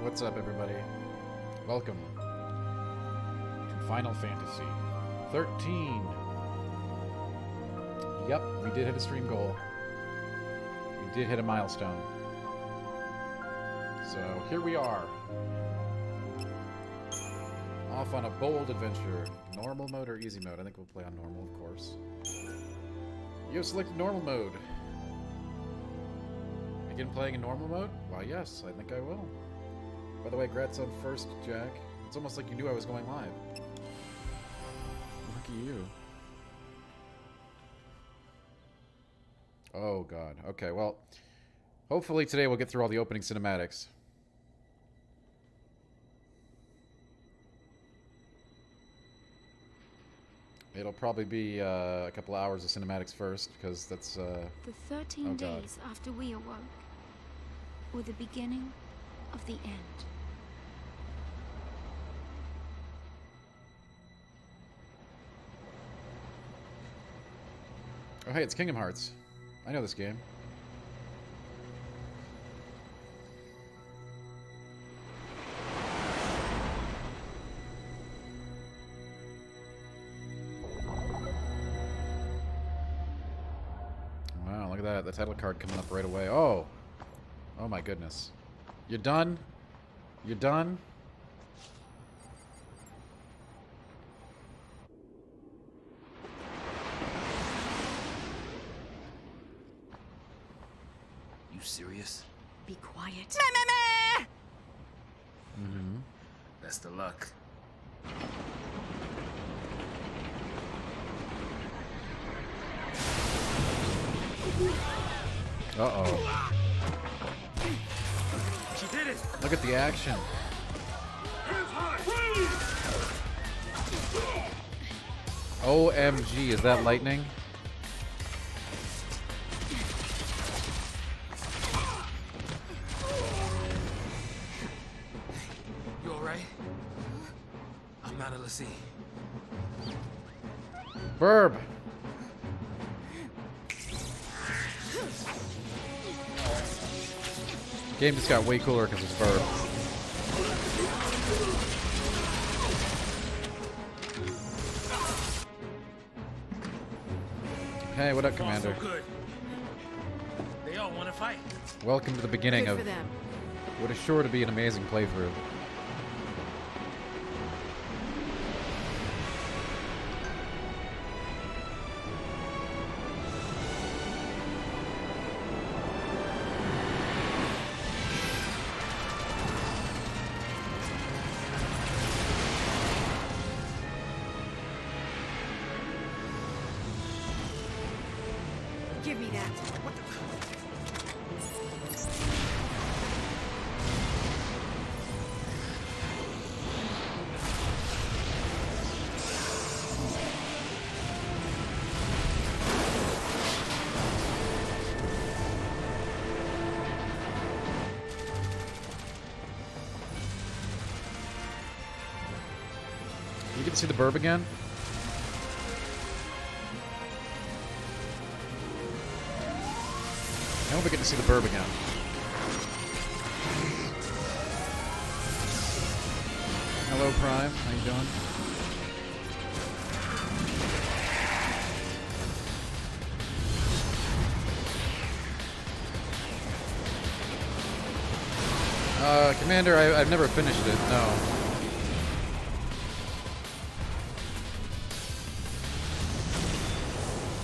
What's up, everybody? Welcome to Final Fantasy 13. Yep, we did hit a stream goal. We did hit a milestone. So here we are. Off on a bold adventure. Normal mode or easy mode? I think we'll play on normal, of course. You have selected normal mode. Begin playing in normal mode? Why, yes, I think I will. By the way, congrats on first, Jack. It's almost like you knew I was going live. Look at you. Oh, God. Okay, well, hopefully today we'll get through all the opening cinematics. It'll probably be a couple hours of cinematics first, because that's, The 13 days after we awoke were the beginning of the end. Oh, hey, it's Kingdom Hearts. I know this game. Wow, look at that. The title card coming up right away. Oh! Oh my goodness. You done? You done? You serious? Be quiet. Mm-hmm. Best of luck. Uh-oh. She did it! Look at the action. OMG, is that lightning? You alright? I'm not a Lassie. Burb! Game just got way cooler because it's Burb. Hey, what up, Commander? So good. They all want to fight. Welcome to the beginning Good of for them. what is sure to be an amazing playthrough. Give me that. What the... You get to see the Burb again? I hope we get to see the Burb again. Hello, Prime. How you doing? Commander, I've never finished it, no.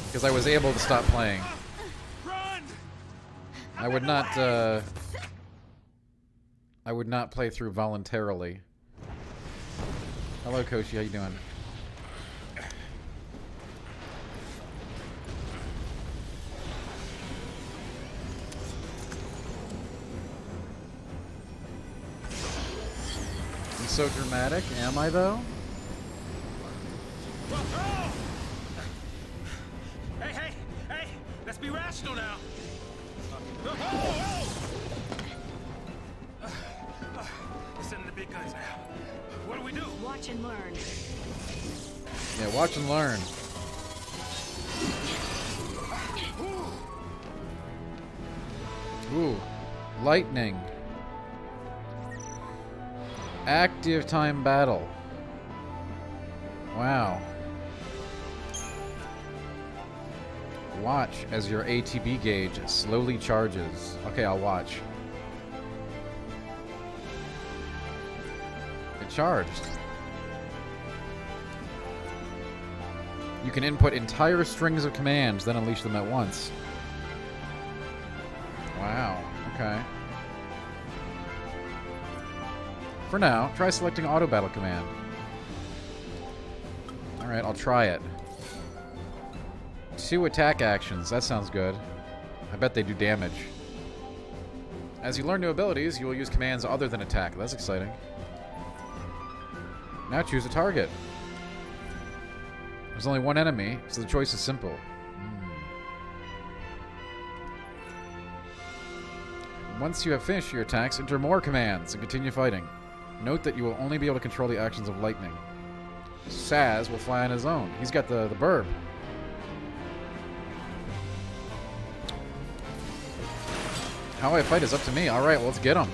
Because I was able to stop playing. I would not play through voluntarily. Hello, Koshi. How you doing? I'm so dramatic. Am I, though? Hey! Let's be rational now. Sending the big guns now. What do we do? Watch and learn. Yeah, watch and learn. Ooh, lightning. Active time battle. Wow. Watch as your ATB gauge slowly charges. Okay, I'll watch. It charged. You can input entire strings of commands, then unleash them at once. Wow. Okay. For now, try selecting auto battle command. Alright, I'll try it. 2 attack actions. That sounds good. I bet they do damage. As you learn new abilities, you will use commands other than attack. That's exciting. Now choose a target. There's only one enemy, so the choice is simple. Once you have finished your attacks, enter more commands and continue fighting. Note that you will only be able to control the actions of lightning. Saz will fly on his own. He's got the burb. How I fight is up to me. Alright, well, let's get him.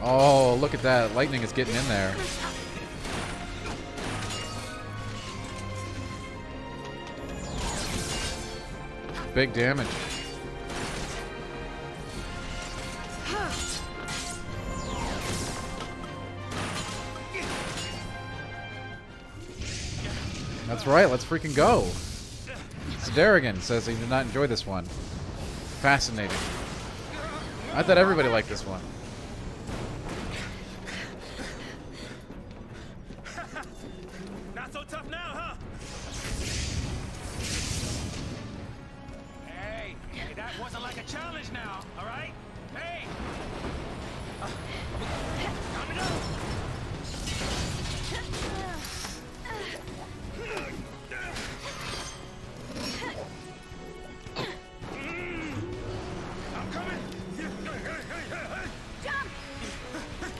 Oh, look at that. Lightning is getting in there. Big damage. That's right, let's freaking go. Darrigan says he did not enjoy this one. Fascinating. I thought everybody liked this one. Not so tough now, huh? Hey, that wasn't like a challenge now, all right? Hey! Calm it down.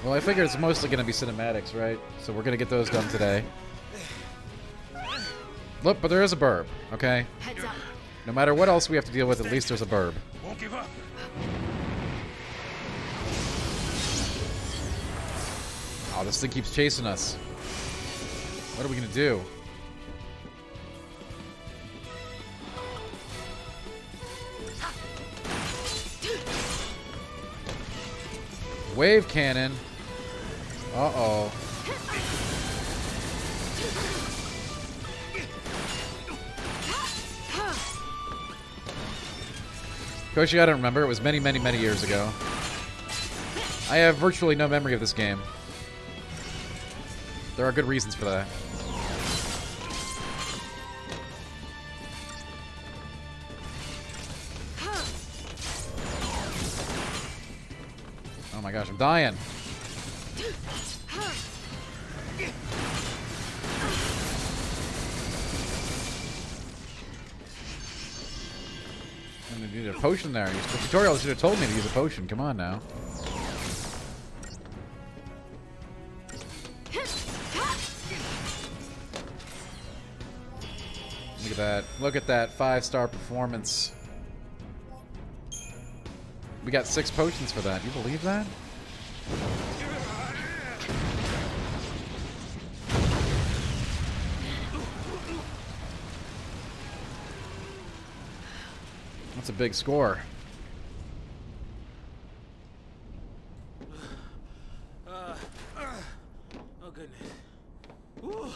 Well, I figure it's mostly going to be cinematics, right? So we're going to get those done today. Look, but there is a burb, okay? Heads up. No matter what else we have to deal with, at least there's a burb. Won't give up. Oh, this thing keeps chasing us. What are we going to do? Wave cannon. Uh-oh. Koshi, I don't remember. It was many, many, many years ago. I have virtually no memory of this game. There are good reasons for that. Oh my gosh, I'm dying. I'm gonna need a potion there. The tutorial should have told me to use a potion. Come on now. Look at that. Look at that 5-star performance. We got 6 potions for that. You believe that? That's a big score. Oh, goodness. Whew.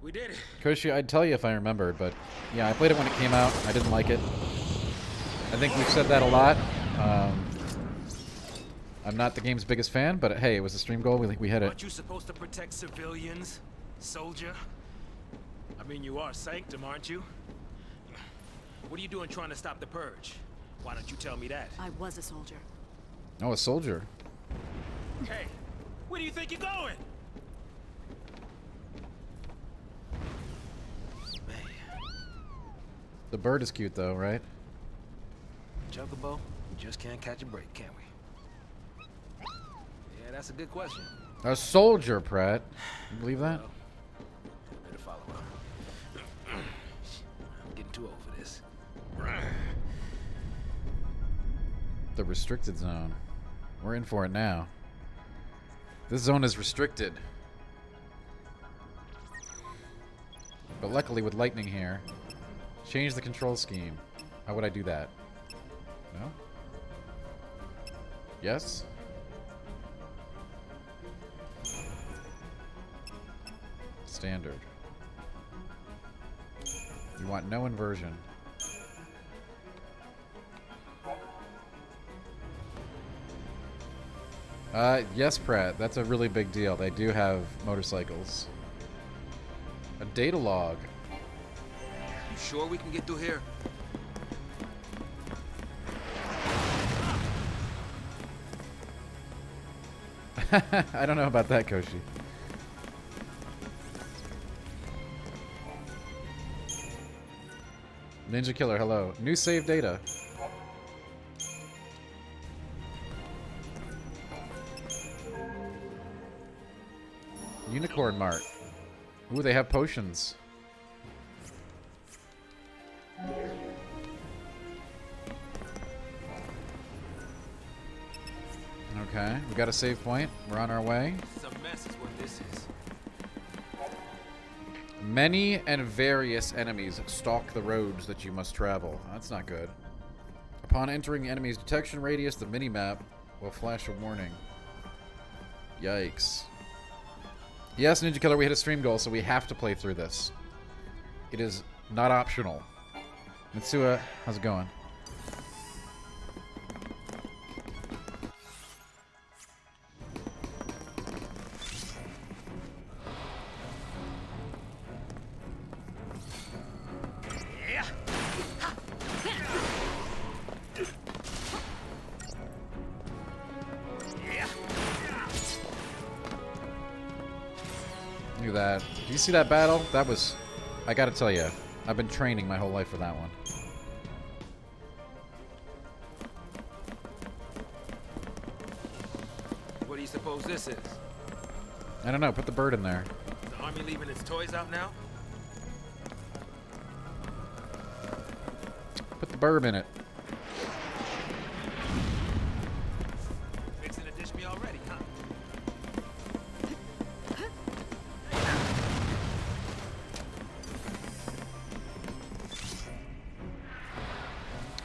We did it. Koshi, I'd tell you if I remembered, but yeah, I played it when it came out. I didn't like it. I think we've said that a lot. I'm not the game's biggest fan, but hey, it was a stream goal. We hit it. Aren't you supposed to protect civilians, soldier? I mean, you are Sanctum, aren't you? What are you doing trying to stop the purge? Why don't you tell me that? I was a soldier. Oh, a soldier. Hey, where do you think you're going? Man, The bird is cute, though, right? Chocobo, we just can't catch a break, can we? Yeah, that's a good question. A soldier, Pratt. You believe that? Well, better follow up. I'm getting too old for this. The restricted zone. We're in for it now. This zone is restricted. But luckily with lightning here, change the control scheme. How would I do that? No? Yes? Standard. You want no inversion. Yes, Pratt. That's a really big deal. They do have motorcycles. A data log. You sure we can get through here? I don't know about that, Koshi. Ninja Killer, hello. New save data. Unicorn Mart. Ooh, they have potions. Okay, we got a save point. We're on our way. It's a mess is what this is. Many and various enemies stalk the roads that you must travel. That's not good. Upon entering the enemy's detection radius, the minimap will flash a warning. Yikes. Yes, Ninja Killer, we hit a stream goal, so we have to play through this. It is not optional. Mitsuha, how's it going? Look at that. Do you see that battle? That was... I gotta tell you, I've been training my whole life for that one. What do you suppose this is? I don't know. Put the bird in there. The army leaving its toys out now? Put the burb in it. Fixing to dish me already, huh?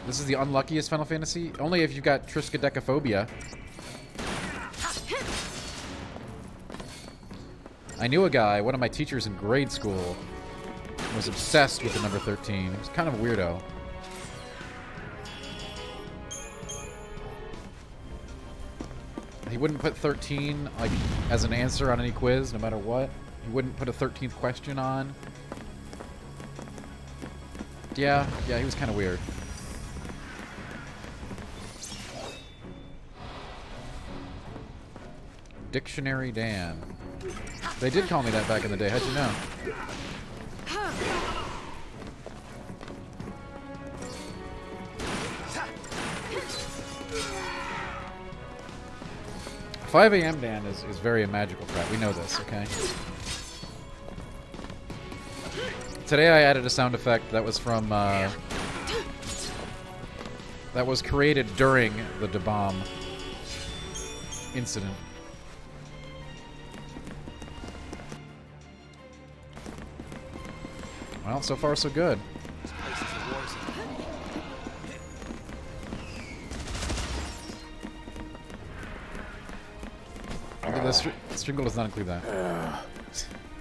This is the unluckiest Final Fantasy. Only if you've got triskaidekaphobia. I knew a guy, one of my teachers in grade school, was obsessed with the number 13. He was kind of a weirdo. He wouldn't put 13 like as an answer on any quiz, no matter what. He wouldn't put a 13th question on. Yeah, he was kind of weird. Dictionary Dan. They did call me that back in the day. How'd you know? "5 a.m. Dan is very a magical crap. We know this, okay? Today I added a sound effect that was from, that was created during the Da-Bomb incident. Well, so far so good. This place is a war zone. The string goal does not include that.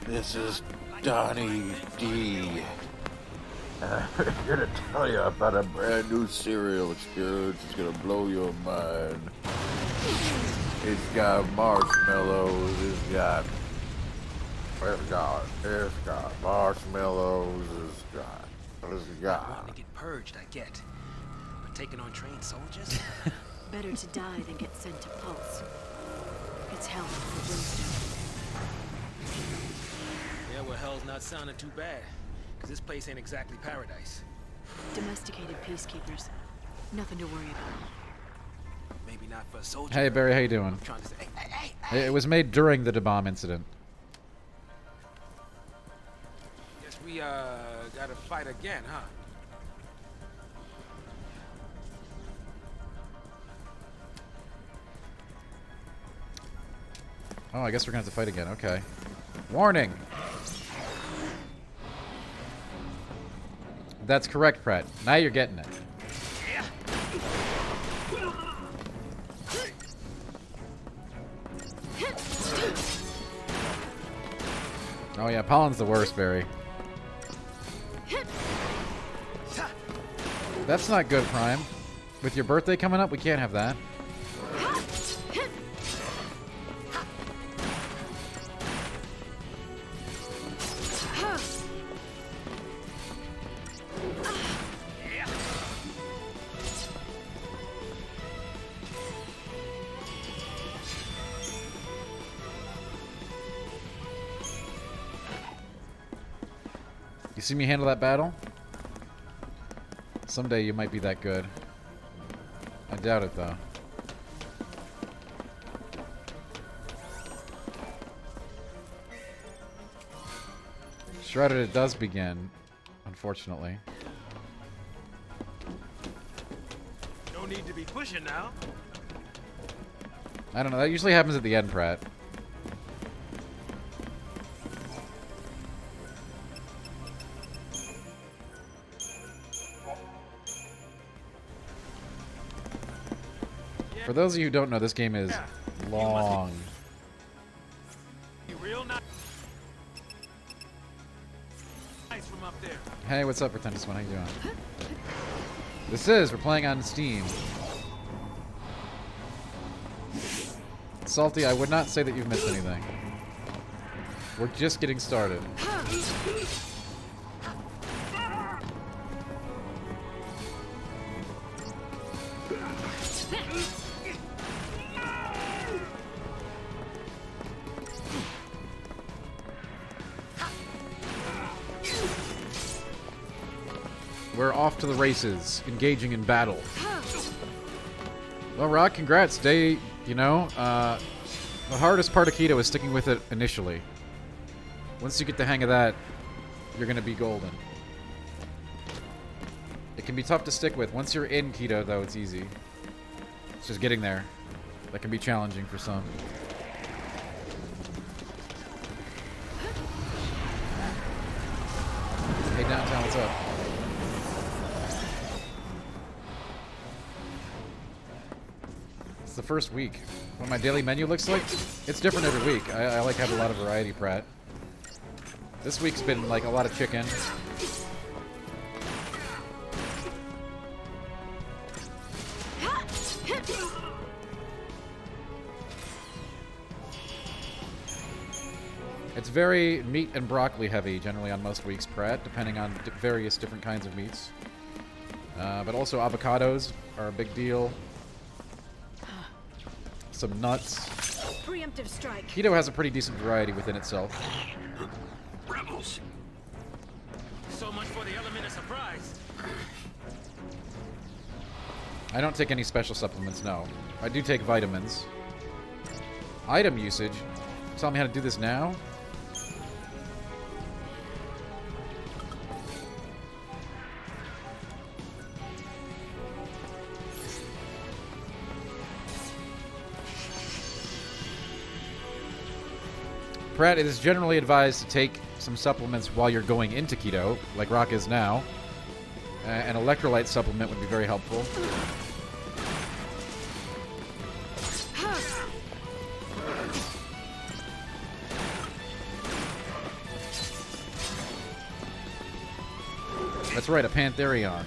This is Donnie D. I'm here to tell you about a brand new cereal experience. It's gonna blow your mind. It's got marshmallows. It's got marshmallows. It's got. Wanting to get purged, I get. But taking on trained soldiers? Better to die than get sent to Pulse. It's hell for Winston. Yeah, well, hell's not sounding too bad. Because this place ain't exactly paradise. Domesticated peacekeepers. Nothing to worry about. Maybe not for a soldier. Hey Barry, how you doing? I'm trying to say, hey. It was made during the Da-Bomb incident. Guess we, gotta fight again, huh? Oh, I guess we're gonna have to fight again. Okay. Warning! That's correct, Pratt. Now you're getting it. Oh yeah, Pollen's the worst, Barry. That's not good, Prime. With your birthday coming up, we can't have that. You see me handle that battle? Someday you might be that good. I doubt it, though. Shredded it does begin, unfortunately. No need to be pushing now. I don't know, that usually happens at the end, Pratt. For those of you who don't know, this game is long. You real nice from up there. Hey, what's up, Pretentious One? How you doing? We're playing on Steam. Salty, I would not say that you've missed anything. We're just getting started. We're off to the races, engaging in battle. Well, Rock, congrats. The hardest part of Keto is sticking with it initially. Once you get the hang of that, you're going to be golden. It can be tough to stick with. Once you're in Keto, though, it's easy. It's just getting there. That can be challenging for some. Hey, Downtown, what's up? It's the first week. What my daily menu looks like? It's different every week. I like have a lot of variety, Pratt. This week's been like a lot of chicken. It's very meat and broccoli heavy generally on most weeks, Pratt, depending on various different kinds of meats. But also avocados are a big deal. Some nuts. Preemptive strike. Keto has a pretty decent variety within itself. Rebels. So much for the element of surprise. I don't take any special supplements, no. I do take vitamins. Item usage? Tell me how to do this now? Pratt, it is generally advised to take some supplements while you're going into keto, like Rock is now. An electrolyte supplement would be very helpful. That's right, a Pantherion.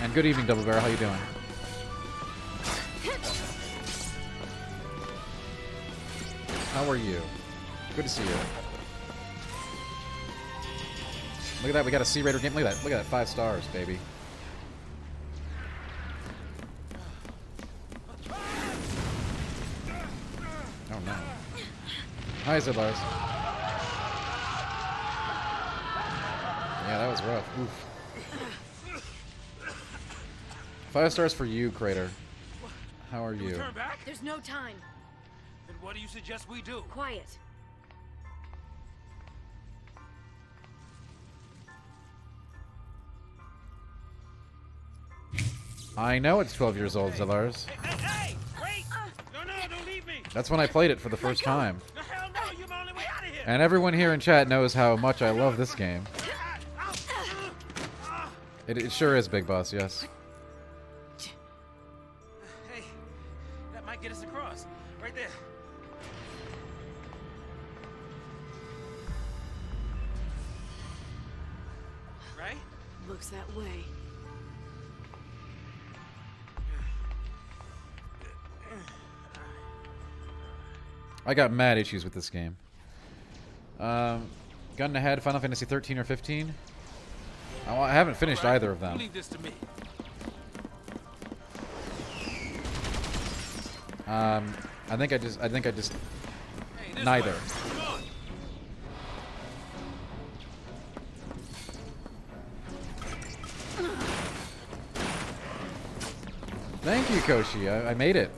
And good evening, Double Barrel. How you doing? How are you? Good to see you. Look at that, we got a Sea Raider game. Look at that. Look at that, 5 stars, baby. Oh no. Hi, Zidlars. Yeah, that was rough. Oof. 5 stars for you, Crater. How are you? Turn back? There's no time. Then what do you suggest we do? Quiet. I know it's 12 years old, Zilars. Hey, wait! No, don't leave me! That's when I played it for the first time. The hell no, you're the only way out of here. And everyone here in chat knows how much I love this game. It sure is, Big Boss, yes. Hey, that might get us across. Right there. Right? Looks that way. I got mad issues with this game. Gun ahead, Final Fantasy 13 or 15? I haven't finished either of them. Leave this to me. I think I just Hey, this neither. way. Come on. Thank you, Koshi. I made it.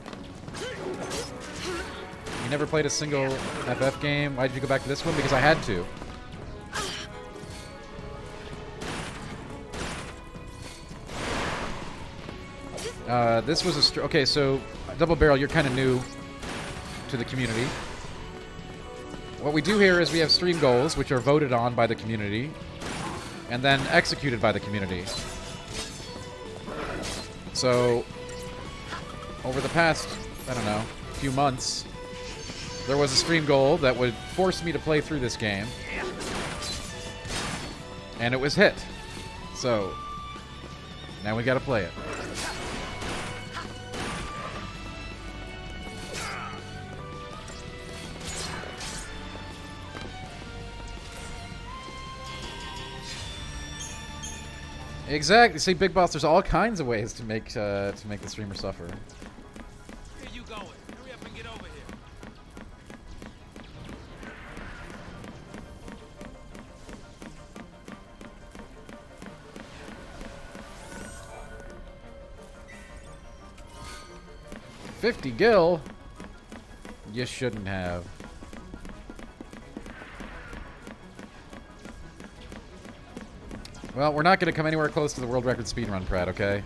You never played a single FF game? Why did you go back to this one? Because I had to. This was a... Okay, so Double Barrel, you're kind of new to the community. What we do here is we have stream goals, which are voted on by the community, and then executed by the community. So, over the past, I don't know, few months, there was a stream goal that would force me to play through this game. And it was hit. So, now we gotta play it. Exactly. See, Big Boss, there's all kinds of ways to make the streamer suffer. Where you going? Hurry up and get over here. $50 gil? You shouldn't have. Well, we're not going to come anywhere close to the world record speedrun, Pratt, okay?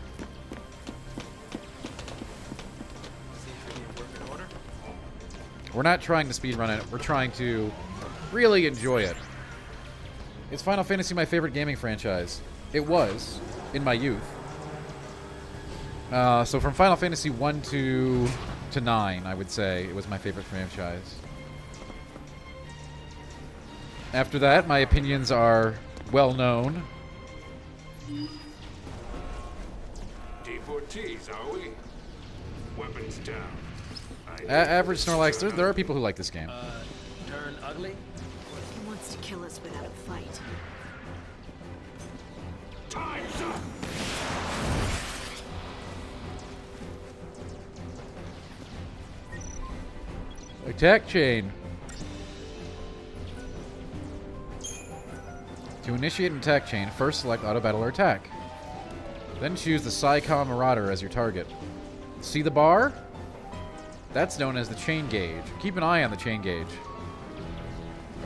We're not trying to speedrun it. We're trying to really enjoy it. Is Final Fantasy my favorite gaming franchise? It was, in my youth. So from Final Fantasy 1 to 9, I would say, it was my favorite franchise. After that, my opinions are well known. D4Ts, are we? Weapons down. Average Snorlax, there are people who like this game. Turn ugly? He wants to kill us without a fight. Time's up! Attack chain. To initiate an attack chain, first select auto battle or attack. Then choose the Psycom Marauder as your target. See the bar? That's known as the chain gauge. Keep an eye on the chain gauge.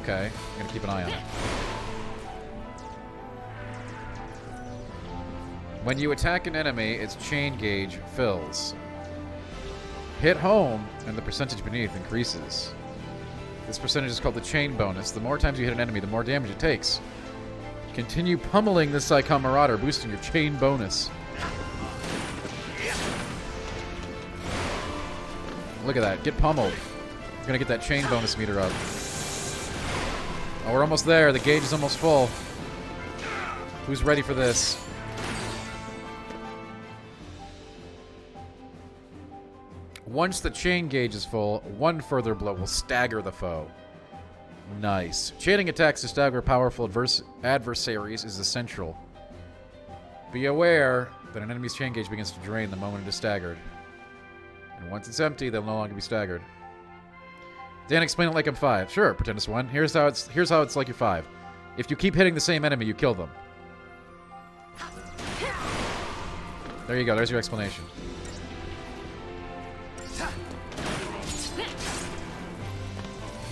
Okay, I'm gonna keep an eye on it. When you attack an enemy, its chain gauge fills. Hit home, and the percentage beneath increases. This percentage is called the chain bonus. The more times you hit an enemy, the more damage it takes. Continue pummeling this Psycom Marauder, boosting your chain bonus. Look at that. Get pummeled. We're going to get that chain bonus meter up. Oh, we're almost there. The gauge is almost full. Who's ready for this? Once the chain gauge is full, one further blow will stagger the foe. Nice. Chaining attacks to stagger powerful adversaries is essential. Be aware that an enemy's chain gauge begins to drain the moment it is staggered. And once it's empty, they'll no longer be staggered. Dan, explain it like I'm 5. Sure, Pretendus 1. Here's how it's like you're 5. If you keep hitting the same enemy, you kill them. There you go. There's your explanation.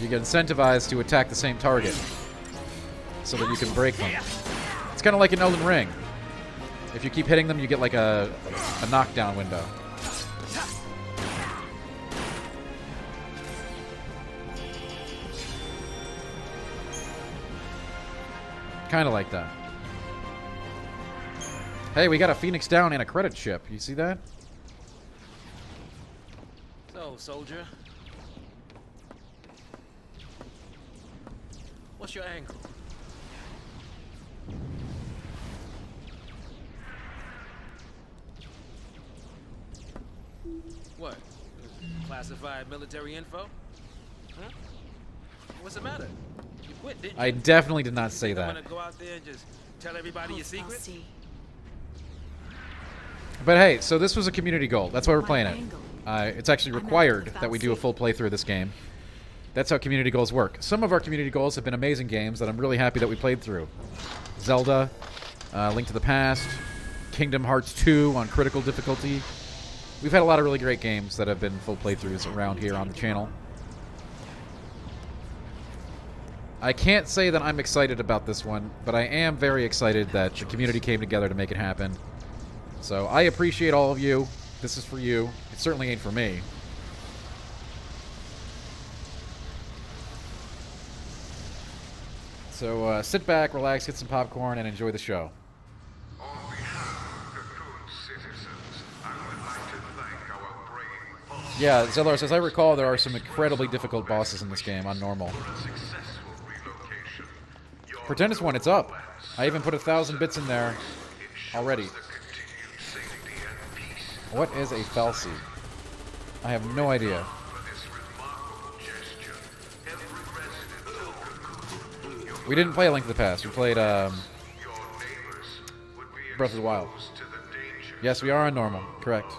You get incentivized to attack the same target so that you can break them. It's kind of like in Elden Ring. If you keep hitting them, you get like a knockdown window. Kind of like that. Hey, we got a Phoenix down and a credit ship. You see that? So, soldier. What's your angle? What? Classified military info? Huh? What's the matter? You quit, didn't you? I definitely did not say I'm that. gonna go out there and just tell everybody your I'll secret? see. But hey, so this was a community goal. That's why we're My playing it. angle. It's actually I'm after required the that we do a fancy. full playthrough of this game. That's how community goals work. Some of our community goals have been amazing games that I'm really happy that we played through. Zelda, Link to the Past, Kingdom Hearts 2 on critical difficulty. We've had a lot of really great games that have been full playthroughs around here on the channel. I can't say that I'm excited about this one, but I am very excited that the community came together to make it happen. So I appreciate all of you. This is for you. It certainly ain't for me. So sit back, relax, get some popcorn, and enjoy the show. On behalf of the Cocoon citizens, I would like to thank our brave folks Yeah, Zellar, as I recall, there are some incredibly difficult bosses in this game on normal. for a successful relocation. Your Pretendus one, it's up. I even put 1,000 bits in there already. the continued safety and peace What is a Falsi? I have no idea. for this remarkable gesture. Every resident of Cocoon, We didn't play A Link to the Past. We played your neighbors would be Breath of the Wild. exposed to the danger Yes, we are on normal. Correct.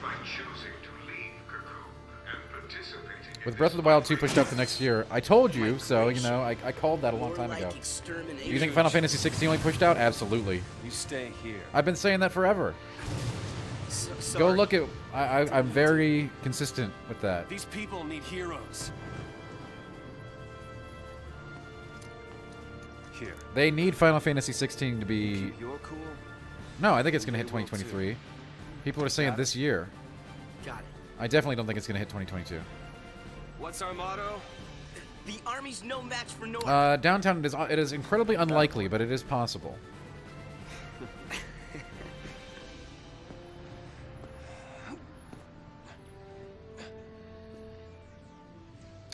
by choosing to leave Cocoon and participating in With Breath of the Wild 2 pushed up to next year, I told you, so, you know, I called that a long time ago. Do you think Final Fantasy 16 only pushed out? Absolutely. You stay here. I've been saying that forever. Go look at... I'm very consistent with that. These people need heroes. Here. They need Final Fantasy 16 to be... You're cool. No, I think it's going to hit 2023. People are saying this year. Got it. I definitely don't think it's going to hit 2022. What's our motto? The army's no match for North. Downtown, it is incredibly unlikely, but it is possible.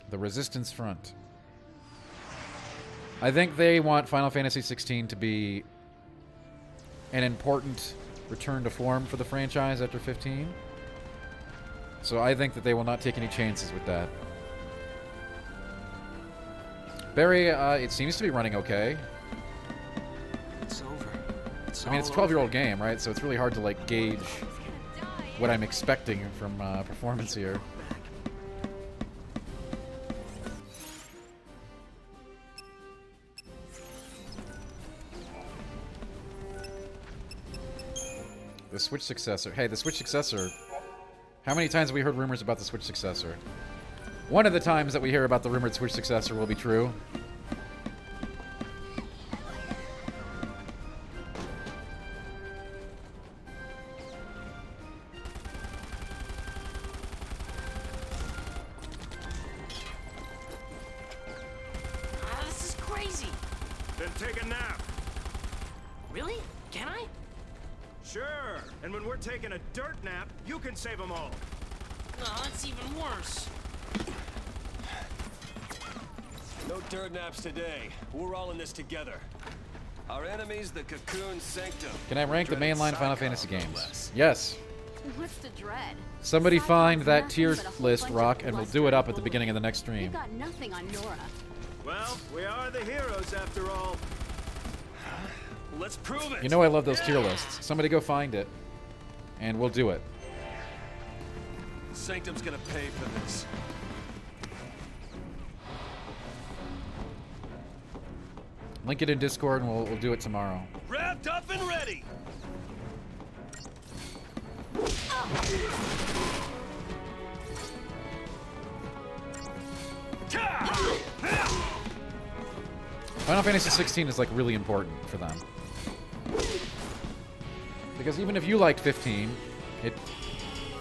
The Resistance Front. I think they want Final Fantasy 16 to be an important return to form for the franchise after 15. So I think that they will not take any chances with that. Barry, it seems to be running okay. It's over. It's I mean, it's a 12-year-old game, right? So it's really hard to, like, gauge what I'm expecting from performance here. The Switch successor. Hey, the Switch successor. How many times have we heard rumors about the Switch successor? One of the times that we hear about the rumored Switch successor will be true. This is crazy. Then take a nap. Really? Can I? Sure. And when we're taking a dirt nap, you can save them all. No, that's even worse. No dirt naps today. We're all in this together. Our enemy's the Cocoon Sanctum. Can I rank the Dreaded mainline Final Psychon, Fantasy no games? less. Yes. What's the dread? Somebody Psychon's find that nothing tier but a whole list, bunch of Rock, and we'll do it up at the bluster beginning of the next You stream. got nothing on Nora. Well, we are the heroes after all. Let's prove it. You know I love those tier lists. Somebody go find it, and we'll do it. Sanctum's gonna pay for this. Link it in Discord, and we'll do it tomorrow. Wrapped up and ready. Final Fantasy 16 is like really important for them. Because even if you liked 15, it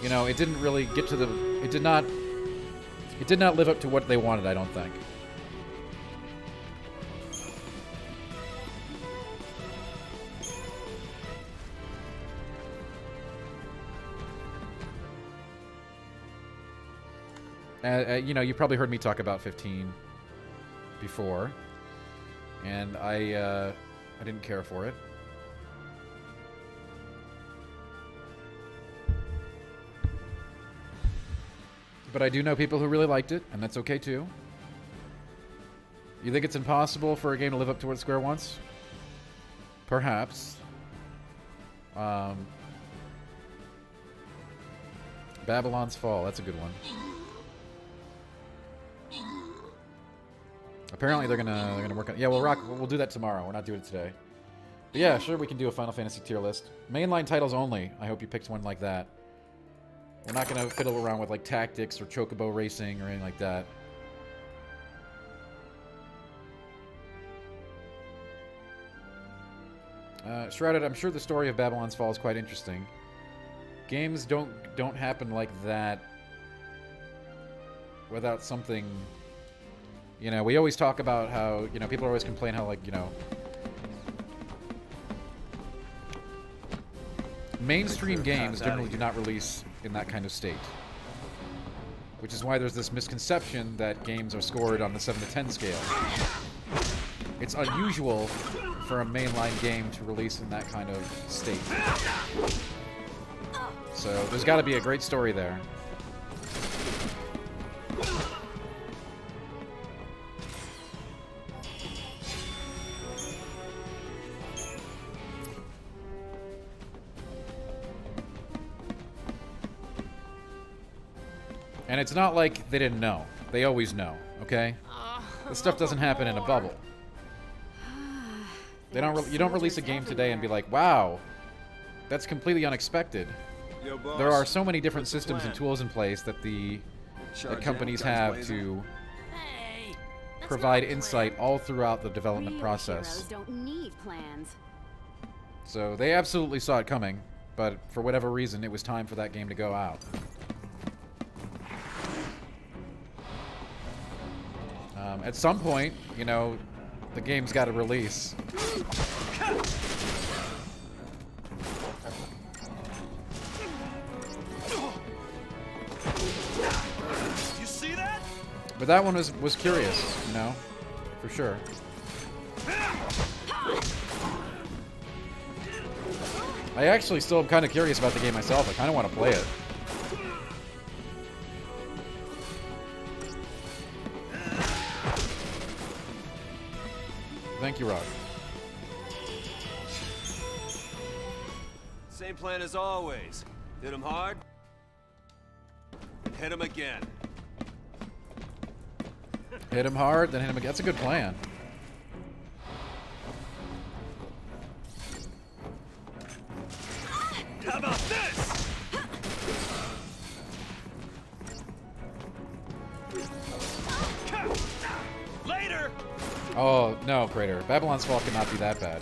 didn't really get to the it did not live up to what they wanted, I don't think. You know, you probably heard me talk about 15 before, and I didn't care for it. But I do know people who really liked it, and that's okay too. You think it's impossible for a game to live up to what Square wants? Perhaps. Babylon's Fall, that's a good one. Apparently they're gonna work on. Yeah, we'll do that tomorrow. We're not doing it today. But yeah, sure, we can do a Final Fantasy tier list. Mainline titles only. I hope you picked one like that. We're not gonna fiddle around with like tactics or chocobo racing or anything like that. Shrouded, I'm sure the story of Babylon's Fall is quite interesting. Games don't happen like that without something. You know, we always talk about how, you know, people always complain how, like, you know, mainstream games generally do not release in that kind of state. Which is why there's this misconception that games are scored on the 7 to 10 scale. It's unusual for a mainline game to release in that kind of state. So there's got to be a great story there. And it's not like they didn't know. They always know, okay? This stuff doesn't happen in a bubble. They don't. You don't release a game today and be like, "Wow, that's completely unexpected." Yo, boss, there are so many different systems and tools in place that that companies have to provide insight all throughout the development process. Don't need plans. So they absolutely saw it coming, but for whatever reason, it was time for that game to go out. At some point, you know, the game's got to release. You see that? But that one was curious, you know, for sure. I actually still am kind of curious about the game myself. I kind of want to play it. Thank you, Rob. Same plan as always. Hit him hard. Hit him again. Hit him hard, then hit him again. That's a good plan. How about this? Later. Oh, no, Crater. Babylon's Fall cannot be that bad.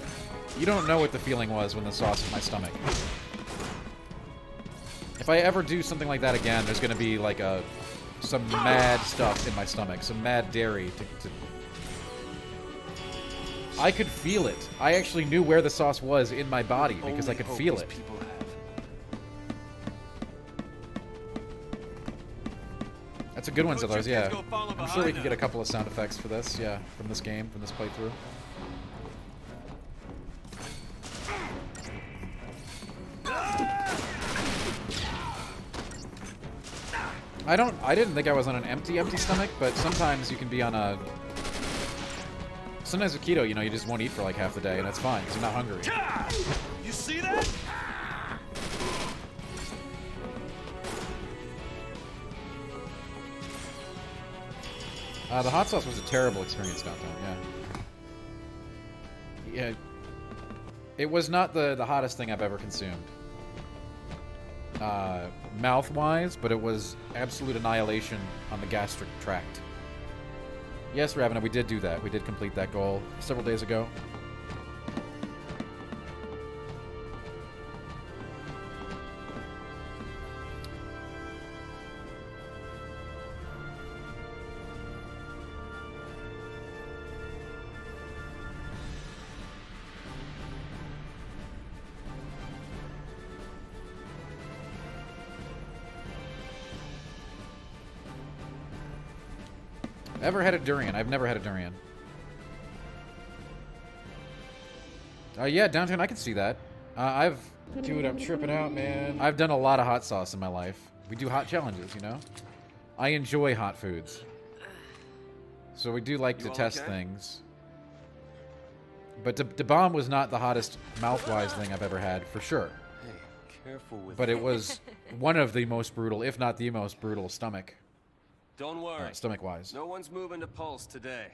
You don't know what the feeling was when the sauce in my stomach. If I ever do something like that again, there's going to be like some mad stuff in my stomach, some mad dairy. I could feel it. I actually knew where the sauce was in my body because I could feel it. That's a good one, Zillars, yeah. I'm sure we can get a couple of sound effects for this, yeah, from this game, from this playthrough. I didn't think I was on an empty stomach, but sometimes you can be on a... Sometimes with keto, you know, you just won't eat for like half the day, and that's fine, because you're not hungry. You see that? The hot sauce was a terrible experience, Downtown, yeah. Yeah. It was not the hottest thing I've ever consumed. Mouth-wise, but it was absolute annihilation on the gastric tract. Yes, Ravena, we did do that. We did complete that goal several days ago. Ever had a durian? I've never had a durian. Yeah, downtown, I can see that. Dude, I'm tripping out, man. I've done a lot of hot sauce in my life. We do hot challenges, you know? I enjoy hot foods. So we do like to test things. But the bomb was not the hottest mouth-wise thing I've ever had, for sure. Hey, careful with But it was one of the most brutal, if not the most brutal, Don't worry. stomach-wise. No one's moving to Pulse today.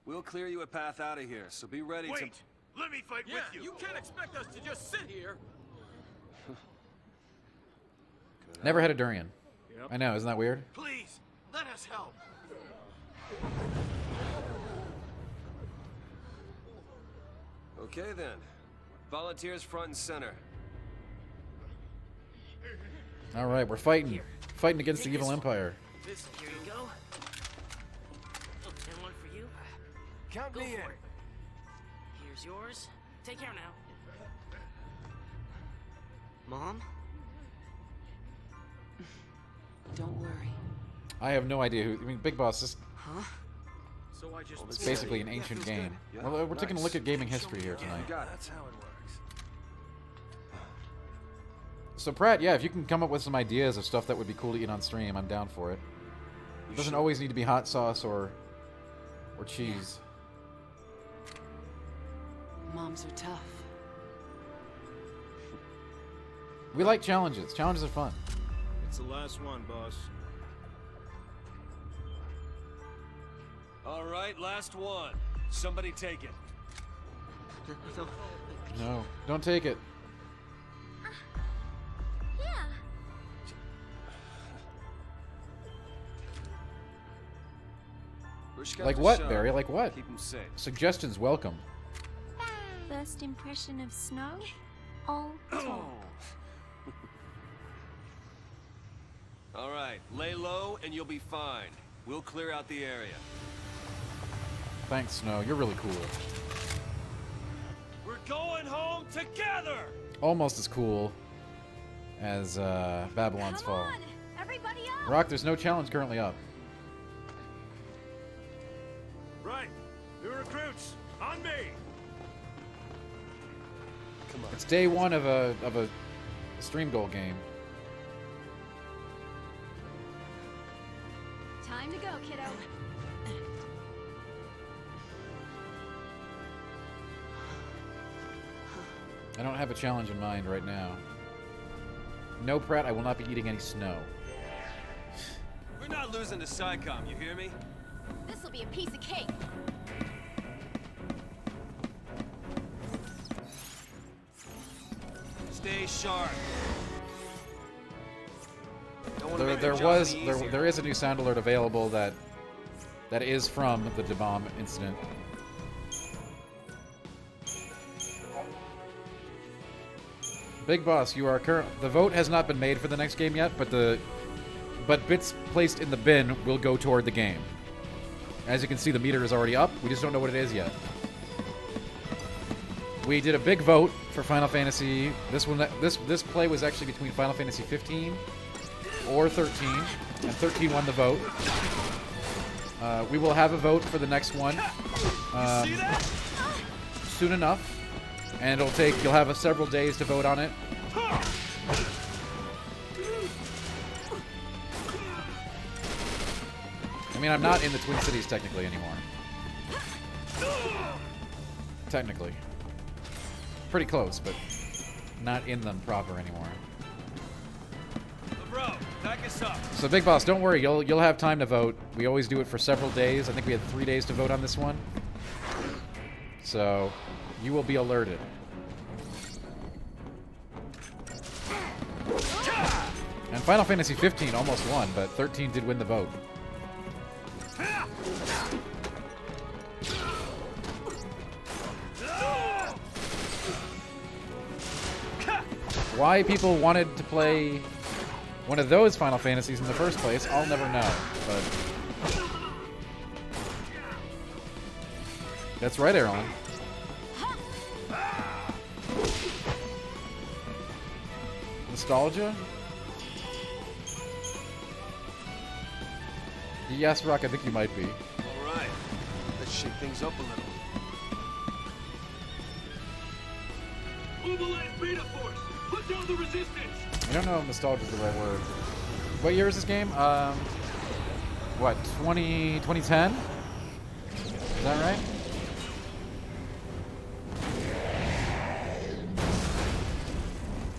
We'll clear you a path out of here, so be ready Wait! Let me fight with you! You can't expect us to just sit here. Never had a durian. I know, isn't that weird? Please, let us help! Okay then. Volunteers front and center. All right, we're fighting. Fighting against the evil empire. Here you go. And one for you. Count Go me in. for it. Here's yours. Take care now. Mom? Don't worry. I have no idea who. I mean, Big Boss is Huh? So I just... it's basically an ancient game. Yeah, Well, we're taking a look nice. at gaming history here tonight. Got it. That's how it works. So Pratt, yeah, if you can come up with some ideas of stuff that would be cool to eat on stream, I'm down for it. It doesn't always need to be hot sauce or cheese. Moms are tough. We like challenges. Challenges are fun. It's the last one, boss. All right, last one. Somebody take it. No, don't take it. Yeah. Push comes Like to what, shove. Barry? Like what? Keep them safe. Suggestions welcome. First impression of snow? All talk. All right, lay low and you'll be fine. We'll clear out the area. Thanks, Snow. You're really cool. We're going home together! Almost as cool as Babylon's Fall. Everybody up! Rock, there's no challenge currently up. Right, new recruits, on me! Come on. It's day one of a stream goal game. Time to go, kiddo. I don't have a challenge in mind right now. No, Pratt, I will not be eating any snow. We're not losing to SciComm, you hear me? This'll be a piece of cake. Stay sharp. Don't wanna make There your job was any there easier. there is a new sound alert available that is from the bomb incident. Big Boss, you are the vote has not been made for the next game yet, but bits placed in the bin will go toward the game. As you can see, the meter is already up. We just don't know what it is yet. We did a big vote for Final Fantasy. This play was actually between Final Fantasy 15 or 13, and 13 won the vote. We will have a vote for the next one soon enough, and you'll have several days to vote on it. I mean, I'm not in the Twin Cities technically anymore. Technically. Pretty close, but not in them proper anymore. Bro, back us up. So Big Boss, don't worry, you'll have time to vote. We always do it for several days. I think we had 3 days to vote on this one. So you will be alerted. And Final Fantasy 15 almost won, but 13 did win the vote. Why people wanted to play one of those Final Fantasies in the first place, I'll never know. But that's right, Erlen. Nostalgia? Yes, Rock, I think you might be. All right. Let's shake things up a little. Mobilize Beta Force! Put down the resistance! I don't know if nostalgia is the right word. What year is this game? What, 2010? Is that right?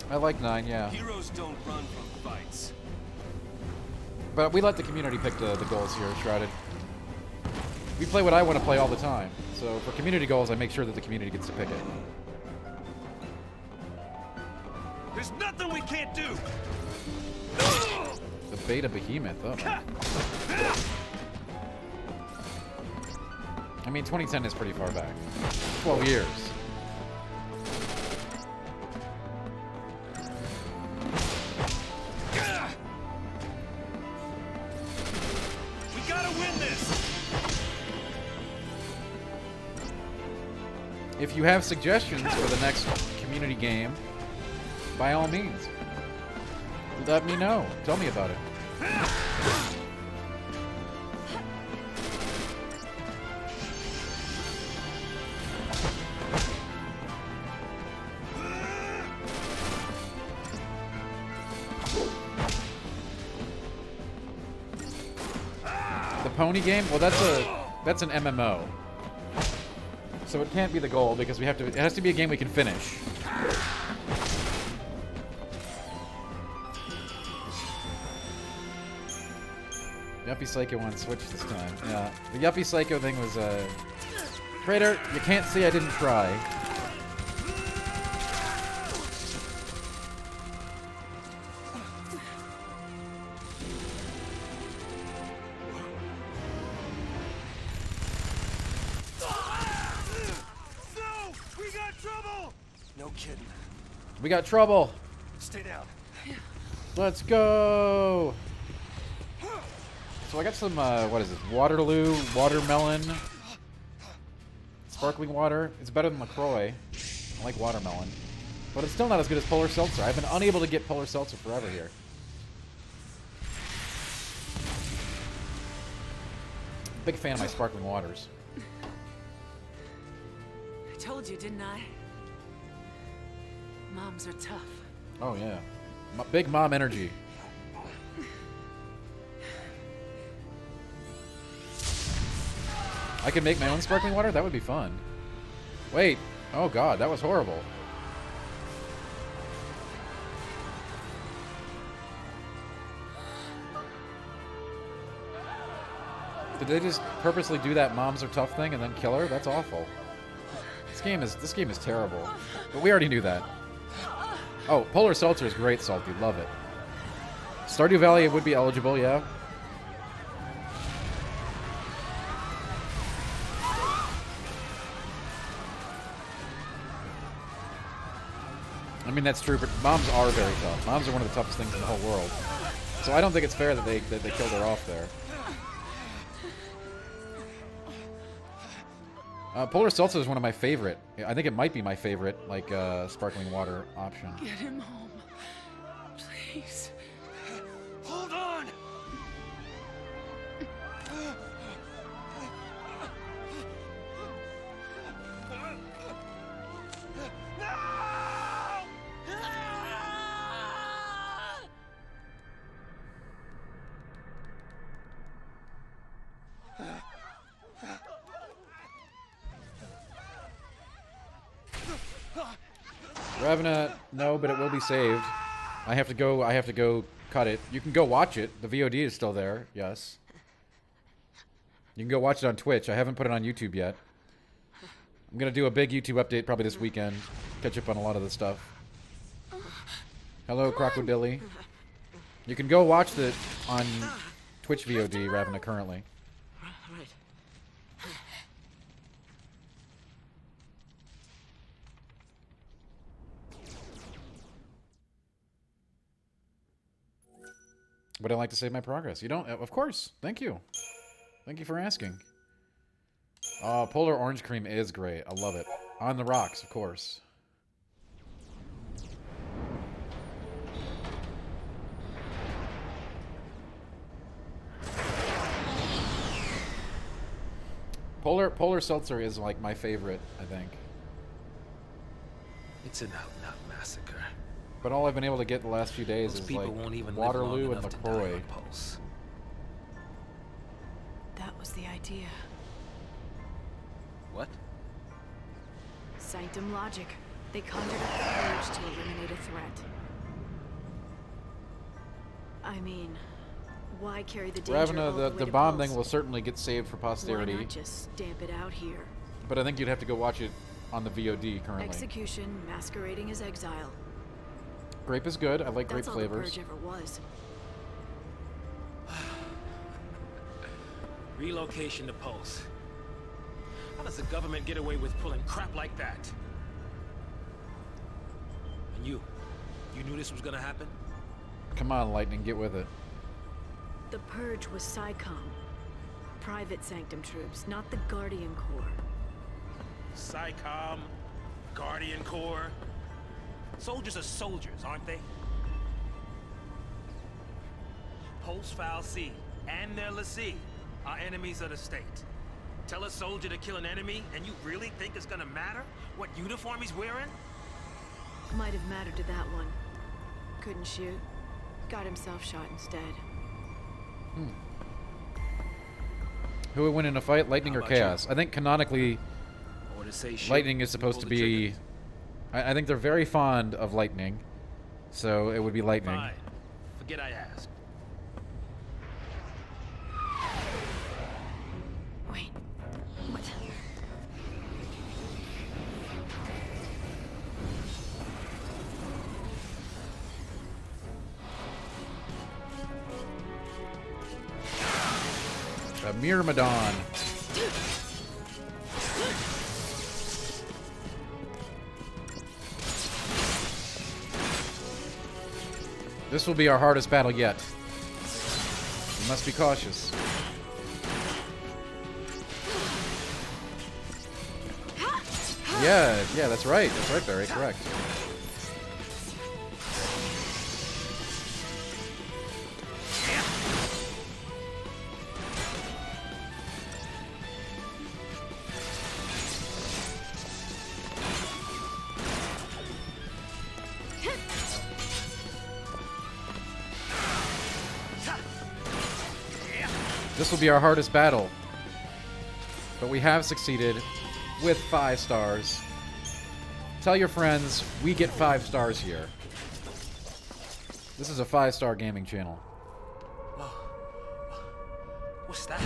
I like 9, yeah. Heroes don't run from fights. But we let the community pick the goals here, Shrouded. We play what I want to play all the time. So for community goals, I make sure that the community gets to pick it. There's nothing we can't do! The beta behemoth, oh. I mean, 2010 is pretty far back. 12 years. We gotta win this! If you have suggestions for the next community game, by all means, let me know. Tell me about it. The pony game? Well, that's an MMO. So it can't be the goal because we have to. It has to be a game we can finish. Yuppie Psycho on Switch this time. Yeah, the Yuppie Psycho thing was Crater, you can't see I didn't try. No! We got trouble! No kidding. We got trouble. Stay down. Let's go. So I got some, what is this? Waterloo, watermelon, sparkling water. It's better than LaCroix. I like watermelon. But it's still not as good as Polar Seltzer. I've been unable to get Polar Seltzer forever here. Big fan of my sparkling waters. I told you, didn't I? Moms are tough. Oh, yeah. Big mom energy. I could make my own sparkling water? That would be fun. Wait. Oh, God. That was horrible. Did they just purposely do that moms are tough thing and then kill her? That's awful. This game is terrible. But we already knew that. Oh, Polar Seltzer is great, Salty. Love it. Stardew Valley would be eligible, yeah. I mean, that's true, but moms are very tough. Moms are one of the toughest things in the whole world. So I don't think it's fair that they killed her off there. Polar Seltzer is one of my favorite. I think it might be my favorite, like, sparkling water option. Get him home. Please. Hold on! Ravna, no, but it will be saved. I have to go cut it. You can go watch it. The VOD is still there, yes. You can go watch it on Twitch. I haven't put it on YouTube yet. I'm gonna do a big YouTube update probably this weekend. Catch up on a lot of the stuff. Hello, Crocodilly. You can go watch it on Twitch VOD, Ravna, currently. Right. Would I like to save my progress? You don't? Of course. Thank you. Thank you for asking. Polar Orange Cream is great. I love it. On the rocks, of course. Polar Seltzer is like my favorite, I think. It's an out-and-out massacre. But all I've been able to get the last few days Those is people like won't even Waterloo live long and enough to die LaCroix. on Pulse. That was the idea. What? Sanctum logic. They conjured up the Purge to eliminate a threat. I mean, why carry the danger all Ravana, the the way to bomb Pulse? thing will certainly get saved for Why posterity. not just stamp it out here? But I think you'd have to go watch it on the VOD currently. Execution masquerading as exile. Grape is good. I like grape That's all flavors. the Purge ever was. Relocation to Pulse. How does the government get away with pulling crap like that? And you knew this was gonna happen? Come on, Lightning, get with it. The Purge was SciComm. Private Sanctum troops, not the Guardian Corps. SciComm, Guardian Corps. Soldiers are soldiers, aren't they? Pulse Foul C and their lessee are enemies of the state. Tell a soldier to kill an enemy, and you really think it's gonna matter what uniform he's wearing? Might have mattered to that one. Couldn't shoot. Got himself shot instead. Who would win in a fight, Lightning How or about Chaos? I think canonically, Or to say shit, Lightning is you supposed pull to the be... trigger. I think they're very fond of Lightning, so it would be Lightning. Fine. Forget I asked. Wait. What? A Myrmidon. This will be our hardest battle yet. We must be cautious. Yeah, that's right. That's right, Barry. Correct. This will be our hardest battle. But we have succeeded with 5 stars. Tell your friends we get 5 stars here. This is a 5-star gaming channel. What's that?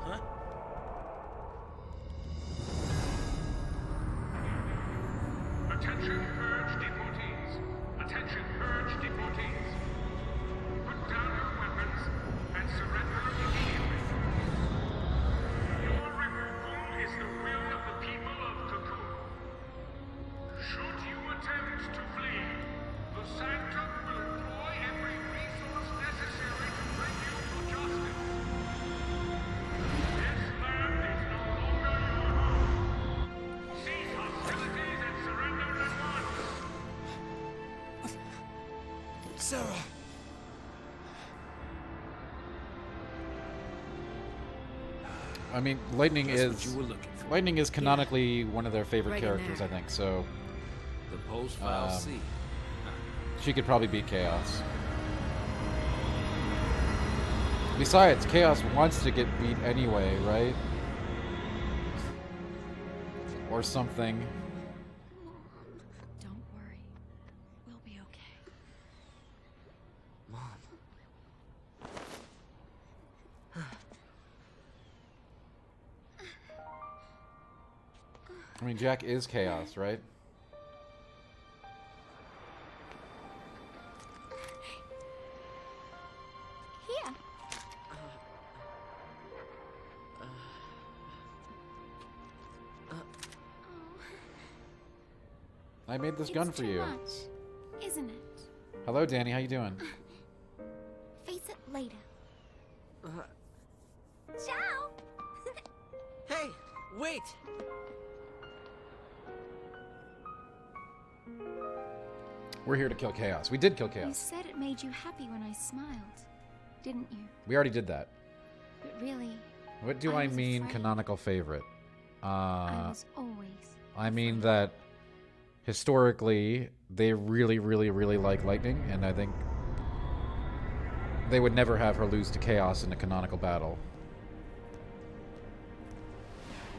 Huh? Attention, Purge deportees. Attention, Purge deportees. Put down your weapons and surrender immediately. Your removal is the will of the people of Cocoon. Should you attempt to flee, the Sanctum will employ every resource necessary to bring you to justice. This land is no longer your home. Cease hostilities and surrender at once. Sarah! I mean, Lightning That's what is you were looking for. Lightning is canonically one of their favorite Right in characters, there. I think. So The Pulse File Um, C. she could probably beat Chaos. Besides, Chaos wants to get beat anyway, right? Or something. Don't worry. We'll be okay. I mean, Jack is Chaos, right? Here. I made this It's gun for too you. much, isn't it? Hello, Danny. How you doing? Face it later. Ciao. Hey, wait! We're here to kill Chaos. We did kill You Chaos. said it made you happy when I smiled, didn't you? We already did that. But really, What do I was mean afraid. canonical favorite? I was always. I mean that historically they really, really, really like Lightning, and I think they would never have her lose to Chaos in a canonical battle.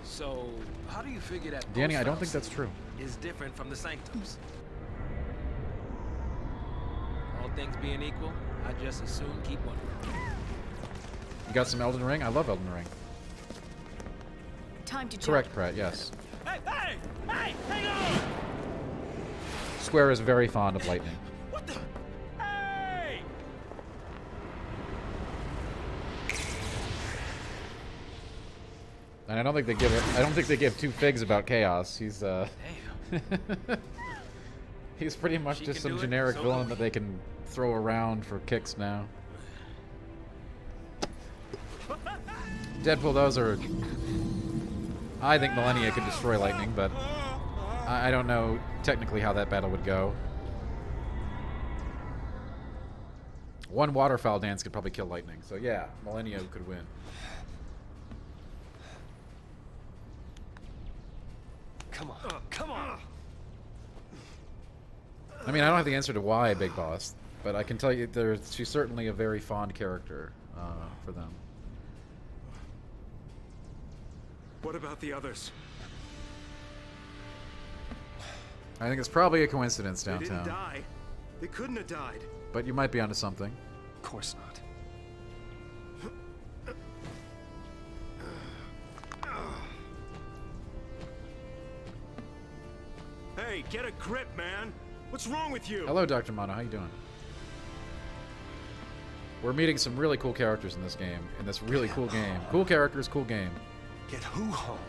So, how do you figure that Danny, I don't post think that's true. is different from the Sanctums? All things being equal, I just as soon keep one. You got some Elden Ring? I love Elden Ring. Time to check. Correct, Pratt, yes. Hey, hey, hey, hang on! Square is very fond of Lightning. What the? Hey! And I don't think they give two figs about Chaos. He's Damn. he's pretty much She just can some do it, generic so villain can that they can throw around for kicks now. Deadpool, those are... I think Millennia could destroy Lightning, but I don't know technically how that battle would go. One waterfowl dance could probably kill Lightning, so yeah, Millennia could win. Come on, come on! I mean, I don't have the answer to why Big Boss, but I can tell you she's certainly a very fond character for them. What about the others? I think it's probably a coincidence They didn't downtown, die. They couldn't have died. but you might be onto something. Of course not. Hey, get a grip, man. What's wrong with you? Hello, Dr. Mono. How you doing? We're meeting some really cool characters in this game. In this really cool game. Cool characters, cool game. Get who home?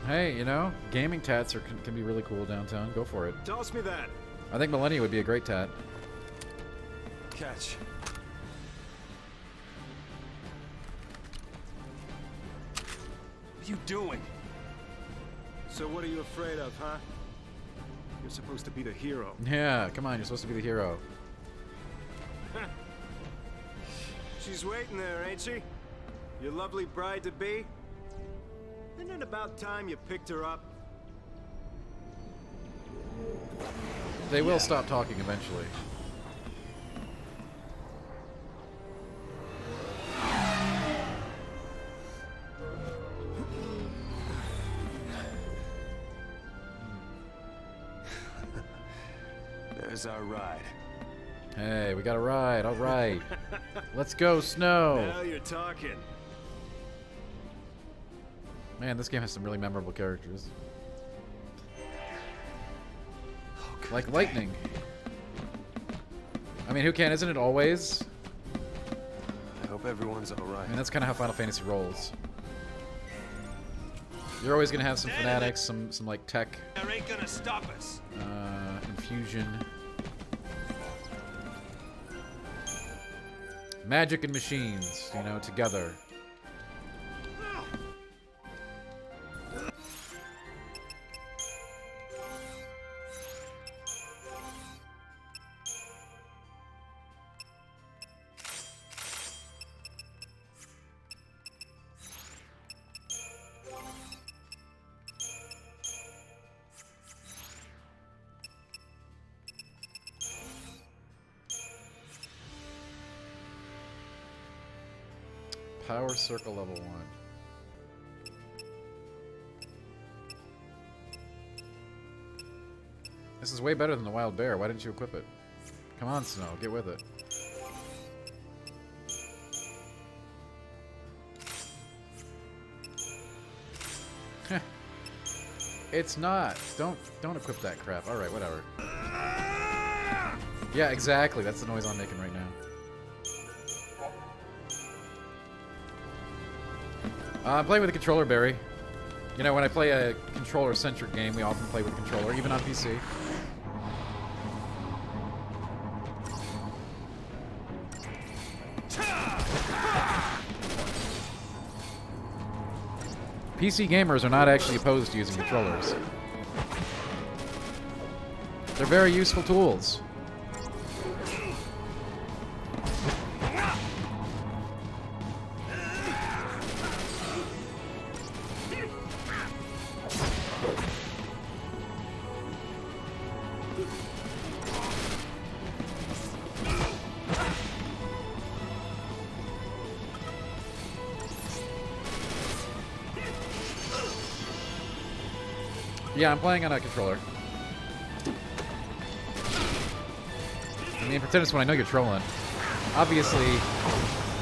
Hey, you know, gaming tats can be really cool downtown. Go for it. Toss me that. I think Millennia would be a great tat. Catch. What are you doing? So what are you afraid of, huh? You're supposed to be the hero. Yeah, come on, you're supposed to be the hero. She's waiting there, ain't she? Your lovely bride-to-be? Isn't it about time you picked her up? They will stop talking eventually. There's our ride. Hey, we got a ride. All right. Let's go, Snow. Now you're talking. Man, this game has some really memorable characters. Like Lightning. I mean, who can? Isn't it always? I hope everyone's all right. I mean, that's kind of how Final Fantasy rolls. You're always gonna have some fanatics, some like tech, There ain't gonna stop us. infusion, magic and machines, you know, together. Power Circle level 1. This is way better than the Wild Bear. Why didn't you equip it? Come on, Snow. Get with it. It's not. Don't equip that crap. All right, whatever. Yeah, exactly. That's the noise I'm making right now. I'm playing with a controller, Barry. You know, when I play a controller-centric game, we often play with controller, even on PC. PC gamers are not actually opposed to using controllers. They're very useful tools. Yeah, I'm playing on a controller. I mean, pretend it's when I know you're trolling. Obviously,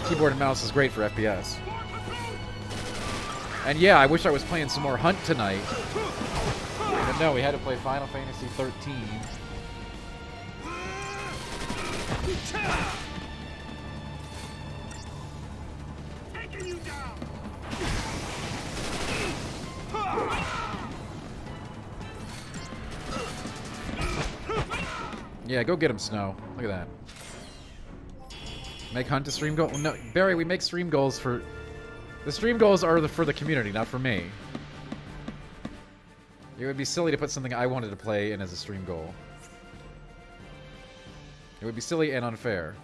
keyboard and mouse is great for FPS. And yeah, I wish I was playing some more Hunt tonight. But no, we had to play Final Fantasy 13. Taking you down. Yeah, go get him, Snow. Look at that. Make Hunt a stream goal? No, Barry, we make stream goals for... The stream goals are for the community, not for me. It would be silly to put something I wanted to play in as a stream goal. It would be silly and unfair.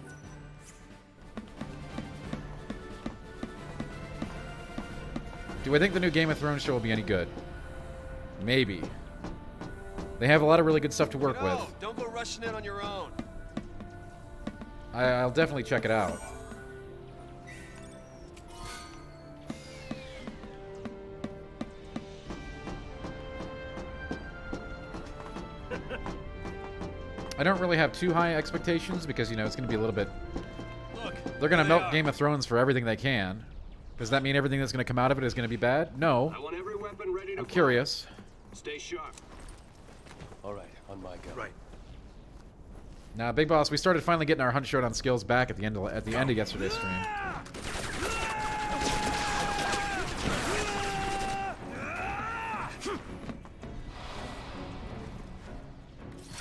Do I think the new Game of Thrones show will be any good? Maybe. They have a lot of really good stuff to work with. Don't go rushing in on your own. I'll definitely check it out. I don't really have too high expectations because, you know, it's going to be a little bit... Look, They're going to milk Game of Thrones for everything they can. Does that mean everything that's going to come out of it is going to be bad? No. I want every weapon ready to I'm fire. curious. Stay sharp. All right, on my go. Right. Now, Big Boss, we started finally getting our Hunt Showdown skills back at the end of yesterday's stream.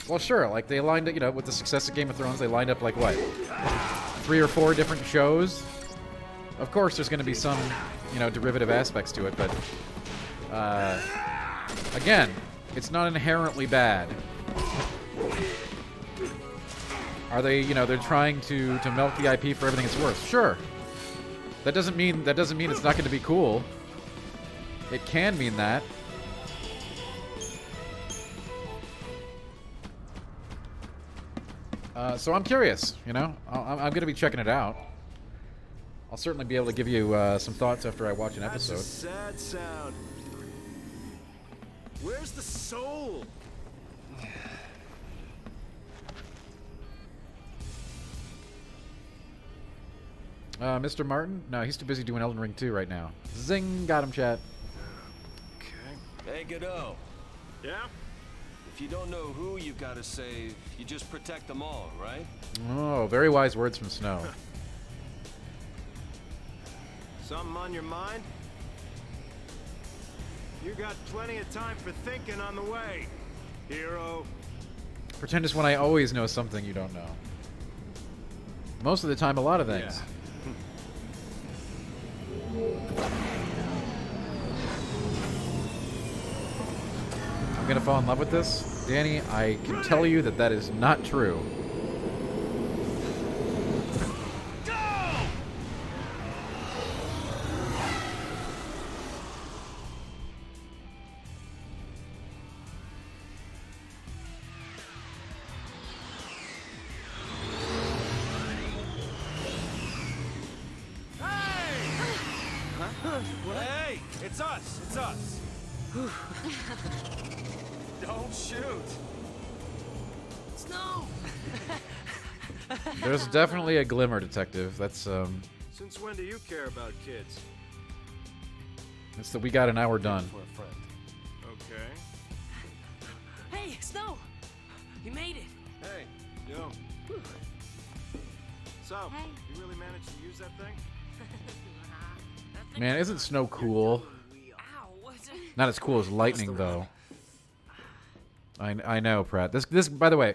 Well, sure. Like, they lined up, you know, with the success of Game of Thrones, they lined up, like, what? 3 or 4 different shows? Of course, there's going to be some, you know, derivative aspects to it, but... again, it's not inherently bad. Are they, you know, they're trying to milk the IP for everything it's worth? Sure. That doesn't mean it's not going to be cool. It can mean that. So I'm curious, you know? I'm going to be checking it out. I'll certainly be able to give you some thoughts after I watch an episode. That's a sad sound. Where's the soul? Mr. Martin? No, he's too busy doing Elden Ring 2 right now. Zing! Got him, chat. Okay. Hey, Godot. Yeah? If you don't know who you gotta save, you just protect them all, right? Oh, very wise words from Snow. Something on your mind? You got plenty of time for thinking on the way, hero. Pretend it's when I always know something you don't know. Most of the time, a lot of things. Yeah. I'm gonna fall in love with this? Danny, I can tell you that that is not true. Hey, it's us. It's us. Don't shoot. Snow! There's definitely a glimmer, Detective. That's, Since when do you care about kids? it's that we got an hour done. For a friend. Okay. Hey, Snow! You made it! Hey, yo. So, Hey. you really managed to use that thing? Man, isn't Snow cool? Ow, what's it? Not as cool as Lightning, though. I know, Pratt. This, by the way,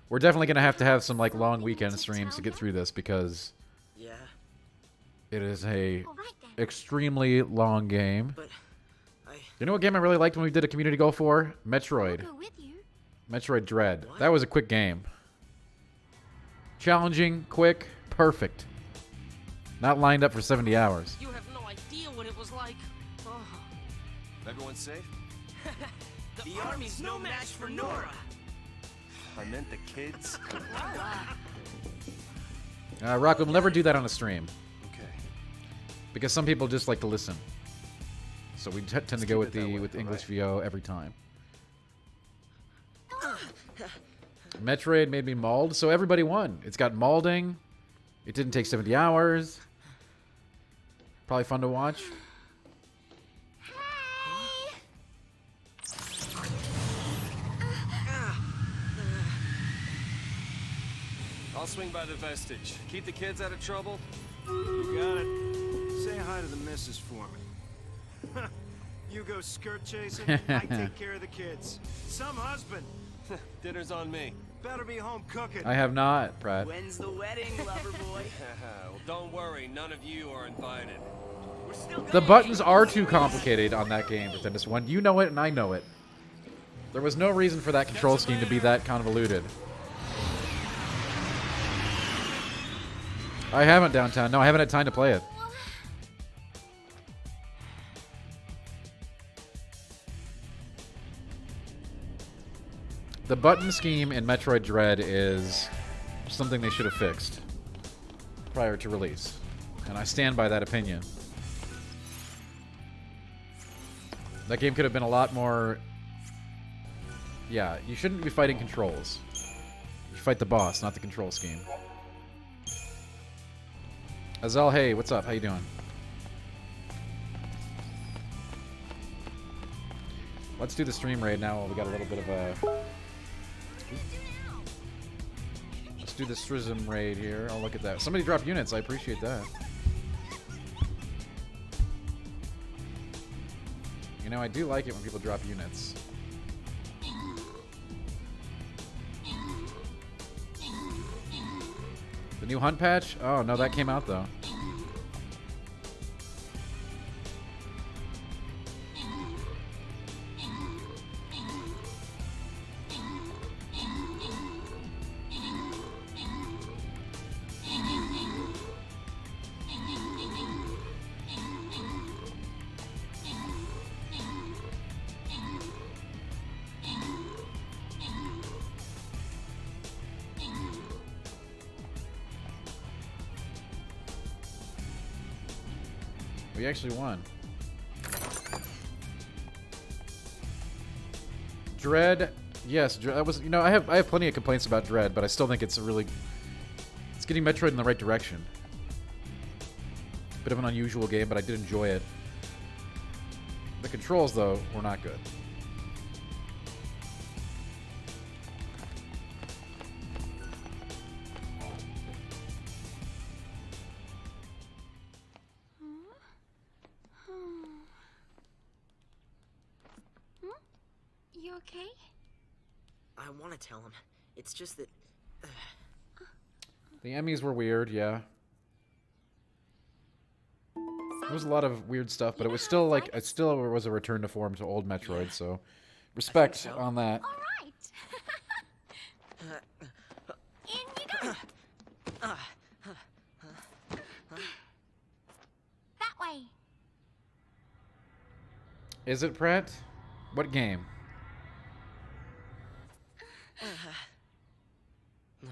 we're definitely gonna have to have some, like, long weekend streams to get through this, because Yeah, it is a All right then. extremely long game. but You know what game I really liked when we did a community goal for? Metroid. I'll go with you. Metroid Dread. That was a quick game. Challenging, quick, perfect. Not lined up for 70 hours. you have no idea what it was like. Oh, Everyone safe? the army's no match for Nora. I meant the kids. Rock, we'll never do that on a stream. Okay. Because some people just like to listen. So we tend to go with keep it that the way, with English alright. VO every time. Metroid made me mauled, so everybody won. It's got maulding. It didn't take 70 hours. Probably fun to watch. I'll swing by the vestige. Keep the kids out of trouble. You got it. Say hi to the missus for me. You go skirt chasing, I take care of the kids. Some husband. Dinner's on me. Better be home cooking. I have not, Pratt. When's the wedding, lover boy? Well, don't worry. None of you are invited. We're still The buttons are too complicated on that game, Pretendus 1. You know it, and I know it. There was no reason for that control scheme to be that convoluted. I haven't downtown. No, I haven't had time to play it. The button scheme in Metroid Dread is something they should have fixed prior to release. And I stand by that opinion. That game could have been a lot more... Yeah, you shouldn't be fighting controls. You fight the boss, not the control scheme. Azel, hey, what's up? How you doing? Let's do the stream raid now while we got a little bit of a... Let's do the Strism raid here. Oh, look at that. Somebody dropped units. I appreciate that. You know, I do like it when people drop units. The new hunt patch? Oh, no, that came out, though. We actually won. Dread, yes, that was. You know, I have plenty of complaints about Dread, but I still think it's it's getting Metroid in the right direction. Bit of an unusual game, but I did enjoy it. The controls, though, were not good. You okay? I want to tell him. It's just that... The Emmys were weird, yeah. There was a lot of weird stuff, but it was still like it still was a return to form to old Metroid, so respect on that. All right. In you go. That way. Is it, Pratt? What game? No.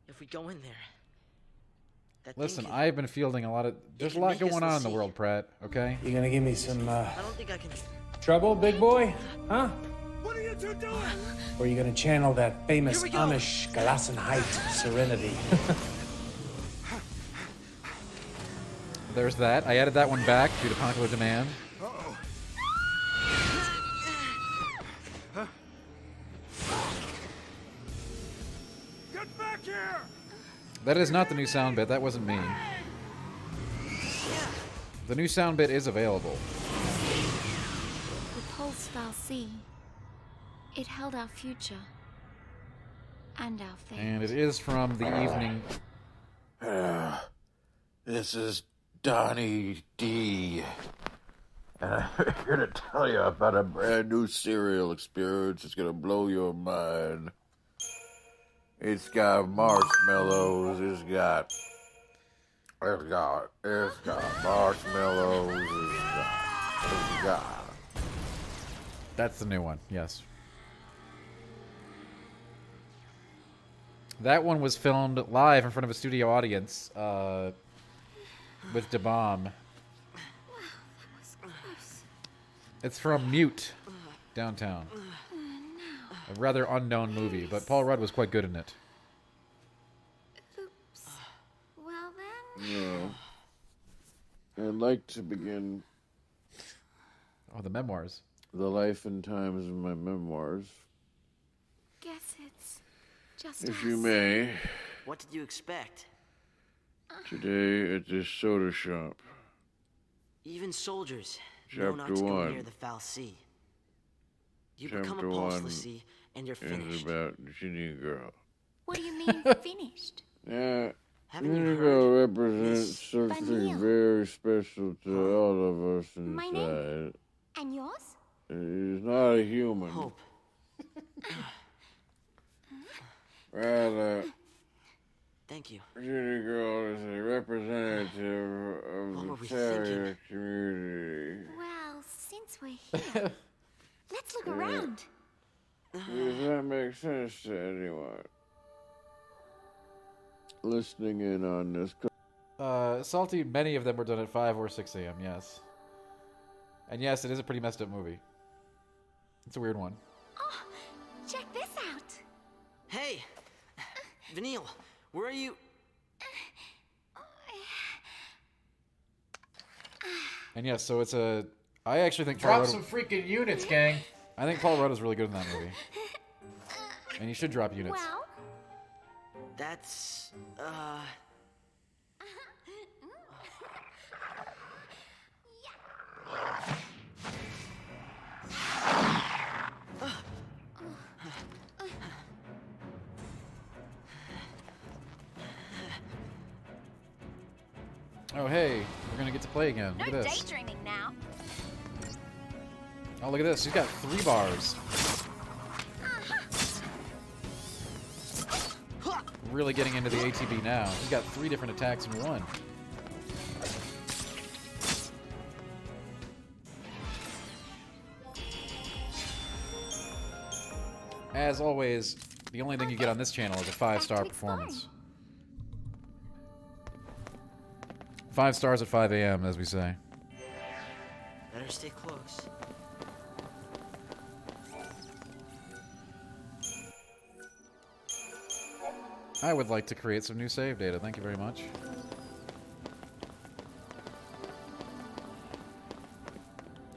If we go in there... Listen, I've been fielding a lot of... There's a lot going on in the world, Pratt, okay? You gonna give me some, I don't think I can... trouble, big boy? Huh? What are you two doing? Or are you gonna channel that famous Amish Gelassenheit serenity? There's that. I added that one back due to popular demand. Uh-oh. Get back here! That is not the new sound bit. That wasn't me. The new sound bit is available. The pulse Valsea. It held our future. And our fate. And it is from the evening. This is Donnie D. And I'm here to tell you about a brand new cereal experience. It's gonna blow your mind. It's got marshmallows. It's got marshmallows. It's got. That's the new one, yes. That one was filmed live in front of a studio audience with DeBomb. It's from Mute. Downtown. A rather unknown movie, but Paul Rudd was quite good in it. Oops. Well then. No. I'd like to begin Oh, the memoirs. the life and times of my memoirs, Guess it's just if us. you may. What did you expect? Today at this soda shop. Even soldiers know not Chapter to go 1. near the foul sea. You Chapter become a pulse of 1 the sea, and you're is finished. about Ginny Girl. What do you mean finished? Yeah, Haven't you Ginny heard? Girl represents Miss something Vanille? very special to all of us My inside. name? And yours? He's not a human. Hope. Rather, Thank you. Ginny Girl is a representative What were of we the terrier thinking? community. Well, since we're here, let's look around. Does that make sense to anyone listening in on this? Salty, many of them were done at 5 or 6 a.m., yes. And yes, it is a pretty messed up movie. It's a weird one. Oh, check this out. Hey, Vanille, where are you? And yes, so it's a... I actually think Paul Drop Rudd... some freaking units, gang. I think Paul Rudd is really good in that movie. And you should drop units. Well, That's, Oh, hey. We're gonna get to play again. Look no at this. daydreaming now. Oh, look at this. He's got 3 bars. Really getting into the ATB now. He's got 3 different attacks in one. As always, the only thing you get on this channel is a 5-star performance. 5 stars at 5 a.m., as we say. better stay close. I would like to create some new save data. Thank you very much.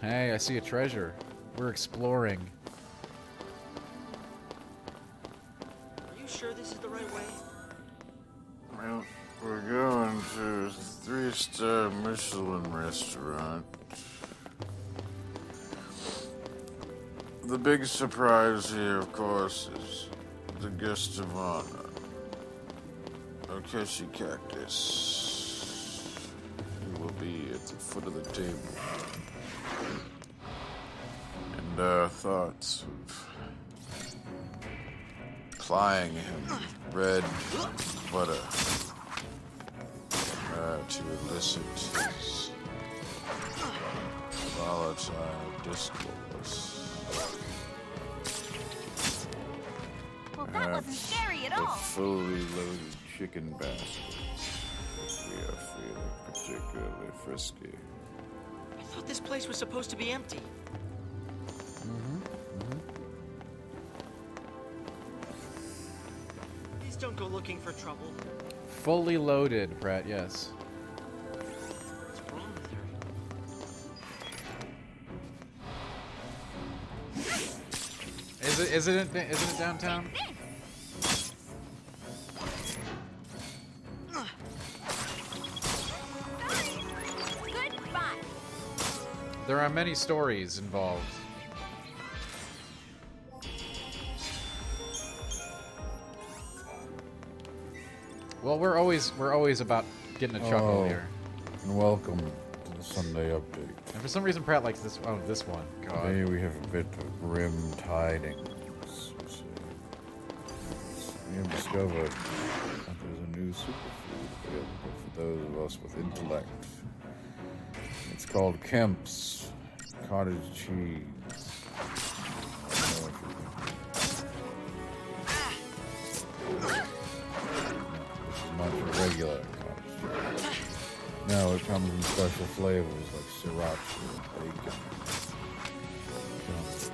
Hey, I see a treasure. We're exploring. Are you sure this is the right way? Well, we're going to a 3-star Michelin restaurant. The big surprise here, of course, is the guest of honor. Akechi Cactus. He will be at the foot of the table. And our thoughts of plying him red butter to elicit his volatile discourse. Well, that wasn't scary at The all. fully loaded chicken basket. If we are feeling particularly frisky. I thought this place was supposed to be empty. Please don't go looking for trouble. Fully loaded, Pratt, yes. What's wrong with her? Isn't it downtown? Goodbye. There are many stories involved. Well, we're always about getting a chuckle here. And welcome to the Sunday update. And for some reason, Pratt likes this. Oh, this one. God. Today we have a bit of grim tidings. We have discovered that there's a new superfood available for those of us with intellect. It's called Kemp's Cottage Cheese. This is not your regular cottage cheese. No, it comes in special flavors like sriracha and bacon. It comes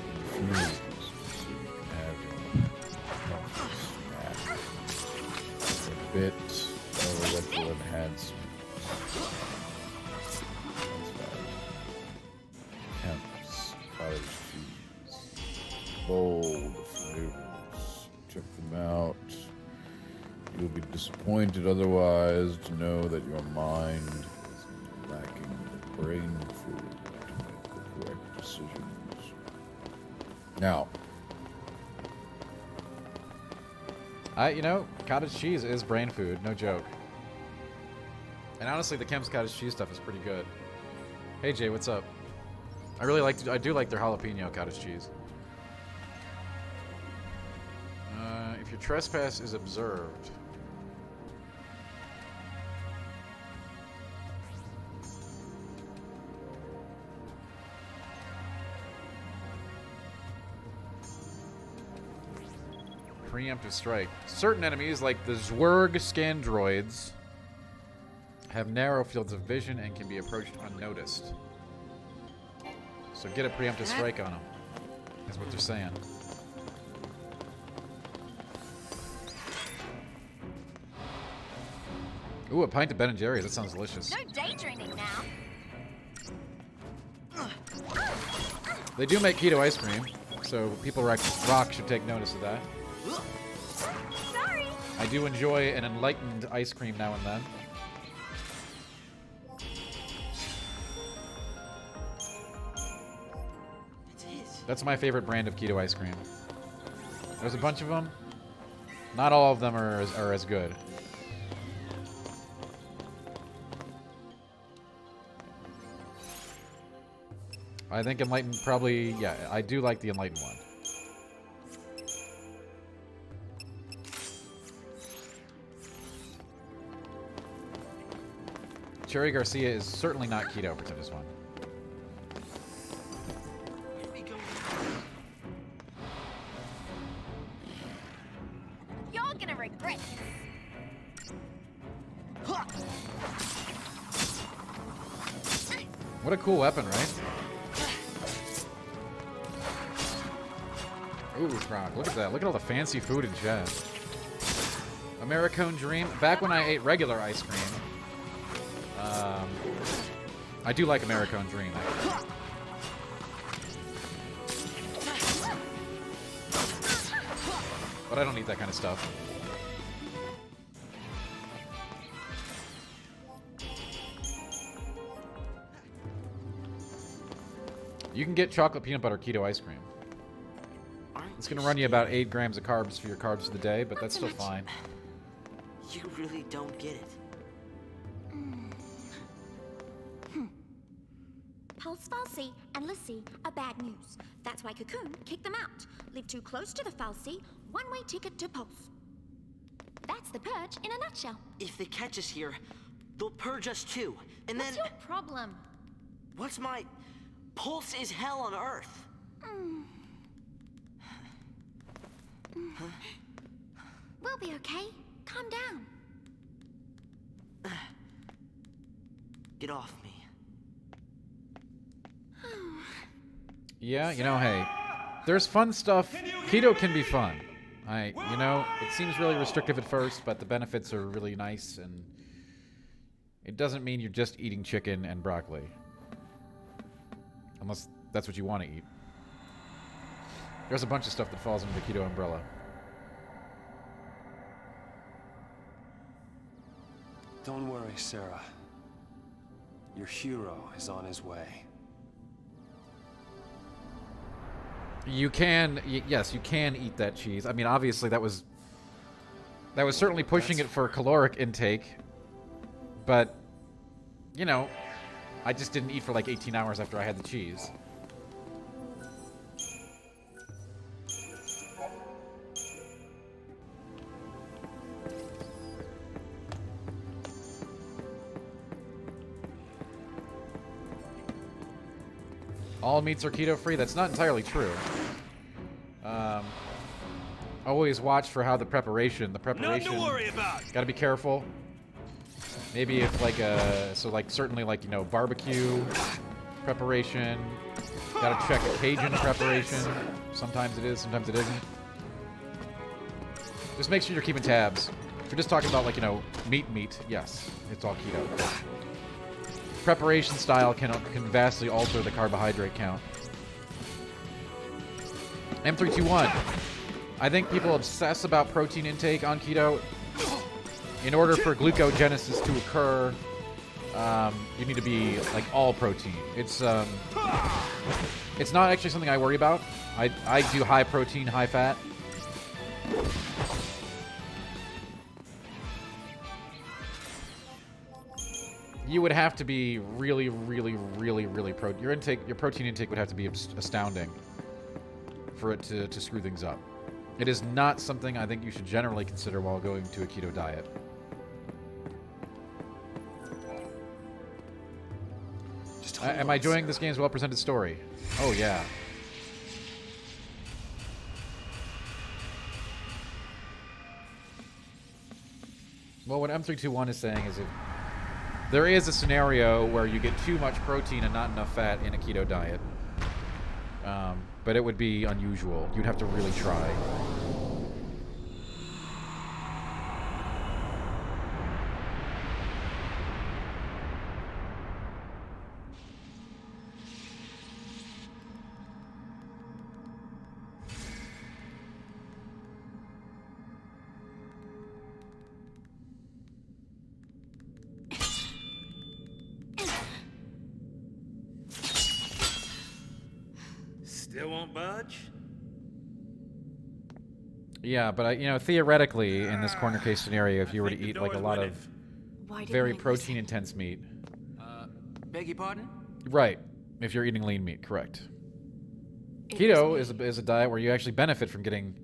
bold flavors. Check them out. You'll be disappointed otherwise to know that your mind is lacking the brain food to make the correct decisions. Now, you know, cottage cheese is brain food, no joke. And honestly, the Kemp's cottage cheese stuff is pretty good. Hey Jay, what's up? I do like their jalapeno cottage cheese. If your trespass is observed. Preemptive strike. Certain enemies, like the Zwerg Scandroids, have narrow fields of vision and can be approached unnoticed. So get a preemptive strike on them. That's what they're saying. Ooh, a pint of Ben & Jerry's. That sounds delicious. No day drinking now. They do make keto ice cream, so people rock should take notice of that. Sorry. I do enjoy an enlightened ice cream now and then. That's my favorite brand of keto ice cream. There's a bunch of them. Not all of them are as good. I think Enlightened probably, yeah, I do like the Enlightened one. Cherry Garcia is certainly not keto, pretend this one. You're gonna regret this. What a cool weapon, right? Ooh, Rock, look at that. Look at all the fancy food in chat. Americone Dream. Back when I ate regular ice cream, I do like Americone Dream. But I don't eat that kind of stuff. You can get chocolate peanut butter keto ice cream. It's going to run you about 8 grams of carbs for your carbs for the day, but that's still fine. You really don't get it. Pulse Falsey and Lissy are bad news. That's why Cocoon kicked them out. Live too close to the Falsey, one-way ticket to Pulse. That's the purge in a nutshell. If they catch us here, they'll purge us too. And What's then... your problem? What's my... Pulse is hell on Earth. We'll be okay. Calm down. Get off me. Yeah, you know, hey, there's fun stuff. Keto can be fun. You know, it seems really restrictive at first, but the benefits are really nice, and it doesn't mean you're just eating chicken and broccoli. Unless that's what you want to eat. There's a bunch of stuff that falls under the keto umbrella. Don't worry, Sarah. Your hero is on his way. You can, yes, you can eat that cheese. I mean, obviously that was certainly pushing it for caloric intake, but, you know, I just didn't eat for like 18 hours after I had the cheese. All meats are keto-free? That's not entirely true. Always watch for how the preparation... Nothing to worry about. Gotta be careful. Maybe if like certainly like, you know, barbecue preparation. Gotta check a Cajun preparation. Sometimes it is, sometimes it isn't. Just make sure you're keeping tabs. If you're just talking about like, you know, meat, yes, it's all keto. Preparation style can vastly alter the carbohydrate count. M321. I think people obsess about protein intake on keto. In order for glucogenesis to occur, you need to be like all protein. It's not actually something I worry about. I do high protein, high fat. You would have to be really your protein intake would have to be astounding for it to screw things up. It is not something I think you should generally consider while going to a keto diet. Am I enjoying this game's well-presented story? Oh, yeah. Well, what M321 is saying is if there is a scenario where you get too much protein and not enough fat in a keto diet, but it would be unusual. You'd have to really try. Still won't budge? Yeah, but theoretically, in this corner case scenario, if you were to eat like a lot of very protein-intense meat, Beg your pardon? right? If you're eating lean meat, correct. Keto is a diet where you actually benefit from getting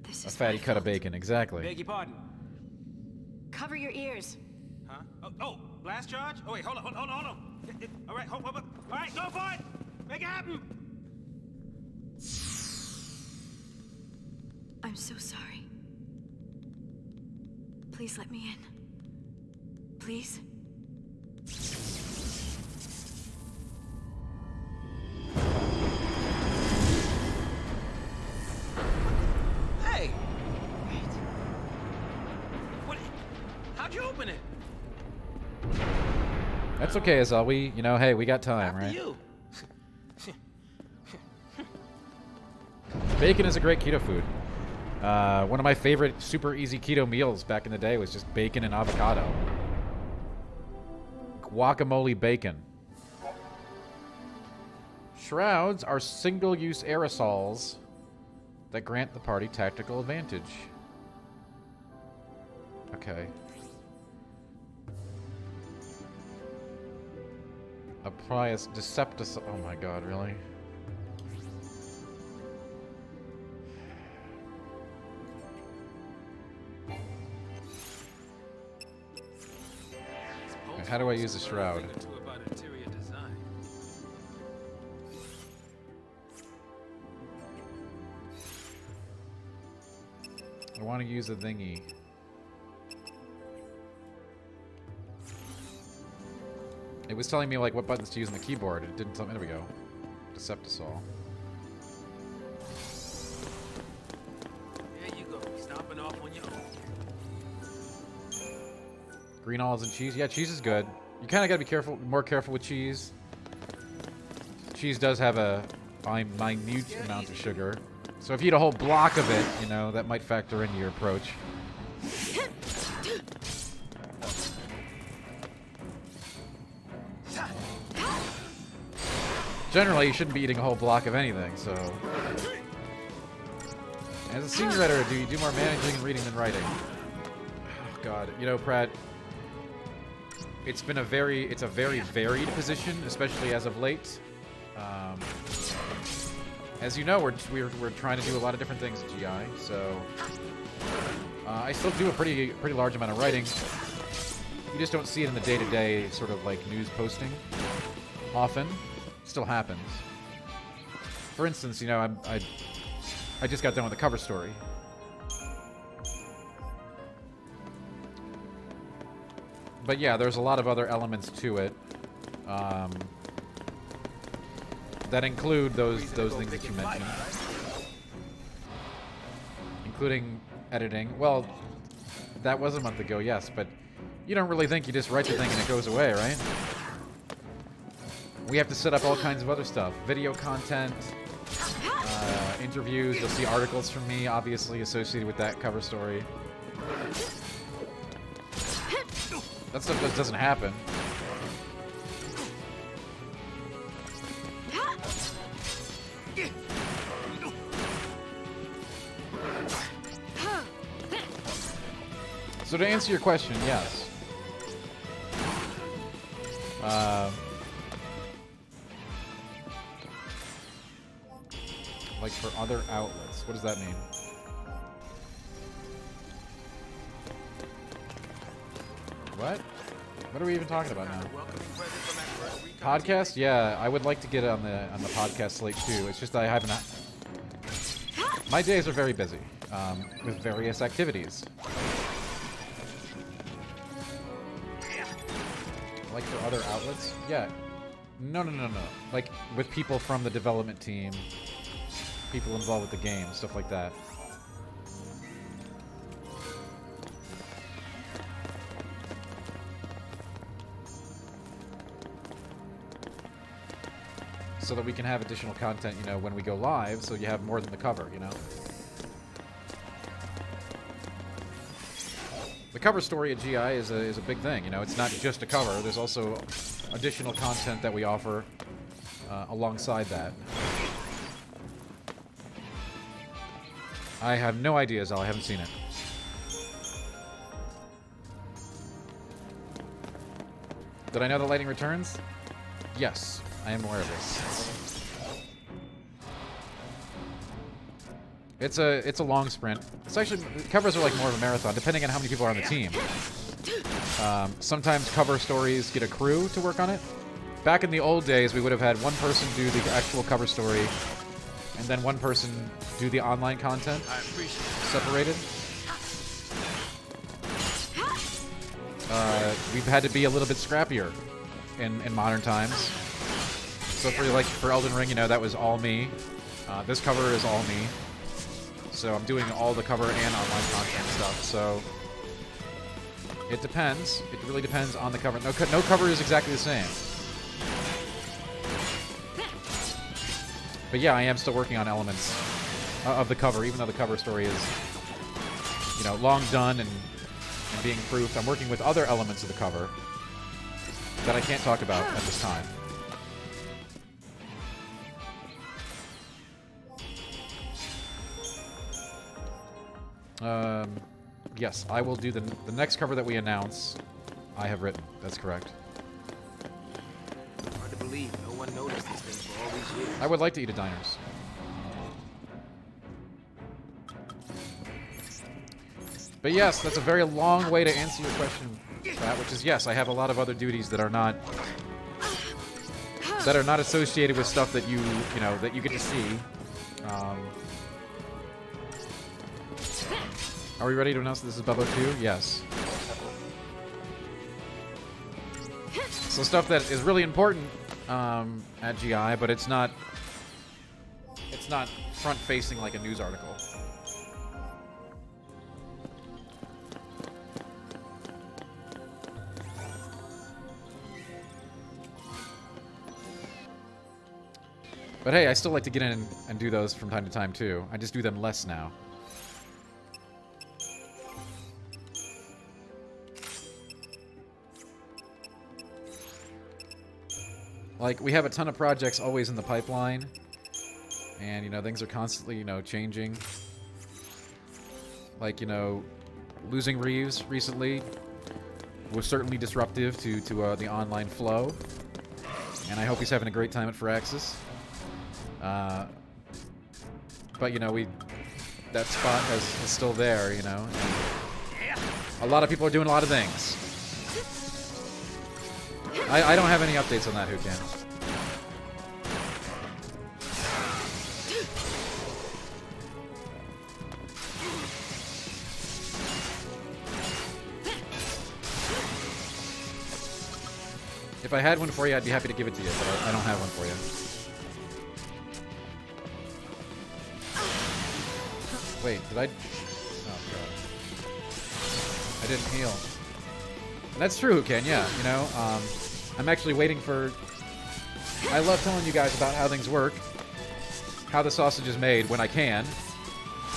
a fatty cut of bacon. Exactly. Beg your pardon? Cover your ears. Huh? Oh, blast charge? Oh wait, hold on. All right, hold. All right, go for it. Make it happen. I'm so sorry. Please let me in. Please? Hey! What? How'd you open it? That's okay, Azal. Hey, we got time, After right? you. Bacon is a great keto food. One of my favorite super easy keto meals back in the day was just bacon and avocado. Guacamole bacon. Shrouds are single-use aerosols that grant the party tactical advantage. Okay. Apply a deceptus. Oh my god, really? How do I use the shroud? I want to use a thingy. It was telling me like what buttons to use on the keyboard. It didn't tell me. There we go. Deceptisol. There you go. Stomping off on your own. Green olives and cheese. Yeah, cheese is good. You kind of got to be more careful with cheese. Cheese does have a minute amount of sugar. So if you eat a whole block of it, that might factor into your approach. Generally, you shouldn't be eating a whole block of anything, so... As a senior editor, you do more managing and reading than writing? Oh, God. Pratt... It's a very varied position, especially as of late. As you know, we're trying to do a lot of different things at GI, so I still do a pretty large amount of writing. You just don't see it in the day-to-day sort of like news posting often. Still happens. For instance, I just got done with a cover story. But yeah, there's a lot of other elements to it that include those things that you mentioned, including editing. Well, that was a month ago, yes, but you don't really think you just write the thing and it goes away, right? We have to set up all kinds of other stuff, video content, interviews. You'll see articles from me, obviously, associated with that cover story. That stuff just doesn't happen. So to answer your question, yes. Like for other outlets. What does that mean? What? What are we even talking about now? Podcast? Yeah, I would like to get on the podcast slate too. It's just I haven't. My days are very busy with various activities. Like for other outlets? Yeah. No. Like with people from the development team, people involved with the game, stuff like that. So that we can have additional content, you know, when we go live, so you have more than the cover, you know? The cover story at GI is a big thing, you know? It's not just a cover. There's also additional content that we offer alongside that. I have no idea, Zal. I haven't seen it. Did I know that Lightning returns? Yes, I am aware of this. It's a long sprint. It's actually, covers are like more of a marathon, depending on how many people are on the team. Sometimes cover stories get a crew to work on it. Back in the old days, we would have had one person do the actual cover story, and then one person do the online content, separated. We've had to be a little bit scrappier in modern times. So for Elden Ring, you know, that was all me. This cover is all me. So I'm doing all the cover and online content stuff. So it depends. It really depends on the cover. No cover is exactly the same. But yeah, I am still working on elements of the cover, even though the cover story is, you know, long done and being proofed. I'm working with other elements of the cover that I can't talk about at this time. Yes, I will do the next cover that we announce. I have written. That's correct. Hard to believe no one noticed this thing for all these years. I would like to eat at diners. But yes, that's a very long way to answer your question, Pat, which is yes, I have a lot of other duties that are not associated with stuff that you know, that you get to see. Are we ready to announce that this is Bubba 2? Yes. So stuff that is really important at GI, but it's not front-facing like a news article. But hey, I still like to get in and do those from time to time too. I just do them less now. Like, we have a ton of projects always in the pipeline. And, you know, things are constantly, you know, changing. Like, you know, losing Reeves recently was certainly disruptive to the online flow. And I hope he's having a great time at Firaxis. But, you know, that spot is still there, you know. And a lot of people are doing a lot of things. I don't have any updates on that, who can? If I had one for you, I'd be happy to give it to you, but I don't have one for you. Wait, did I? Oh, God. I didn't heal. And that's true, Ken, yeah. You know, I'm actually waiting for... I love telling you guys about how things work. how the sausage is made when I can.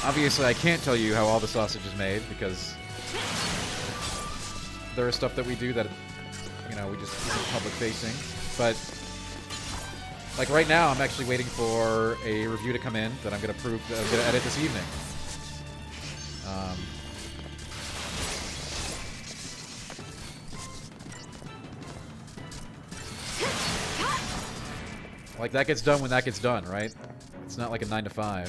Obviously, I can't tell you how all the sausage is made because there is stuff that we do that, you know, we just isn't public facing. But like right now, I'm actually waiting for a review to come in that I'm going to prove that I'm going to edit this evening. Like that gets done when that gets done, right? It's not like a 9 to 5.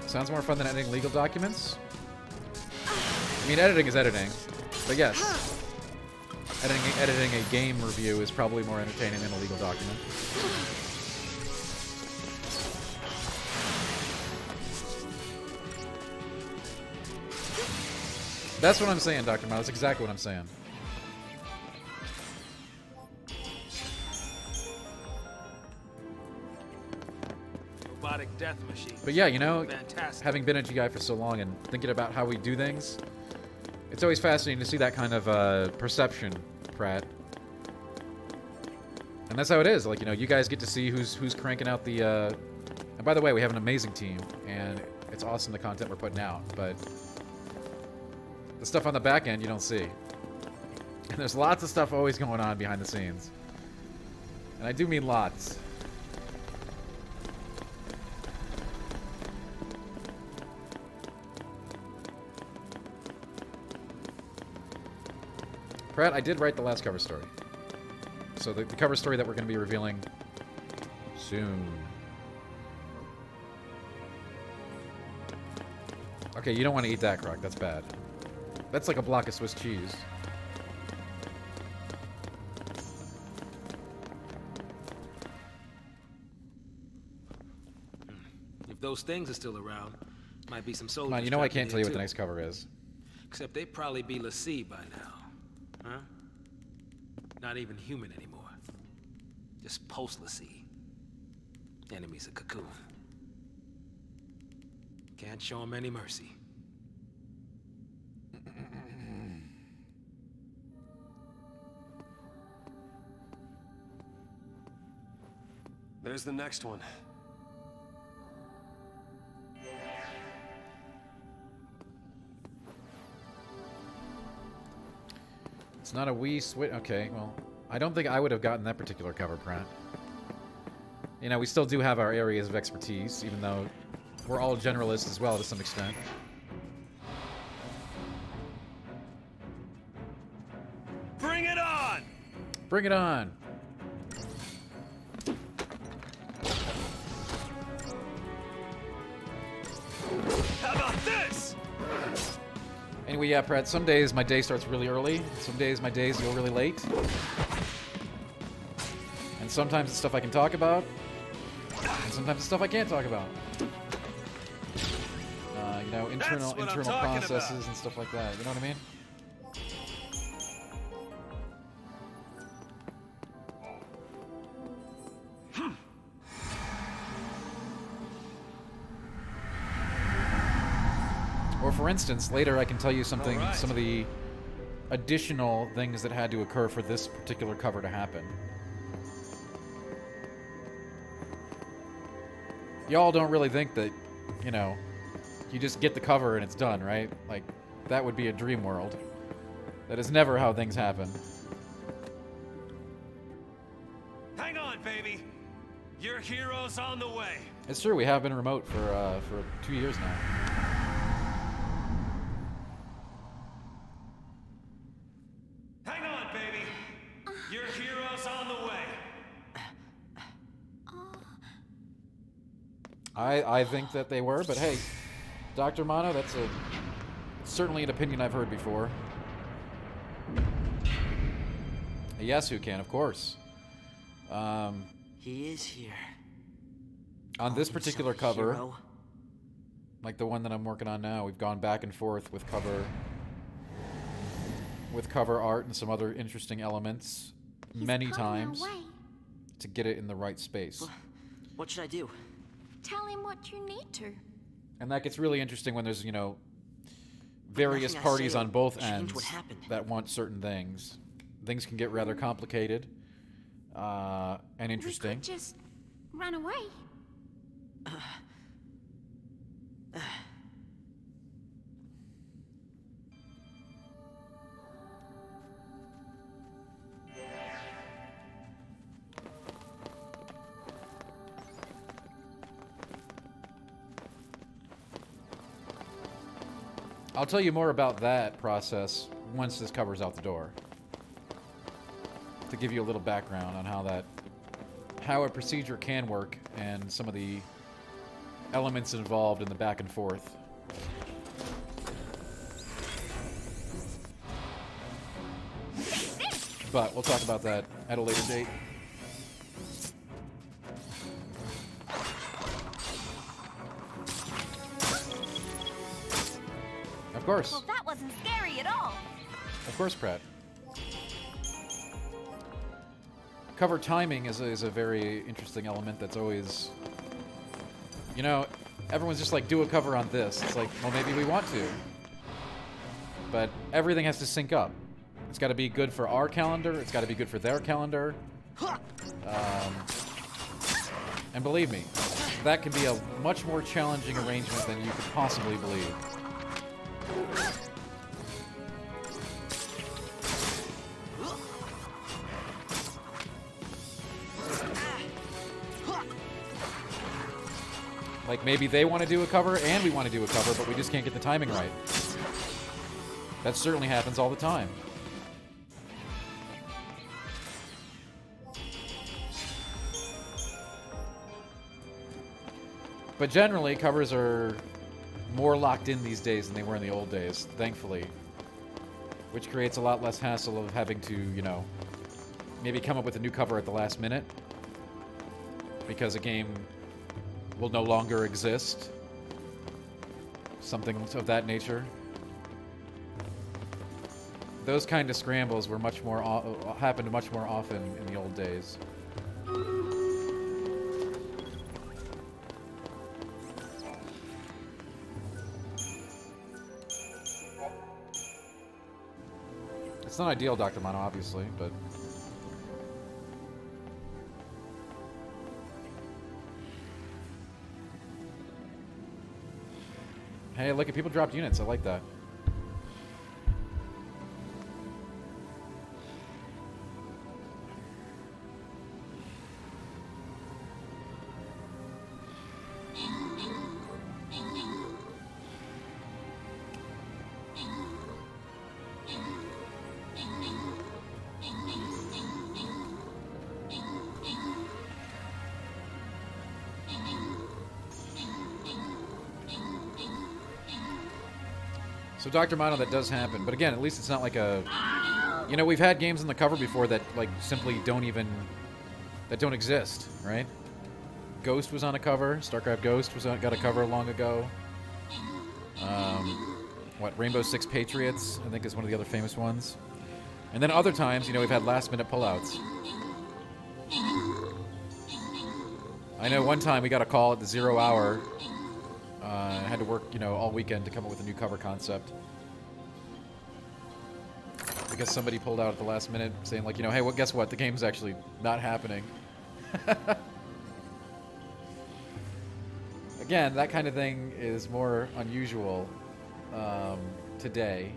Sounds more fun than editing legal documents. I mean, editing is editing, but yes, editing a game review is probably more entertaining than a legal document. That's what I'm saying, Dr. Miles. That's exactly what I'm saying. Robotic death machine. But yeah, you know, Fantastic. having been a GI for so long and thinking about how we do things, it's always fascinating to see that kind of perception, Pratt. And that's how it is. Like, you know, you guys get to see who's cranking out the... And by the way, we have an amazing team, and it's awesome the content we're putting out, but... the stuff on the back end you don't see. And there's lots of stuff always going on behind the scenes. And I do mean lots. Pratt, I did write the last cover story. So the cover story that we're going to be revealing soon. Okay, you don't want to eat that, Croc. That's bad. That's like a block of Swiss cheese. If those things are still around, might be some soldiers. Come on, you know I trapped in can't tell you here, what the too. next cover is. Except they'd probably be Lassie by now. Huh? Not even human anymore. Just post-Lassie. Enemies of Cocoon. Can't show them any mercy. There's the next one. It's not a wee switch. Okay, well, I don't think I would have gotten that particular cover, Pratt. You know, we still do have our areas of expertise, even though we're all generalists as well to some extent. Bring it on! Bring it on! How about this? Anyway, yeah, Pratt, some days my day starts really early. Some days my days go really late. And sometimes it's stuff I can talk about. And sometimes it's stuff I can't talk about. You know, internal processes and stuff like that. You know what I mean? Or for instance, later I can tell you something, All right. some of the additional things that had to occur for this particular cover to happen. Y'all don't really think that, you know, you just get the cover and it's done, right? Like, that would be a dream world. That is never how things happen. Hang on, baby. Your hero's on the way. It's true, we have been remote for 2 years now. Hang on, baby. Your hero's on the way. I think that they were, but hey, Dr. Mono, that's certainly an opinion I've heard before. Yes, who can, of course. He is here. On this particular cover, Hero. like the one that I'm working on now, we've gone back and forth with cover art and some other interesting elements many He's coming our times way. to get it in the right space. What should I do? Tell him what you need to. And that gets really interesting when there's, you know, various Nothing I parties say on both will change ends what happened. that want certain things. Things can get rather complicated and interesting. We could just run away. I'll tell you more about that process once this cover's out the door. To give you a little background on how a procedure can work and some of the elements involved in the back and forth. But we'll talk about that at a later date. Of course. Well, that wasn't scary at all. Of course, Pratt. Cover timing is a very interesting element that's always... You know, everyone's just like, do a cover on this. It's like, well, maybe we want to. But everything has to sync up. It's got to be good for our calendar. It's got to be good for their calendar. And believe me, that can be a much more challenging arrangement than you could possibly believe. Like, maybe they want to do a cover and we want to do a cover, but we just can't get the timing right. That certainly happens all the time. But generally, covers are more locked in these days than they were in the old days, thankfully. Which creates a lot less hassle of having to, you know, maybe come up with a new cover at the last minute. Because a game will no longer exist. Something of that nature. Those kind of scrambles were much more happened much more often in the old days. It's not ideal, Dr. Mono, obviously, but... Hey, look at people dropped units. I like that. So Dr. Mono, that does happen, but again, at least it's not like a... You know, we've had games on the cover before that, like, simply don't even... that don't exist, right? Ghost was on a cover. StarCraft Ghost got a cover long ago. Rainbow Six Patriots, I think, is one of the other famous ones. And then other times, you know, we've had last-minute pullouts. I know one time we got a call at the 0 hour. I had to work, you know, all weekend to come up with a new cover concept. Because somebody pulled out at the last minute saying, like, you know, hey, well, guess what? The game's actually not happening. Again, that kind of thing is more unusual today.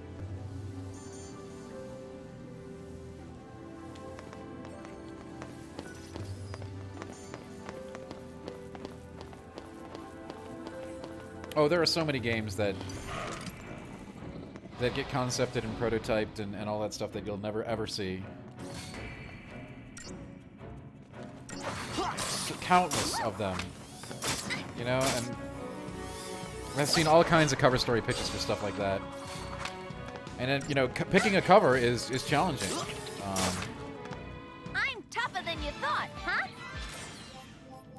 Oh, there are so many games that get concepted and prototyped and all that stuff that you'll never ever see. Countless of them. You know, and I've seen all kinds of cover story pitches for stuff like that. And then, you know, picking a cover is challenging. I'm tougher than you thought, huh?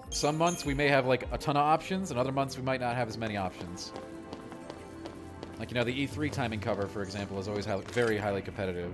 Some months we may have like a ton of options, and other months we might not have as many options. Like, you know, the E3 timing cover, for example, is always very highly competitive.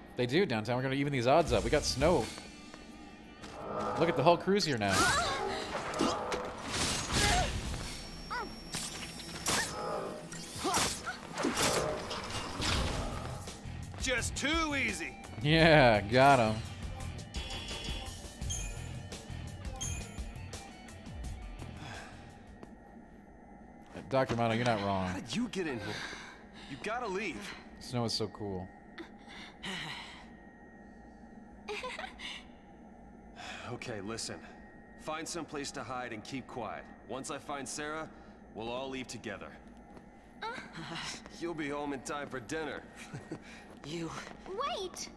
They do downtown. We're gonna even these odds up. We got snow. Look at the whole crew's here now. Just too easy. Yeah, got him. Dr. Mono, you're not wrong. How did you get in here? You gotta leave. Snow is so cool. Okay, listen. Find some place to hide and keep quiet. Once I find Sarah, we'll all leave together. You'll be home in time for dinner. You. Wait!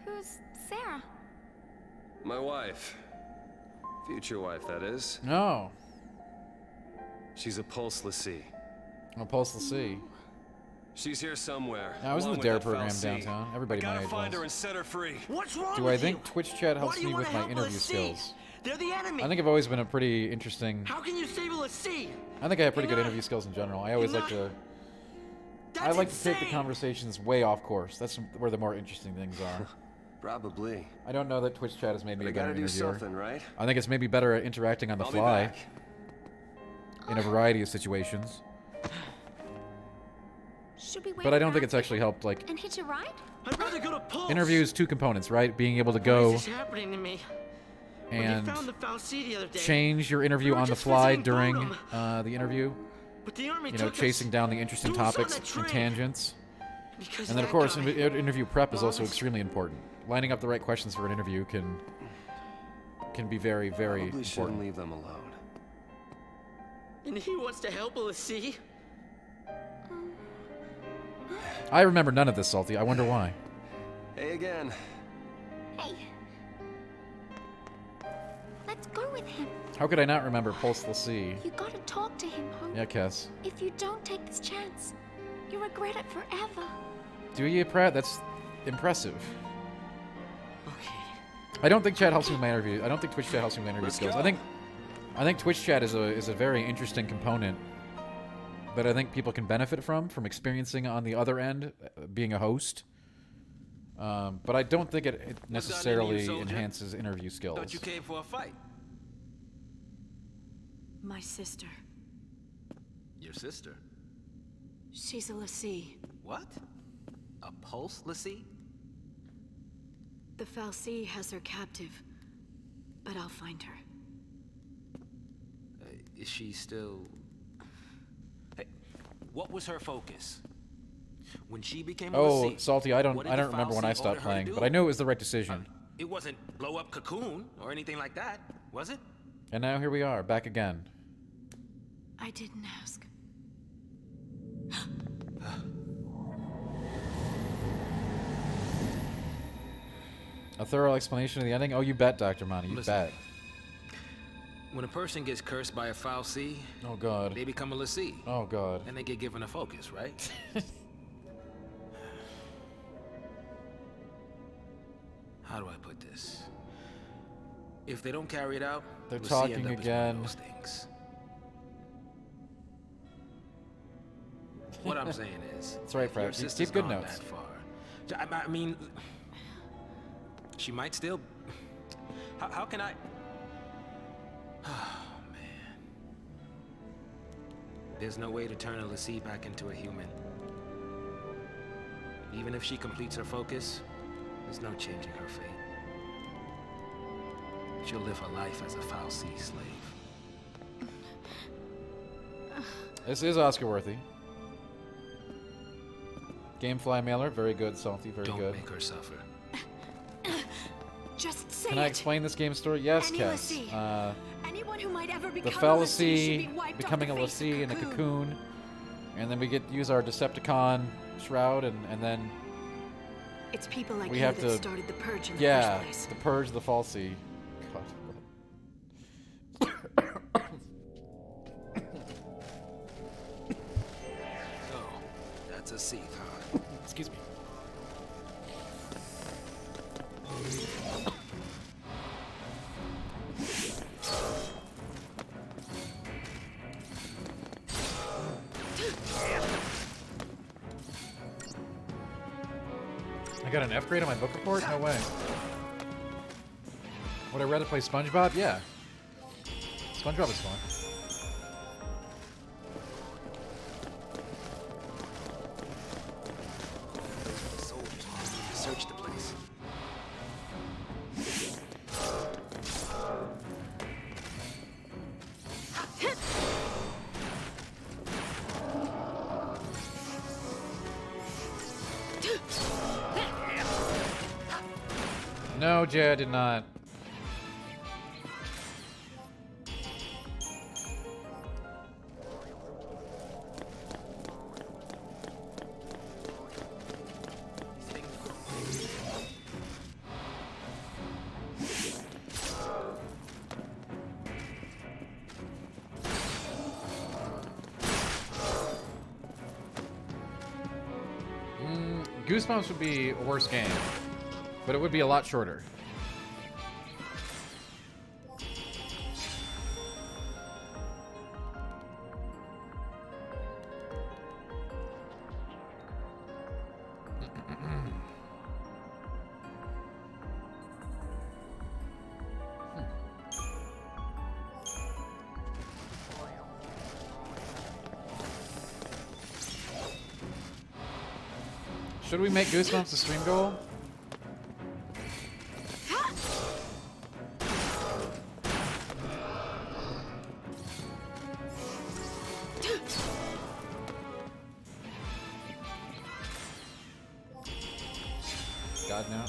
Who's Sarah? My wife. Future wife, that is. No. She's a pulse l'Cie. I'm a postal C. She's here somewhere. I was in the along with DARE that program Fal'Cie. downtown. Everybody my Gotta age find her was. and set her free. What's wrong Do with I think you? Twitch chat Why helps do you me with wanna my help interview l'Cie? skills? They're the enemy. I think I've always been a pretty interesting... How can you save l'Cie? I think I have pretty You're good not- interview skills in general. I always you're like not- to... I like to take the conversations way off course. That's where the more interesting things are. Probably. I don't know that Twitch chat has made me But I a better gotta do interviewer. something, right? I think it's maybe better at interacting on the I'll be fly back. in a variety of situations. Should we wait But I don't think around it's actually helped, like, and hitch a ride? I'd rather go to Pulse. interviews two components, right? Being able to Why go is this happening to me? and When you found the Fal'Cie the other day, change your interview we were on the just fly visiting during Bodom. the interview. But the army You know, took us. chasing down the interesting Threw us on topics that and train. tangents. Because And then, of that course, guy, interview prep is also Wallace. extremely important. Lining up the right questions for an interview can be very, very Probably shouldn't important. leave them alone. and he wants to help l'Cie. I remember none of this, Salty. I wonder why. Hey again. Hey. Let's go with him. How could I not remember Pulse l'Cie? You gotta talk to him, Hope. Yeah, Cass. If you don't take this chance, you regret it forever. Do you, Pratt? That's impressive. Okay. I don't think chat helps me with my interview. I don't think Twitch chat helps me with my interview Let's skills. go. I think Twitch chat is a very interesting component that I think people can benefit from experiencing on the other end, being a host. But I don't think it necessarily soldier? enhances interview skills. Thought you came for a fight. My sister. Your sister? She's a l'Cie. What? A pulse l'Cie? The Fal'Cie has her captive, but I'll find her. Is she still... Hey, what was her focus? When she became a Oh, l'Cie, Salty, I don't what did the remember when I Fal'Cie stopped order her to playing, do? but I knew it was the right decision. It wasn't blow up Cocoon or anything like that, was it? And now here we are, back again. I didn't ask. A thorough explanation of the ending? Oh, you bet, Dr. Monty, you Listen. bet. When a person gets cursed by a Fal'Cie, Oh, God. they become a l'Cie. Oh, God. And they get given a focus, right? How do I put this? If they don't carry it out, They're l'Cie talking end up as one again. of those things. What I'm saying is, That's right, if your Brad. Keep sister's good gone notes. that far. I mean, she might still. How can I? Oh man. There's no way to turn a l'Cie back into a human. Even if she completes her focus, there's no changing her fate. She'll live her life as a Fal'Cie slave. This is Oscar worthy. Gamefly mailer, very good, Salty, very Don't good. make her suffer. Just say Can it. I explain this game story? Yes, Any Cass. l'Cie. Anyone who might ever The become a l'Cie should be Fal'Cie wiped becoming a off the face l'Cie of in a cocoon, and then we get to use our Decepticon shroud, and then It's people like we you have that to, started the purge in the yeah, first place. the purge, the Fal'Cie. God. Oh, that's a Seath, huh? Excuse me. got an F grade on my book report? No way. Would I rather play SpongeBob? Yeah. SpongeBob is fun. Soldiers search the place. No, Jay, I did not. Goosebumps would be a worse game, but it would be a lot shorter. Should we make Goosebumps a stream goal? God, no.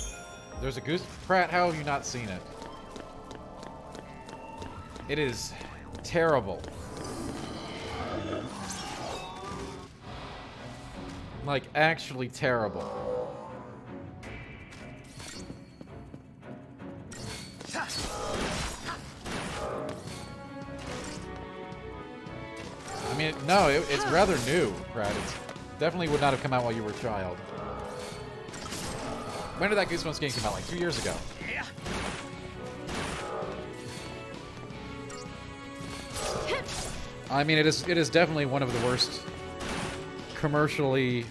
There's a Goose... Pratt, how have you not seen it? It is terrible. Like, actually terrible. I mean, no, it's rather new, Brad. It definitely would not have come out while you were a child. When did that Goosebumps game come out? Like 2 years ago. I mean, it is definitely one of the worst commercially...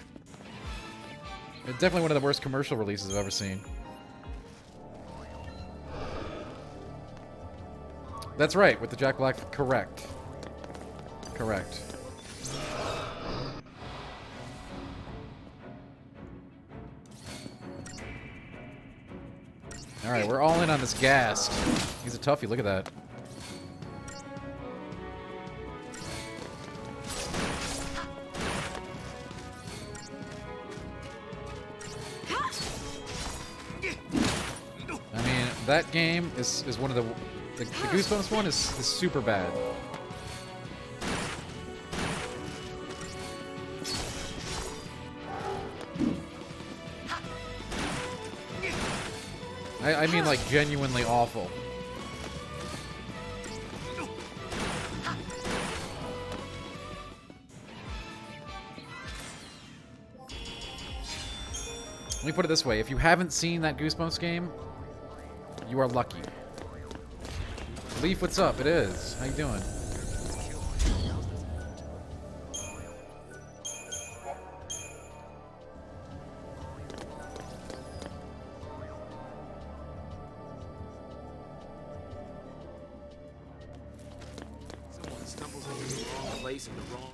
It's definitely one of the worst commercial releases I've ever seen. That's right, with the Jack Black... Correct. Correct. Alright, we're all in on this Ghast. He's a toughie, look at that. That game is one of the Goosebumps one is super bad. I mean like genuinely awful. Let me put it this way, if you haven't seen that Goosebumps game, you are lucky. Leaf, what's up? It is. How you doing? Someone stumbles into the wrong place in the wrong...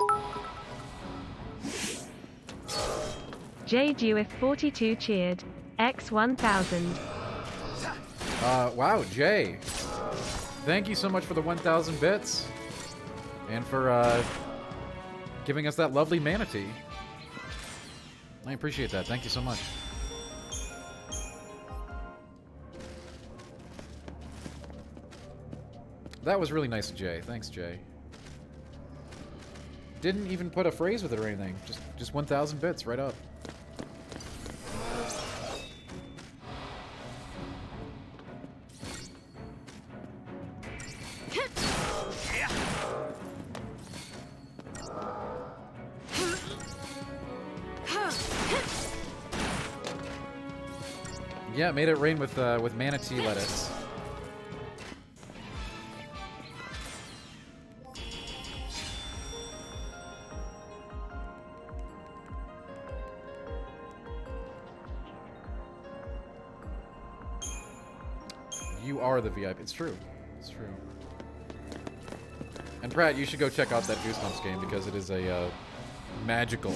JDUF42 cheered. X1000. Wow, Jay. Thank you so much for the 1,000 bits. And for, giving us that lovely manatee. I appreciate that. Thank you so much. That was really nice of Jay. Thanks, Jay. Didn't even put a phrase with it or anything. Just 1,000 bits right up. Yeah, made it rain with manatee lettuce. You are the VIP. It's true. It's true. And Pratt, you should go check out that Goosebumps game because it is a magical.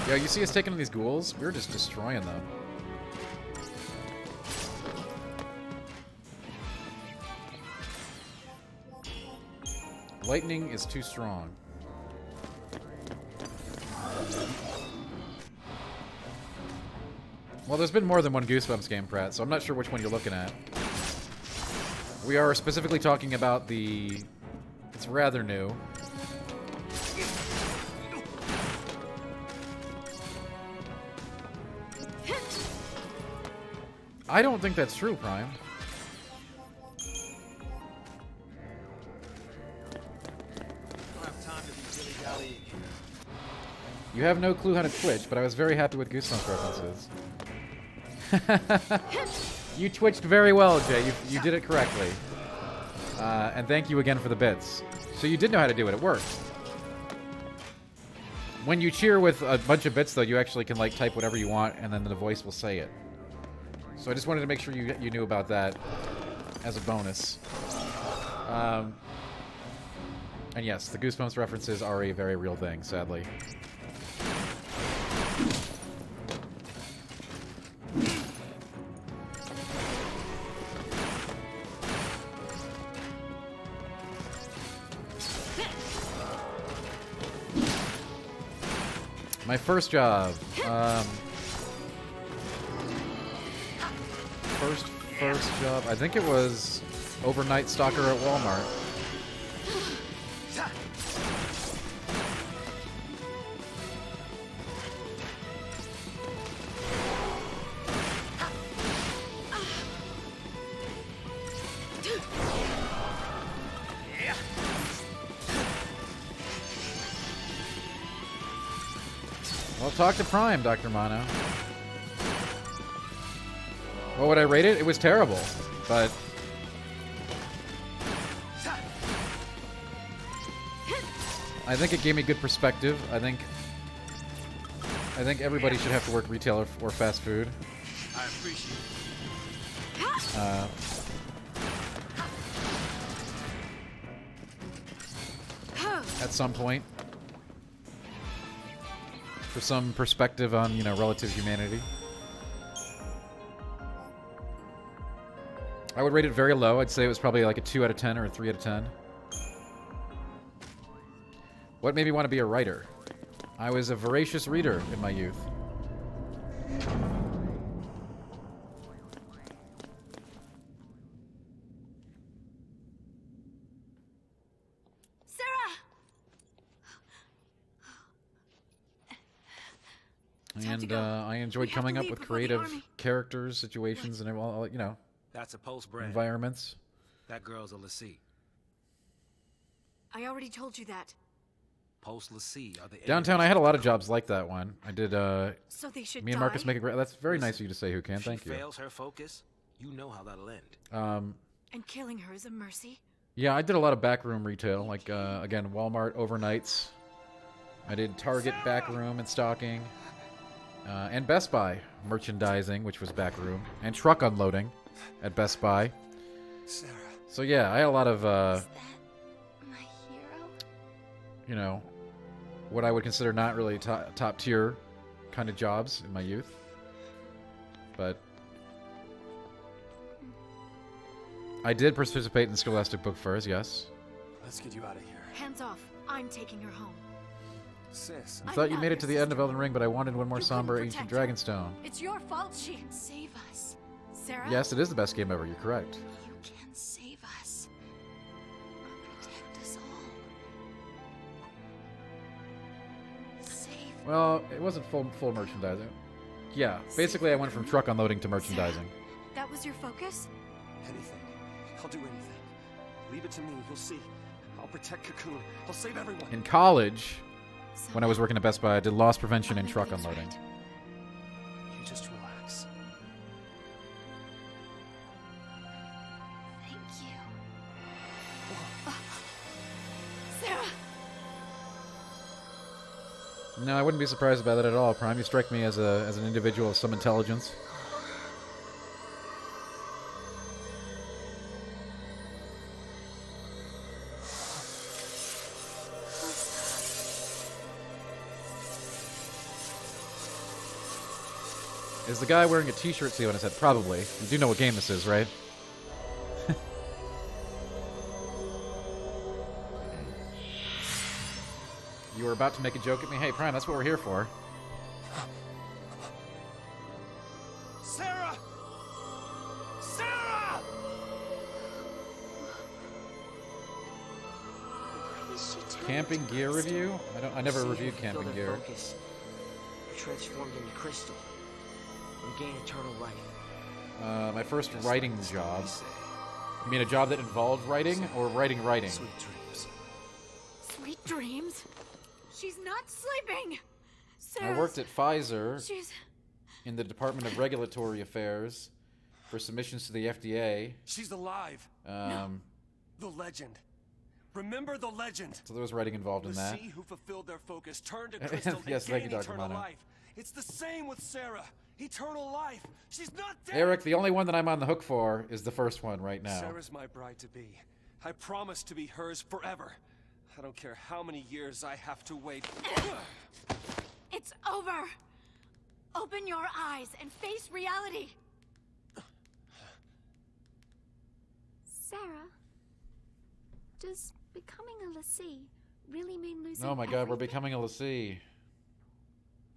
Yo, you see us taking on these ghouls? We're just destroying them. Lightning is too strong. Well, there's been more than one Goosebumps game, Pratt, so I'm not sure which one you're looking at. We are specifically talking about the... It's rather new. I don't think that's true, Prime. You have no clue how to twitch, but I was very happy with Goosebumps references. You twitched very well, Jay. You did it correctly. And thank you again for the bits. So you did know how to do it. It worked. When you cheer with a bunch of bits, though, you actually can like type whatever you want, and then the voice will say it. So I just wanted to make sure you knew about that as a bonus. And yes, the Goosebumps references are a very real thing, sadly. My first job. First job. I think it was overnight stalker at Walmart. Well, talk to Prime, Dr. Mono. What would I rate it? It was terrible, but... I think it gave me good perspective. I think everybody should have to work retail or fast food. I appreciate it. At some point. For some perspective on, you know, relative humanity. I would rate it very low. I'd say it was probably like a 2 out of 10 or a 3 out of 10. What made me want to be a writer? I was a voracious reader in my youth. And I enjoyed coming up with creative characters, situations, and all, you know, That's a post brand. environments. That girl's a Lassie. I already told you that. Post Lassie are the Downtown, I had a lot of jobs like that one. I did, So they should me and Marcus make a great... That's very nice of you to say, Who Can. If Thank she you. fails her focus, you know how that'll end. And killing her is a mercy. Yeah, I did a lot of backroom retail, like, again, Walmart overnights. I did Target backroom and stocking. And Best Buy merchandising, which was backroom. And truck unloading at Best Buy. Sarah. So yeah, I had a lot of, Is that my hero? you know, what I would consider not really top tier kind of jobs in my youth. But I did participate in Scholastic Book Fairs, yes. Let's get you out of here. Hands off. I'm taking her home. Sis. I thought you made it to the end of Elden Ring, but I wanted one more somber Ancient Dragonstone. It's your fault she can save us. Sarah? Yes, it is the best game ever, you're correct. You can save us. Protect us all. Save. Well, it wasn't full merchandising. Yeah, basically I went from truck unloading to merchandising. That was your focus? Anything. I'll do anything. Leave it to me. You'll see. I'll protect Cocoon. I'll save everyone. In college, when I was working at Best Buy, I did loss prevention and truck unloading. You just relax. Thank you. Sarah! No, I wouldn't be surprised about that at all, Prime. You strike me as an individual of some intelligence. Is the guy wearing a t-shirt sleeve on his head? Probably. You do know what game this is, right? You were about to make a joke at me? Hey, Prime, that's what we're here for. Sarah! Sarah! Camping gear review? I never reviewed camping gear. Focus. You're transformed into crystal. You gain eternal life. My first writing job. You mean a job that involved writing or writing? Sweet dreams. Sweet dreams? She's not sleeping! I worked at Pfizer She's... in the Department of Regulatory Affairs for submissions to the FDA. She's alive. No. The legend. Remember the legend. So there was writing involved in that. Who fulfilled their focus turned to crystal Yes, and thank you, gained Dr. eternal Mono. life. It's the same with Sarah. Eternal life. She's not dead. Eric, the only one that I'm on the hook for is the first one right now. Sarah's my bride-to-be. I promise to be hers forever. I don't care how many years I have to wait. It's over! Open your eyes and face reality! Sarah, does becoming a lassie really mean losing Oh my god, we're becoming a lassie.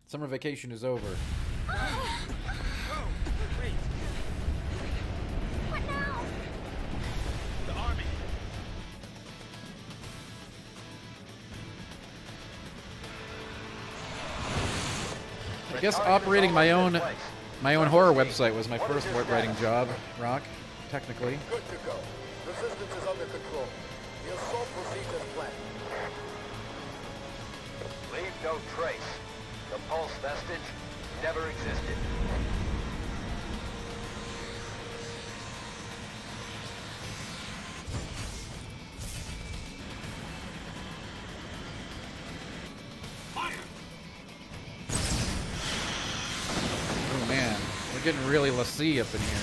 Summer vacation is over. Oh, wait. What now? The army. I guess operating my own horror website was my first writing job, Rock, technically. Good to go. Resistance is under control. The assault proceeds as planned. Leave no trace. The pulse vestige never existed. Oh man, we're getting really lassie up in here.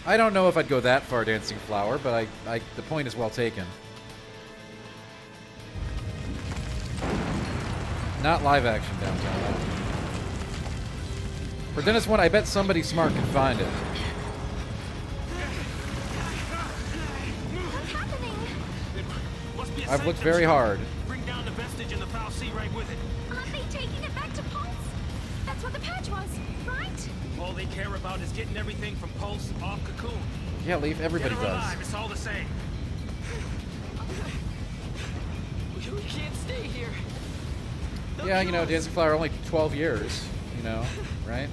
I don't know if I'd go that far, Dancing Flower, but the point is well taken. Not live action downtown. For Dennis 1, I bet somebody smart can find it. What's happening? Must be a I've looked sanctum very ship. hard. Bring down the vestige and the foul sea right with it. Aren't they taking it back to Pulse? That's what the patch was, right? All they care about is getting everything from Pulse off Cocoon. Yeah, Leaf, everybody Get her does. alive, it's all the same. We can't stay here. Yeah, you know, Dancing Flower, only 12 years, you know, right?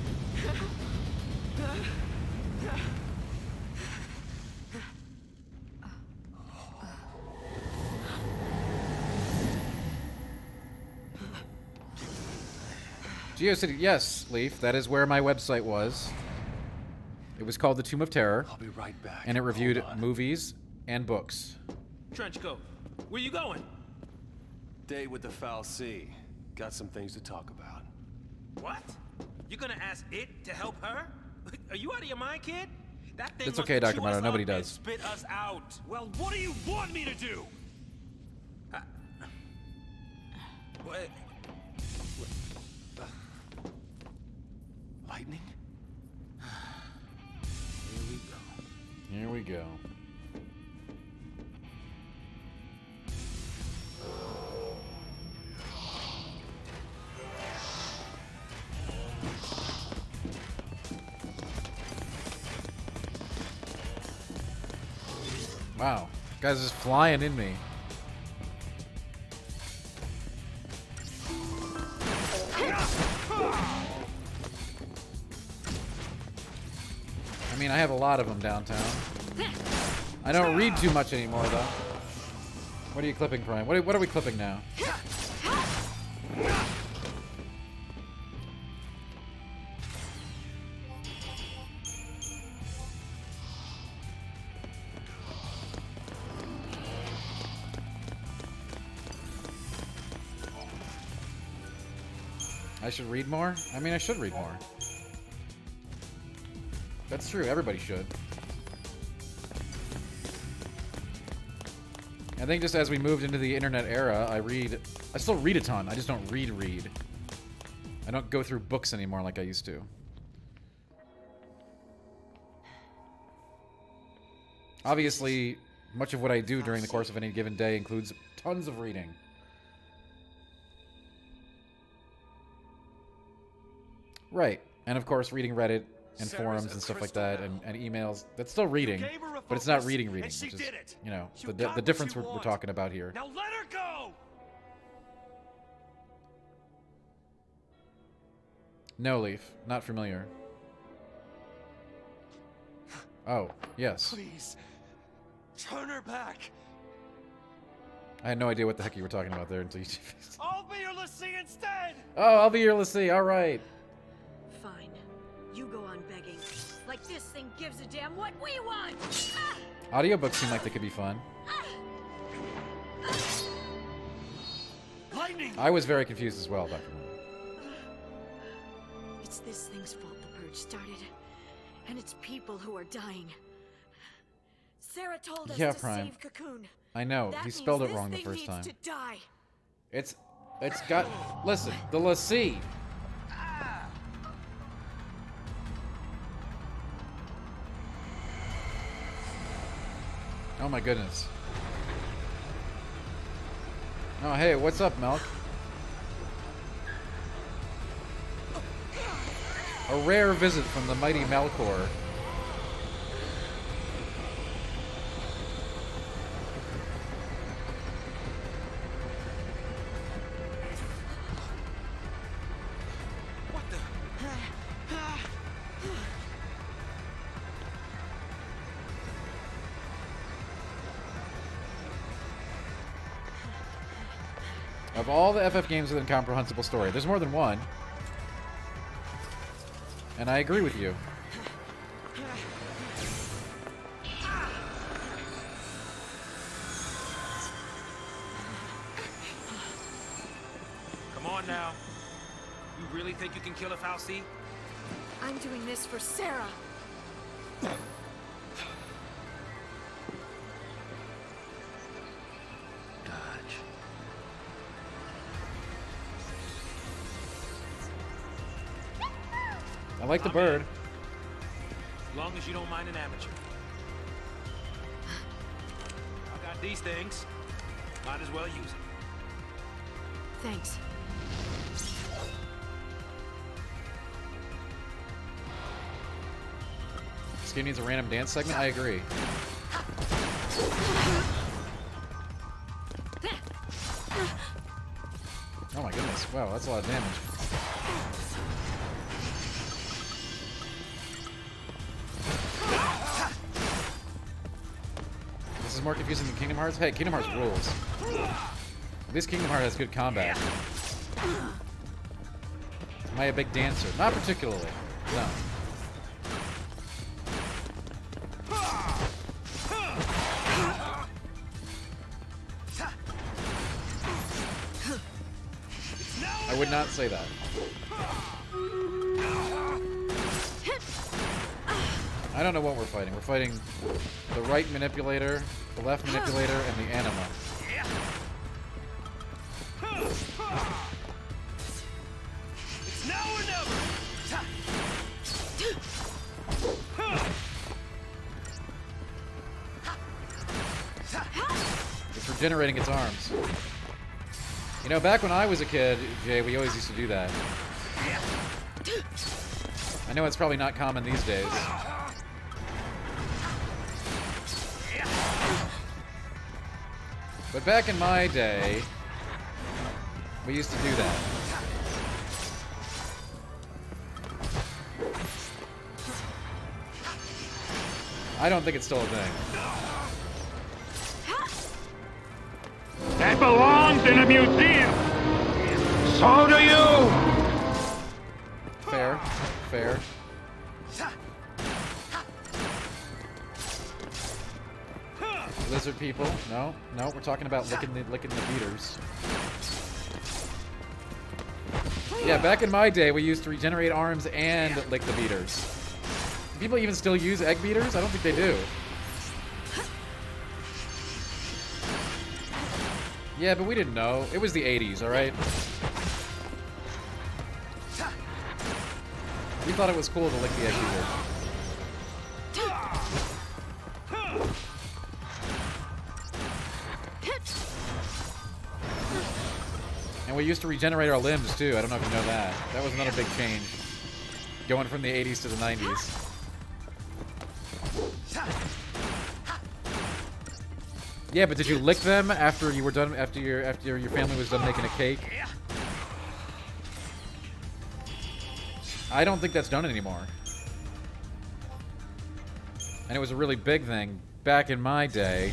GeoCity, yes, Leaf, that is where my website was. It was called The Tomb of Terror. I'll be right back. And it reviewed movies and books. Trench coat, where you going? Day with the foul sea. Got some things to talk about. What? You're gonna ask it to help her? Are you out of your mind, kid? That thing It's must okay, Dr. chew Mono, us nobody up and does. spit us out. Well, what do you want me to do? What? Lightning? Here we go. Here we go. Wow, guys just flying in me. I mean, I have a lot of them downtown. I don't read too much anymore, though. What are you clipping, Prime? What are we clipping now? I should read more? I mean, I should read more. That's true, everybody should. I think just as we moved into the internet era, I still read a ton, I just don't read. I don't go through books anymore like I used to. Obviously, much of what I do during the course of any given day includes tons of reading. Right, and of course reading Reddit and forums and stuff like that, and emails. That's still reading, but it's not reading, which is, you know, the difference we're talking about here. Now let her go! No, Leaf. Not familiar. Oh, yes. Please, turn her back. I had no idea what the heck you were talking about there until you... I'll be your Lassie instead! Oh, I'll be your Lassie, alright. Fine. You go on begging. Like this thing gives a damn what we want! Audiobooks seem like they could be fun. Lightning! I was very confused as well, Dr. Moon. It's this thing's fault the purge started. And it's people who are dying. Sarah told us to Prime. save Cocoon. I know, he spelled it wrong the first time. To die. It's got... Listen, the Lassie. Oh my goodness. Oh, hey, what's up, Milk? A rare visit from the mighty Melkor. Of all the FF games with an incomprehensible story, there's more than one. And I agree with you. Come on now. You really think you can kill a Fal'Cie? I'm doing this for Sarah. I like the bird. As long as you don't mind an amateur. I got these things. Might as well use them. Thanks. This game needs a random dance segment? I agree. Oh my goodness. Wow, that's a lot of damage. This is more confusing than Kingdom Hearts? Hey, Kingdom Hearts rules. At least Kingdom Hearts has good combat. Am I a big dancer? Not particularly. No. I would not say that. I don't know what we're fighting. We're fighting the right manipulator, the left manipulator, and the anima. It's now or never. It's regenerating its arms. You know, back when I was a kid, Jay, we always used to do that. I know it's probably not common these days. But back in my day, we used to do that. I don't think it's still a thing. That belongs in a museum. So do you. Fair. Fair. Lizard people? No, we're talking about licking the beaters. Yeah, back in my day, we used to regenerate arms and lick the beaters. Do people even still use egg beaters? I don't think they do. Yeah, but we didn't know. It was the 80s, alright? We thought it was cool to lick the egg beater. And we used to regenerate our limbs, too. I don't know if you know that. That was another big change. Going from the 80s to the 90s. Yeah, but did you lick them after you were done, after your family was done making a cake? I don't think that's done anymore. And it was a really big thing back in my day.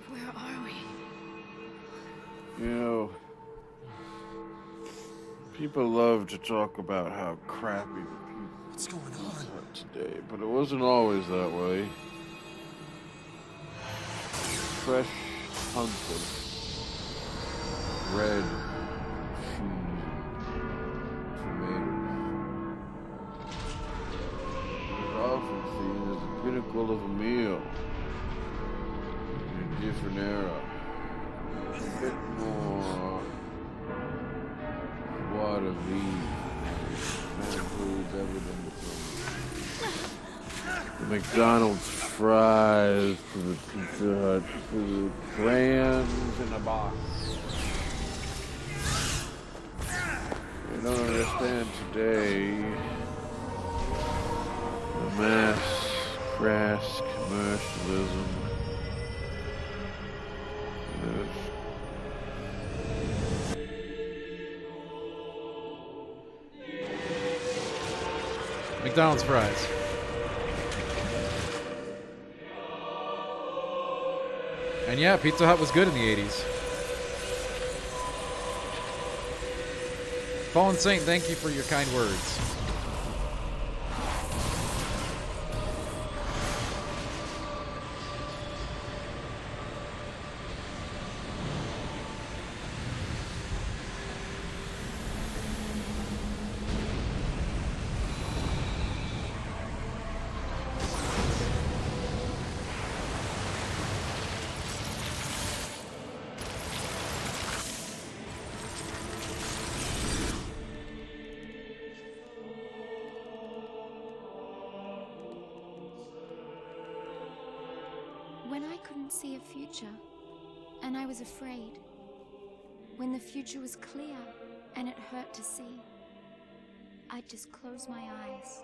Where are we? You know, people love to talk about how crappy the people What's going on are today, but it wasn't always that way. Fresh hunks of bread, cheese, tomatoes. It was often seen as the pinnacle of a meal in a different era. A bit more what of these includes everything from the McDonald's fries to the Pizza Hut to the clams in a box. You don't understand today the mass, crass commercialism. McDonald's fries. And yeah, Pizza Hut was good in the 80s. Fallen Saint, thank you for your kind words. When I couldn't see a future, and I was afraid. When the future was clear, and it hurt to see. I'd just close my eyes.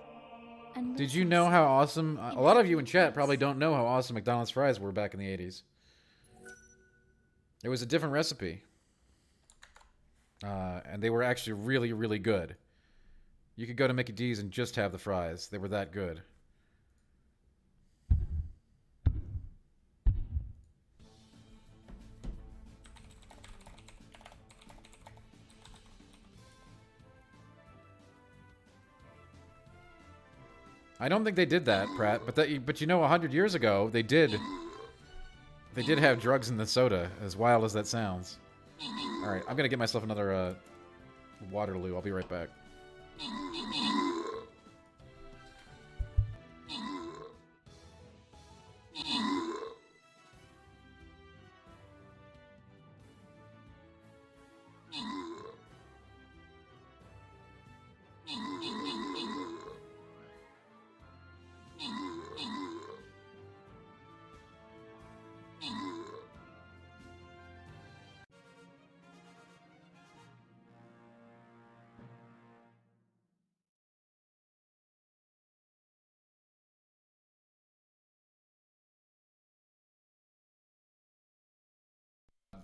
And Did you know how awesome... a lot of you in chat probably don't know how awesome McDonald's fries were back in the 80s. It was a different recipe. And they were actually really, really good. You could go to Mickey D's and just have the fries. They were that good. I don't think they did that, Pratt. But you know, 100 years ago, they did have drugs in the soda, as wild as that sounds. All right, I'm gonna get myself another Waterloo. I'll be right back.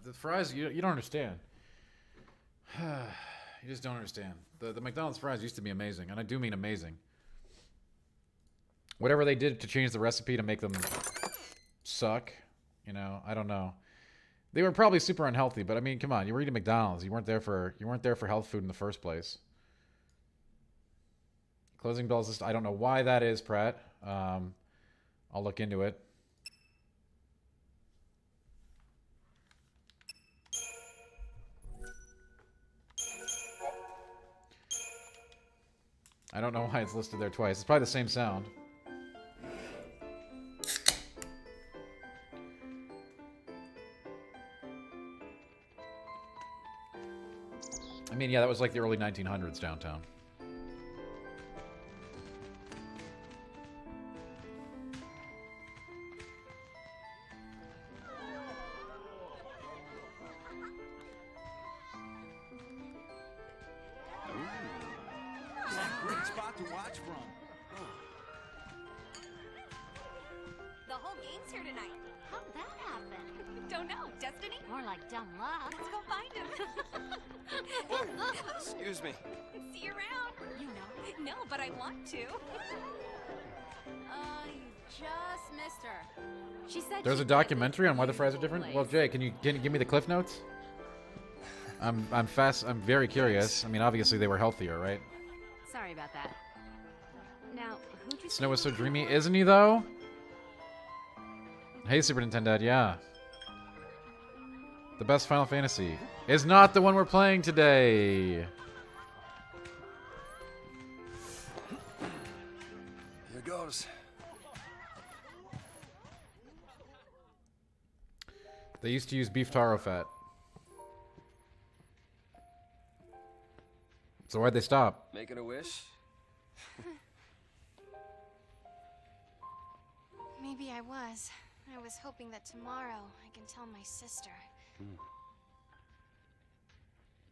The fries, you don't understand. You just don't understand. The McDonald's fries used to be amazing, and I do mean amazing. Whatever they did to change the recipe to make them suck, you know, I don't know. They were probably super unhealthy, but I mean, come on, you were eating McDonald's. You weren't there for health food in the first place. Closing bells. I don't know why that is, Pratt. I'll look into it. I don't know why it's listed there twice. It's probably the same sound. I mean, yeah, that was like the early 1900s downtown. Great spot to watch from. The whole gang's here tonight. How'd that happen? Don't know. Destiny? More like dumb luck. Let's go find him. Excuse me. See you around. You know. No, but I want to. You just missed her. She said There's a documentary on why the fries are different? Well, Jay, can you give me the cliff notes? I'm very curious. I mean, obviously they were healthier, right? Sorry about that. Now, who'd you Snow is so dreamy, isn't he, though? Hey, Super Nintendo, yeah. The best Final Fantasy is not the one we're playing today. Here goes. They used to use beef taro fat. So why'd they stop? Making a wish? Maybe I was. I was hoping that tomorrow I can tell my sister.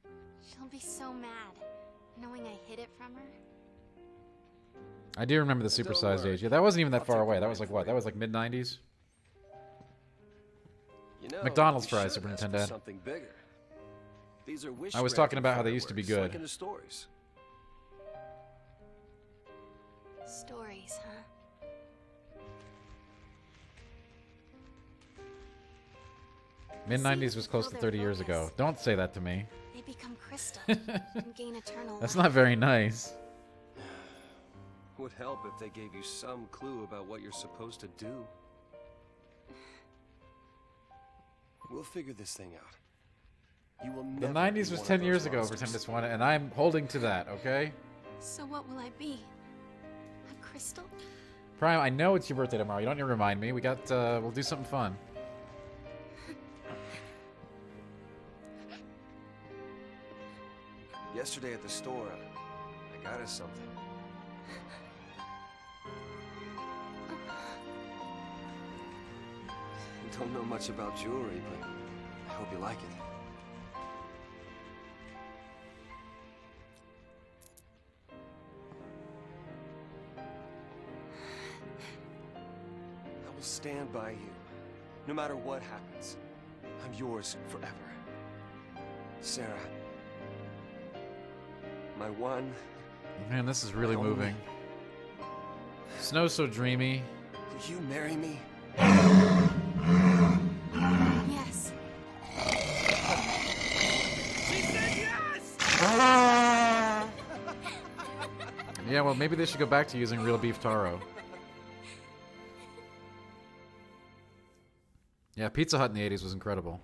She'll be so mad, knowing I hid it from her. I do remember the supersized age. Yeah, that wasn't even that far away. That was like what? That was like mid-90s? You know, McDonald's you fries, should Super ask for Nintendo. something bigger. These are wish I was talking granting about how they used to be fireworks, good. like in the stories. Stories, huh? Mid-90s was close to 30 years ago. Don't say that to me. They become crystal and gain eternal That's life. not very nice. Would help if they gave you some clue about what you're supposed to do. We'll figure this thing out. You will The never 90s be was one of 10 those years ago for monsters. Tempest One, and I'm holding to that, okay? So what will I be? A crystal? Prime, I know it's your birthday tomorrow. You don't need to remind me. We'll do something fun. Yesterday at the store, I got us something. I don't know much about jewelry, but I hope you like it. I will stand by you, no matter what happens. I'm yours forever. Sarah. My one. Man, this is really only. moving. Snow's so dreamy. Will you marry me? Yes. Yeah, well, maybe they should go back to using real beef taro. Yeah, Pizza Hut in the 80s was incredible.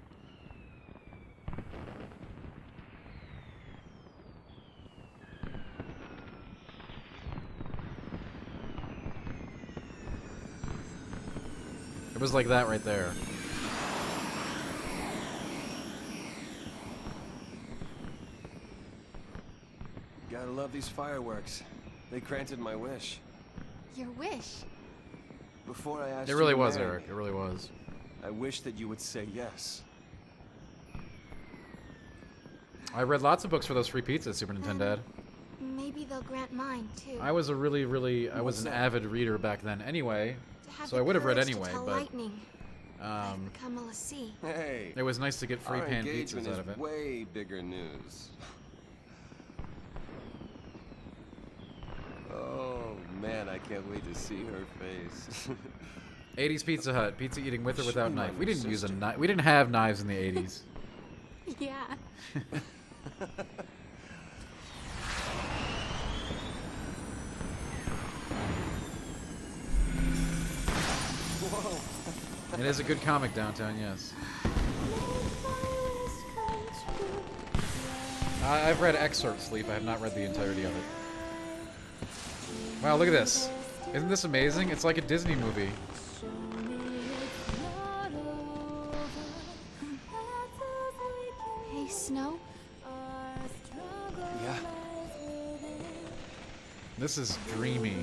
It was like that right there. Gotta love these fireworks. They granted my wish. Your wish? Before I asked It you really to was, marry Eric. me, It really was. I wish that you would say yes. I read lots of books for those free pizzas, Super Nintendo. Maybe they'll grant mine, too. I was a really, I was What's an that? avid reader back then anyway. To have So the I would have read courage to anyway, tell but lightning, I've become a lassie. Hey, it was nice to get free our pan engagement pizzas is out of it. way bigger news. Oh man, I can't wait to see her face. 80s Pizza Hut, pizza eating with or Show without me my knife. We didn't use a sister. knife. We didn't have knives in the 80s. Yeah. It is a good comic, Downtown, yes. I've read excerpts, Leaf. I have not read the entirety of it. Wow, look at this. Isn't this amazing? It's like a Disney movie. Hey, Snow? Yeah. This is dreamy.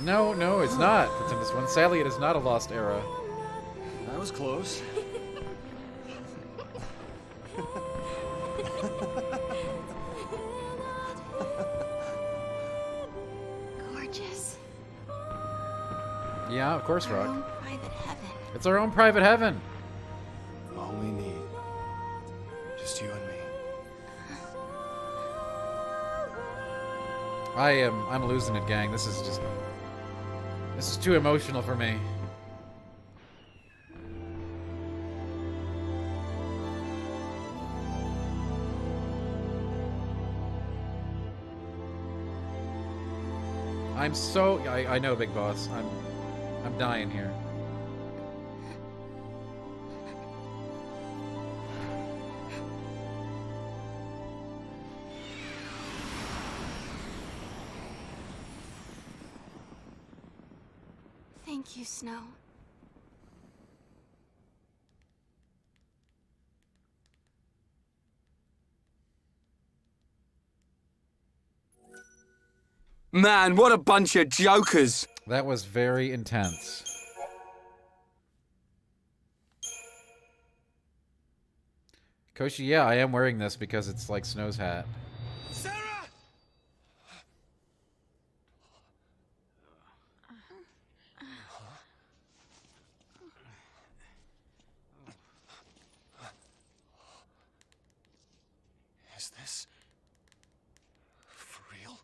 No, no, it's not the Tempest one. Sadly, it is not a lost era. That was close. Gorgeous. Yeah, of course, Our Rock. own private heaven. It's our own private heaven. All we need. Just you and me. I'm losing it, gang. This is too emotional for me. I know, Big Boss. I'm dying here. Thank you, Snow. Man, what a bunch of jokers! That was very intense. Koshi, yeah, I am wearing this because it's like Snow's hat. Is this for real?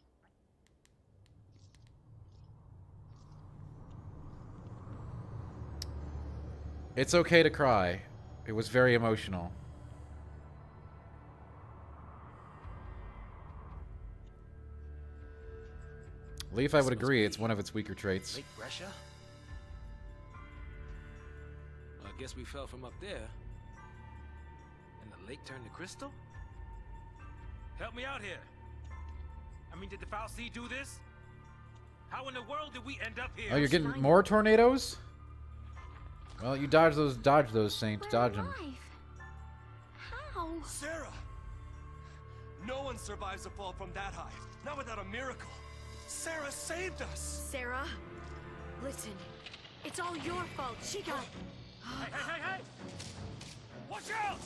It's okay to cry. It was very emotional. Leaf, I would agree, it's one of its weaker traits. Lake Brescia? Well, I guess we fell from up there. And the lake turned to crystal? Help me out here. I mean, did the Foul Sea do this? How in the world did we end up here? Oh, you're getting more tornadoes? Well, you dodge those, Saint. Dodge them. How? Sarah! No one survives a fall from that high. Not without a miracle. Sarah saved us! Sarah, listen. It's all your fault. She got... Hey! Watch out!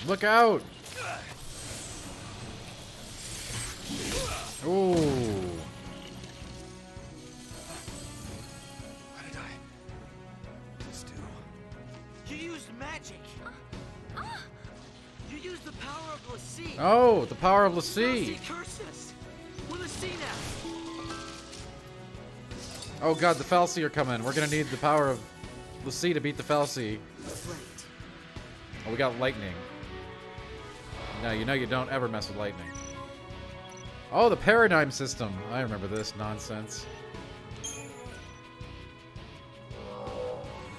Look out! Ooh. What did I just do? You used magic. You used the power of the sea. Oh, the power of the Sea sea. cursed us. We're the sea now. Oh god, the Foul Sea are coming. We're gonna need the power of the sea to beat the Foul Sea. Oh, we got lightning. No, you know you don't ever mess with lightning. Oh, the paradigm system. I remember this nonsense. You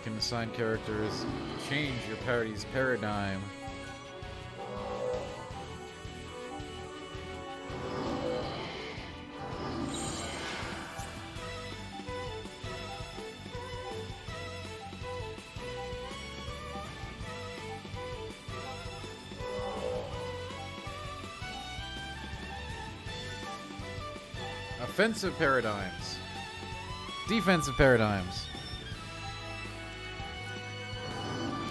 can assign characters, change your party's paradigm. Offensive paradigms. Defensive paradigms.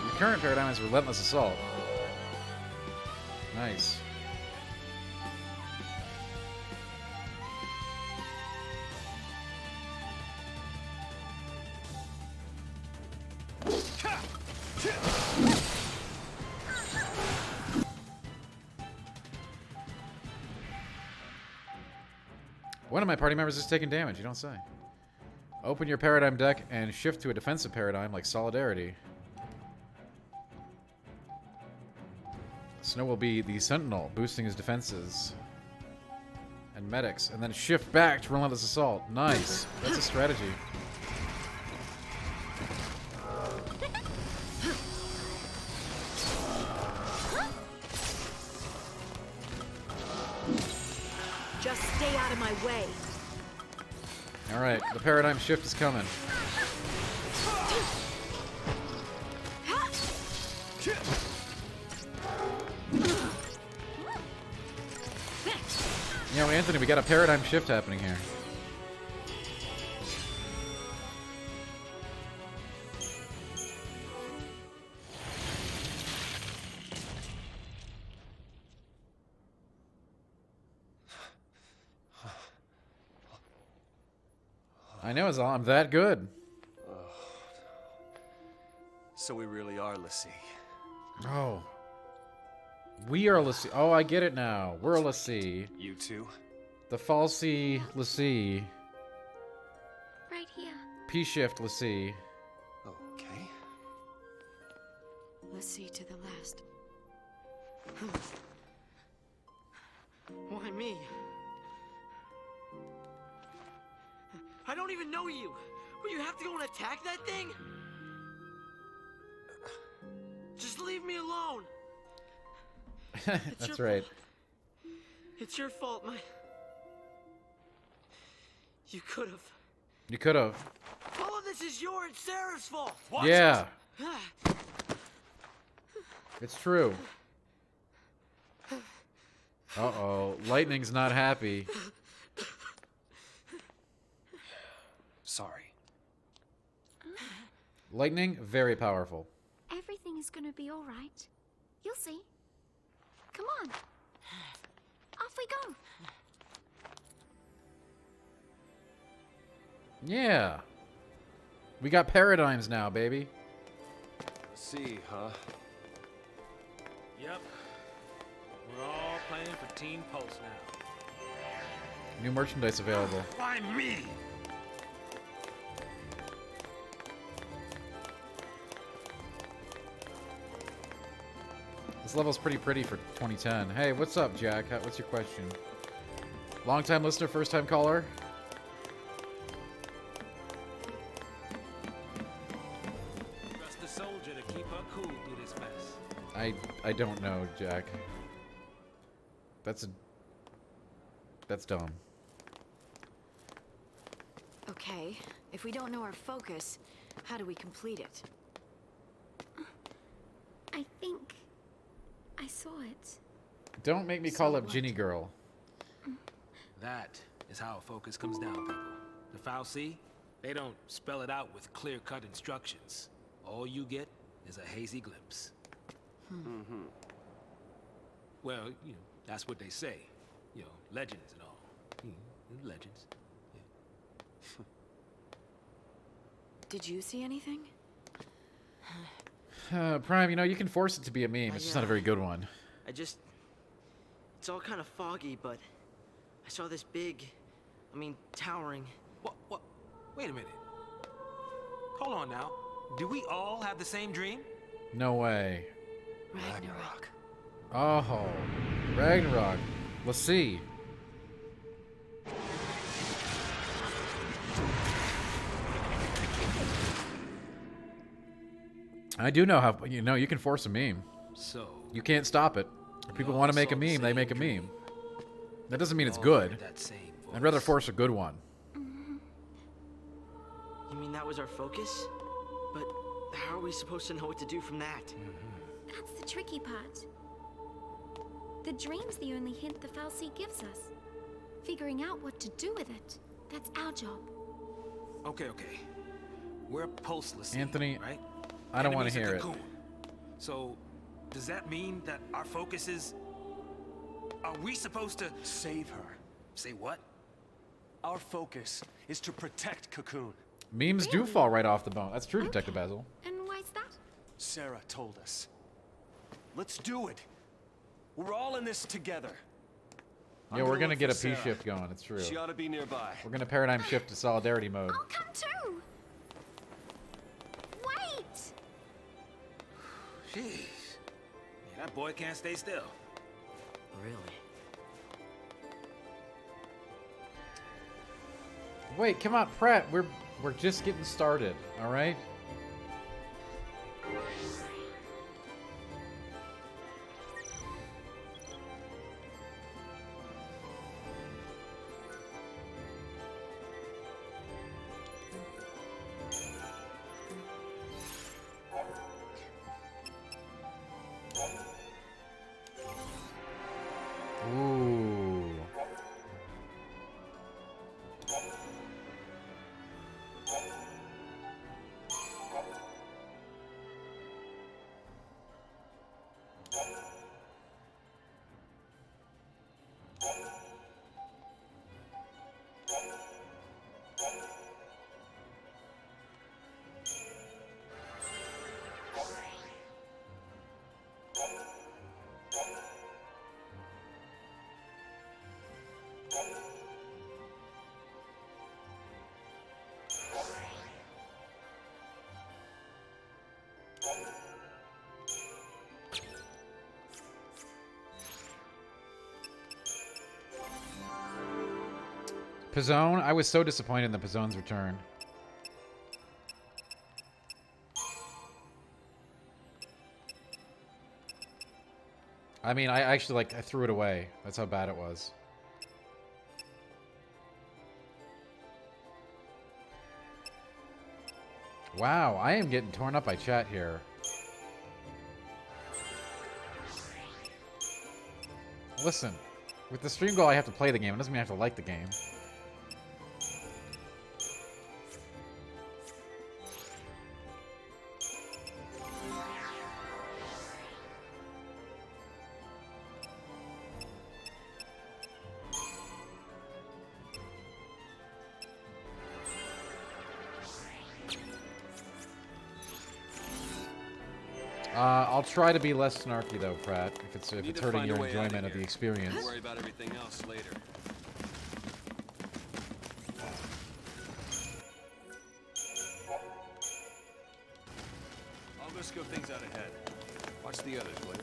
Your current paradigm is relentless assault. Nice. One of my party members is taking damage, you don't say. Open your paradigm deck and shift to a defensive paradigm like Solidarity. Snow will be the Sentinel, boosting his defenses and medics, and then shift back to Relentless Assault. Nice. That's a strategy. Just stay out of my way. All right, the paradigm shift is coming. You know, Anthony, we got a paradigm shift happening here. I know, Azal, I'm that good. So we really are Lassie. Oh. We are Lassie. Oh, I get it now. We're Lassie. You too? The Falsy Lassie. Right here. P-shift Lassie. Okay. Let's see to the last. Why me? I don't even know you. Will you have to go and attack that thing? Just leave me alone. That's right. It's your fault, You could have. You could have. All of this is your and Sarah's fault. What? Yeah. It's true. Uh-oh. Lightning's not happy. Sorry. Lightning, very powerful. Everything is gonna be all right. You'll see. Come on. Off we go. Yeah. We got paradigms now, baby. See, huh? Yep. We're all playing for Team Pulse now. New merchandise available. Why me? This level's pretty pretty for 2010. Hey, what's up, Jack? What's your question? Long-time listener, first-time caller? Trust the soldier to keep her cool through this mess. I don't know, Jack. That's dumb. Okay, if we don't know our focus, how do we complete it? I think I saw it. Don't make me call up Ginny Girl. That is how a focus comes down, people. The Foul Sea, they don't spell it out with clear-cut instructions. All you get is a hazy glimpse. Mm-hmm. Well, you know, that's what they say. You know, legends and all. Legends. Yeah. Did you see anything? Prime, you know, you can force it to be a meme. It's just not a very good one. It's all kind of foggy, but I saw this big, towering. What? Wait a minute. Hold on now. Do we all have the same dream? No way. Ragnarok. Oh, Ragnarok. Let's see. I do know how, you know, you can force a meme. So you can't stop it. If people want to make a meme, they make a meme. That doesn't mean it's good. I'd rather force a good one. You mean that was our focus? But how are we supposed to know what to do from that? That's the tricky part. The dream's the only hint the Foul Sea gives us. Figuring out what to do with it, that's our job. Okay. We're pulseless, Anthony, right? I don't want to Enemies hear of it. Cocoon. So, does that mean that our focus is... Are we supposed to... Save her. Say what? Our focus is to protect Cocoon. Memes do fall right off the bone. That's true, Detective Basil. And why's that? Sarah told us. Let's do it. We're all in this together. Yeah, we're gonna get a P-shift going. It's true. She ought to be nearby. We're gonna paradigm shift to solidarity mode. I'll come too. Wait. Jeez. That boy can't stay still. Really? Wait, come on, Pratt. We're just getting started, all right? Ooh. Pizzone? I was so disappointed in the Pizzone's return. I mean, I actually, I threw it away. That's how bad it was. Wow, I am getting torn up by chat here. Listen, with the stream goal, I have to play the game. It doesn't mean I have to like the game. I'll try to be less snarky though, Pratt. If it's hurting your enjoyment of the experience. We'll worry about everything else later. I'll go scope things out ahead. Watch the others, will you?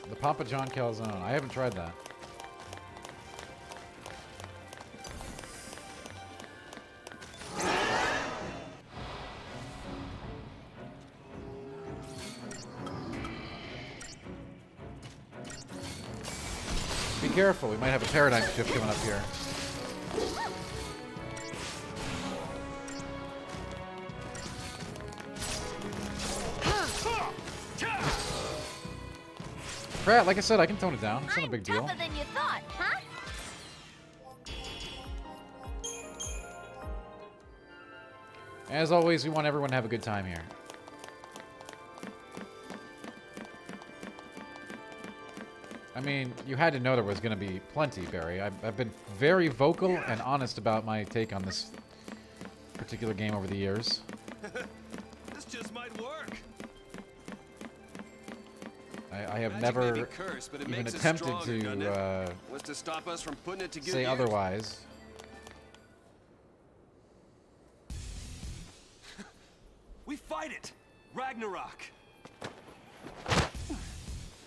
The Papa John calzone. I haven't tried that. Be careful, we might have a paradigm shift coming up here. Pratt, like I said, I can tone it down. It's not a big deal. Tougher than you thought, huh? As always, we want everyone to have a good time here. I mean, you had to know there was going to be plenty, Barry. I've been very vocal and honest about my take on this particular game over the years. This just might work. I have Magic never may be cursed, but it even makes us attempted stronger, doesn't it? to What's to stop us from putting it to good say use? otherwise. We fight it! Ragnarok!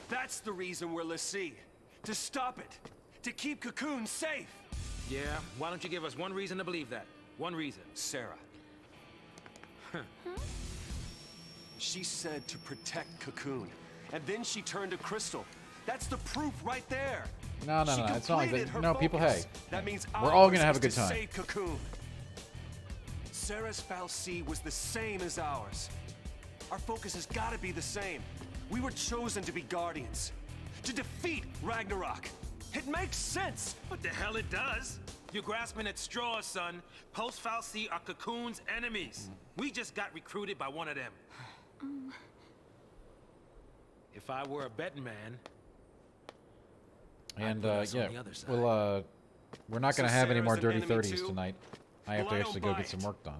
That's the reason we're Lassie. To stop it. To keep Cocoon safe. Yeah, why don't you give us one reason to believe that? One reason. Sarah. She said to protect Cocoon. And then she turned to Crystal. That's the proof right there. No, She it's not like completed that. her No, people, hey. focus. That means We're all ours gonna have a is good to time. save Cocoon. Sarah's fal'Cie was the same as ours. Our focus has got to be the same. We were chosen to be guardians. To defeat Ragnarok. It makes sense. What the hell it does? You're grasping at straws, son. Post fal'Cie are Cocoon's enemies. We just got recruited by one of them. If I were a betting man... And put us on yeah, the other side. we're not going to So have any more Sarah's an dirty enemy 30s too? tonight. I have Well, to I actually don't go buy get some it. work done.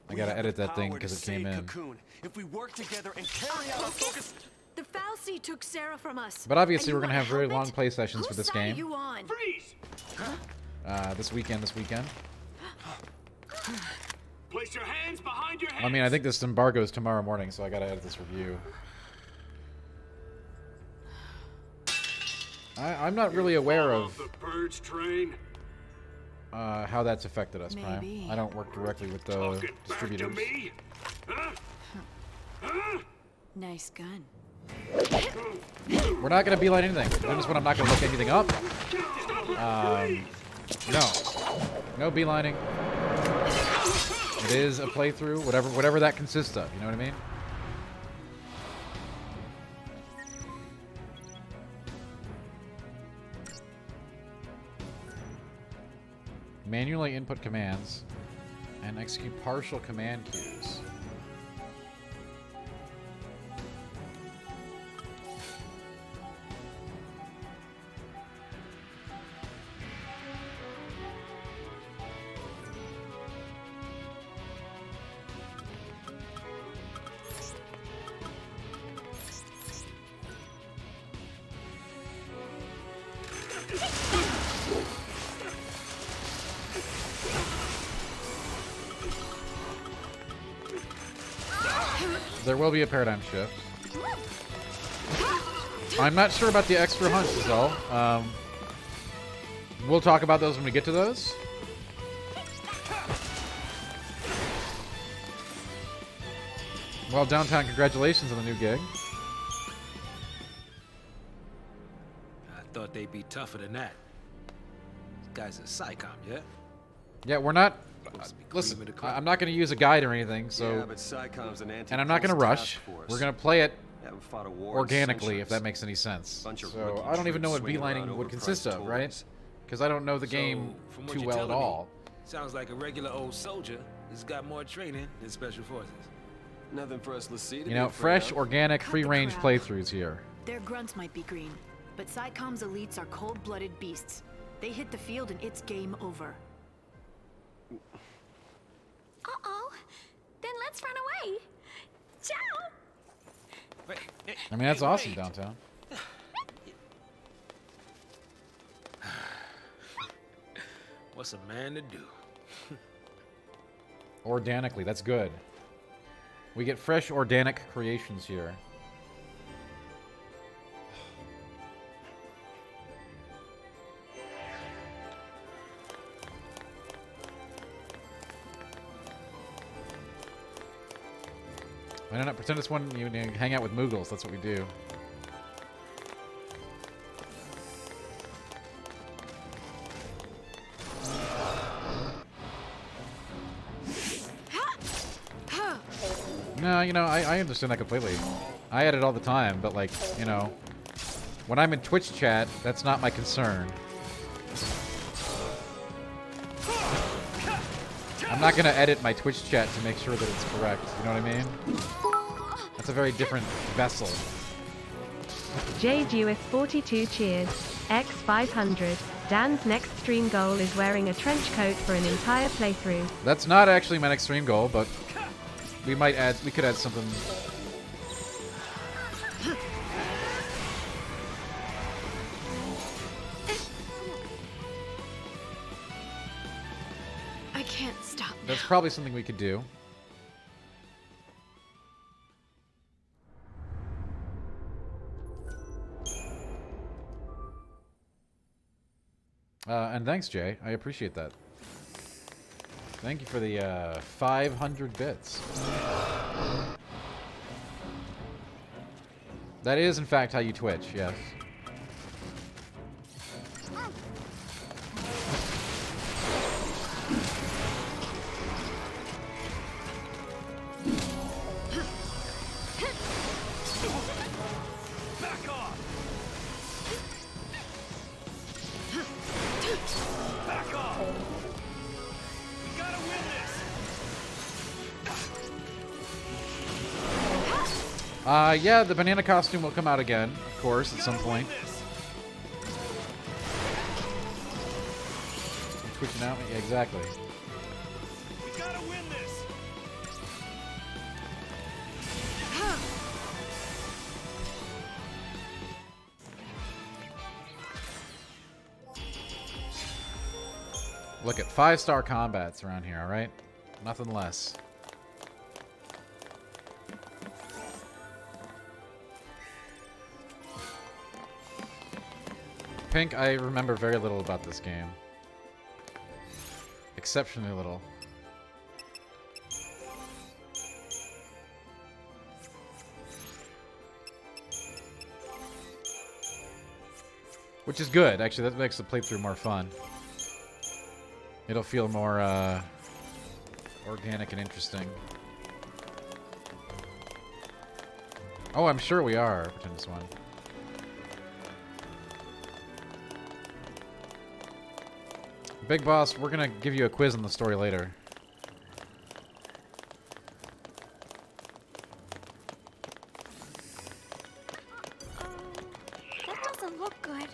I We got to have edit the that thing power to because it came save in. Cocoon. If we work together and carry out our focus... The fal'Cie took Sarah from us. But obviously, and we're you going to have very wanna long help play it? sessions for Whose this side are game. you on? Freeze! This weekend. Place your hands behind your head. I mean, I think this embargo is tomorrow morning, so I gotta edit this review. I'm not really aware of the purge train. how that's affected us, Prime. Maybe. I don't work directly with the distributors. To me? Huh? Huh? Nice gun. We're not gonna beeline anything. Notice when I'm not gonna look anything up. No. No beelining. It is a playthrough, whatever that consists of, you know what I mean? Manually input commands and execute partial command cues. There will be a paradigm shift. I'm not sure about the extra hunts is all. We'll talk about those when we get to those. Well, Downtown, congratulations on the new gig. I thought they'd be tougher than that. These guys are SciComm, yeah? Yeah, we're not... listen, I'm not going to use a guide or anything, so... Yeah, but SciComm's an and I'm not going to rush. We're going to play it Haven't fought a war in organically, if centuries. that makes any sense. Bunch of So rookie I don't even know what troops swinging beelining around would consist overpriced of, right? toys. Because I don't know the game from what too you're well at telling me, all. Sounds like a regular old soldier that's got more training than special forces. Nothing for us, Lassie. You know, fresh, organic, free-range crap. playthroughs here. Their grunts might be green, but SciComm's elites are cold-blooded beasts. They hit the field and it's game over. Uh-oh. Then let's run away. Ciao. Wait, hey, I mean, that's hey, awesome, wait. Downtown. What's a man to do? Organically, that's good. We get fresh, organic creations here. I don't know, pretend it's one you hang out with Moogles, that's what we do. No, you know, I understand that completely. I edit all the time, but like, you know, when I'm in Twitch chat, that's not my concern. I'm not gonna edit my Twitch chat to make sure that it's correct, you know what I mean? That's a very different vessel. J Dewith 42 cheers. X500. Dan's next stream goal is wearing a trench coat for an entire playthrough. That's not actually my next stream goal, but we could add something. I can't stop now. That's probably something we could do. And thanks, Jay. I appreciate that. Thank you for the 500 bits. That is, in fact, how you Twitch, yes. Back off! Back off! We gotta win this! Yeah, the banana costume will come out again, of course, at some point. I'm twitching out? Yeah, exactly. We gotta win this! Look at 5-star combats around here, alright? Nothing less. Pink, I remember very little about this game. Exceptionally little. Which is good, actually. That makes the playthrough more fun. It'll feel more organic and interesting. Oh, I'm sure we are. Pretend this one. Big Boss, we're gonna give you a quiz on the story later. That doesn't look good.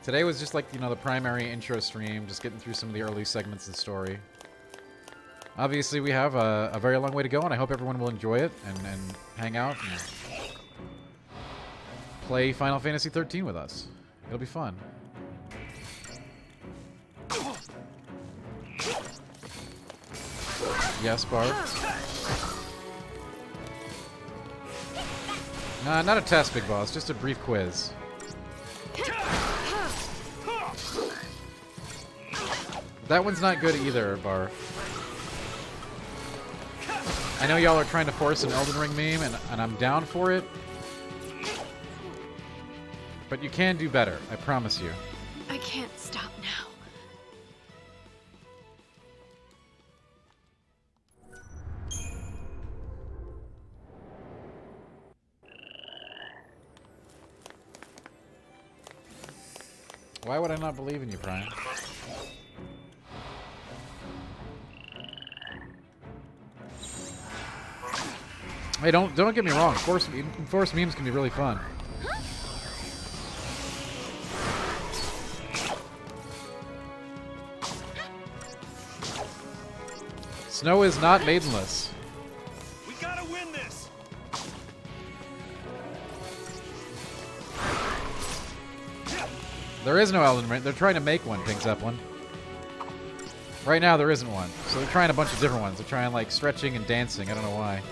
Today was just like, you know, the primary intro stream, just getting through some of the early segments of the story. Obviously, we have a very long way to go, and I hope everyone will enjoy it and hang out and play Final Fantasy XIII with us. It'll be fun. Yes, Barb? Nah, not a test, Big Boss. Just a brief quiz. That one's not good either, Barb. I know y'all are trying to force an Elden Ring meme, and I'm down for it. But you can do better, I promise you. I can't stop now. Why would I not believe in you, Brian? Hey, don't get me wrong. Force memes can be really fun. Snow is not maidenless. We gotta win this. There is no Elden Ring. They're trying to make one, Pink Zeppelin. Right now, there isn't one. So they're trying a bunch of different ones. They're trying, like, stretching and dancing. I don't know why.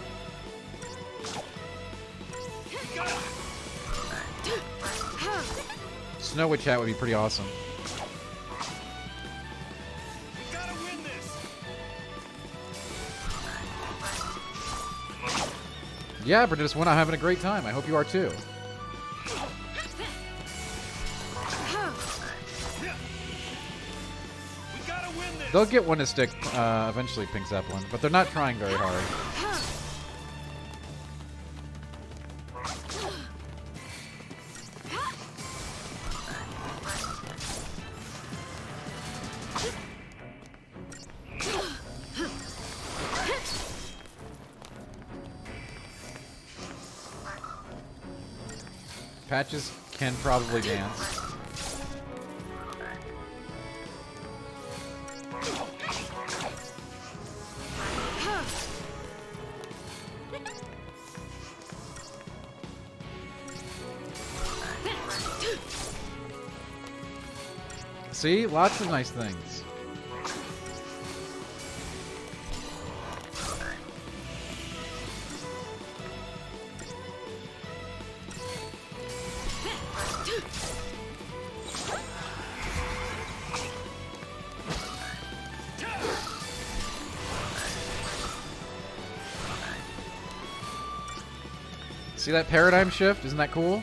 Snow Witch Hat would be pretty awesome. We gotta win this. Yeah, Brutus, we're not having a great time. I hope you are too. We gotta win this. They'll get one to stick eventually, Pink Zeppelin, but they're not trying very hard. Patches can probably dance. See? Lots of nice things. See that paradigm shift? Isn't that cool?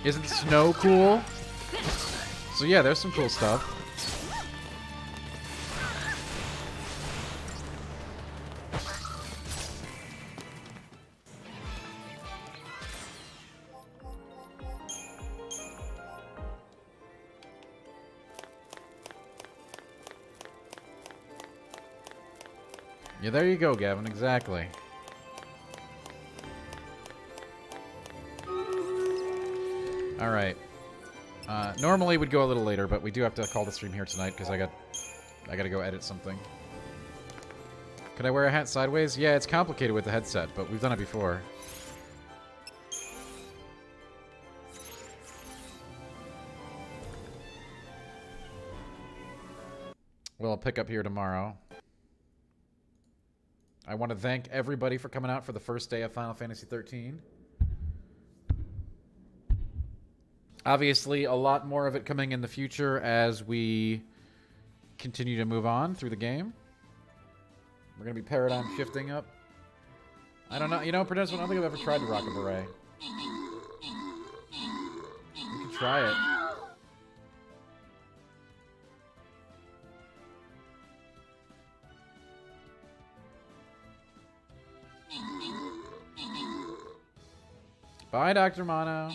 Isn't snow cool? So yeah, there's some cool stuff. Yeah, there you go, Gavin. Exactly. All right. Normally we'd go a little later, but we do have to call the stream here tonight because I gotta go edit something. Could I wear a hat sideways? Yeah, it's complicated with the headset, but we've done it before. Well, I'll pick up here tomorrow. I want to thank everybody for coming out for the first day of Final Fantasy XIII. Obviously, a lot more of it coming in the future as we continue to move on through the game. We're going to be paradigm shifting up. I don't know. You know, Prudence, I don't think I've ever tried to rock a beret. We could try it. Bye, Dr. Mono.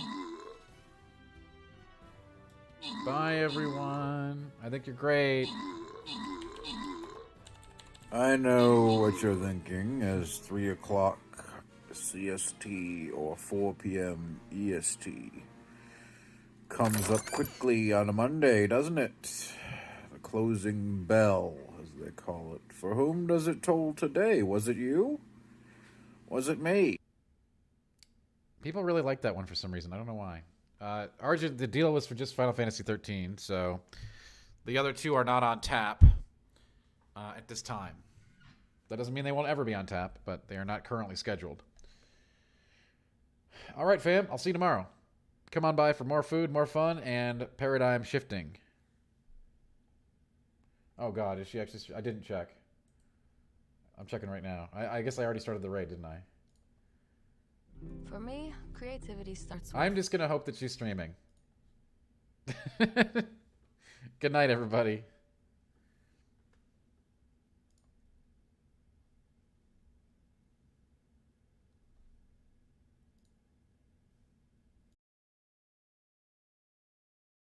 Bye, everyone. I think you're great. I know what you're thinking as 3 o'clock CST or 4 p.m. EST comes up quickly on a Monday, doesn't it? The closing bell, as they call it. For whom does it toll today? Was it you? Was it me? People really like that one for some reason. I don't know why. Arjun, the deal was for just Final Fantasy 13, so the other two are not on tap at this time. That doesn't mean they won't ever be on tap, but they are not currently scheduled. All right, fam. I'll see you tomorrow. Come on by for more food, more fun, and paradigm shifting. Oh, God. Is she actually... I didn't check. I'm checking right now. I guess I already started the raid, didn't I? For me, creativity starts with... I'm just going to hope that she's streaming. Good night, everybody.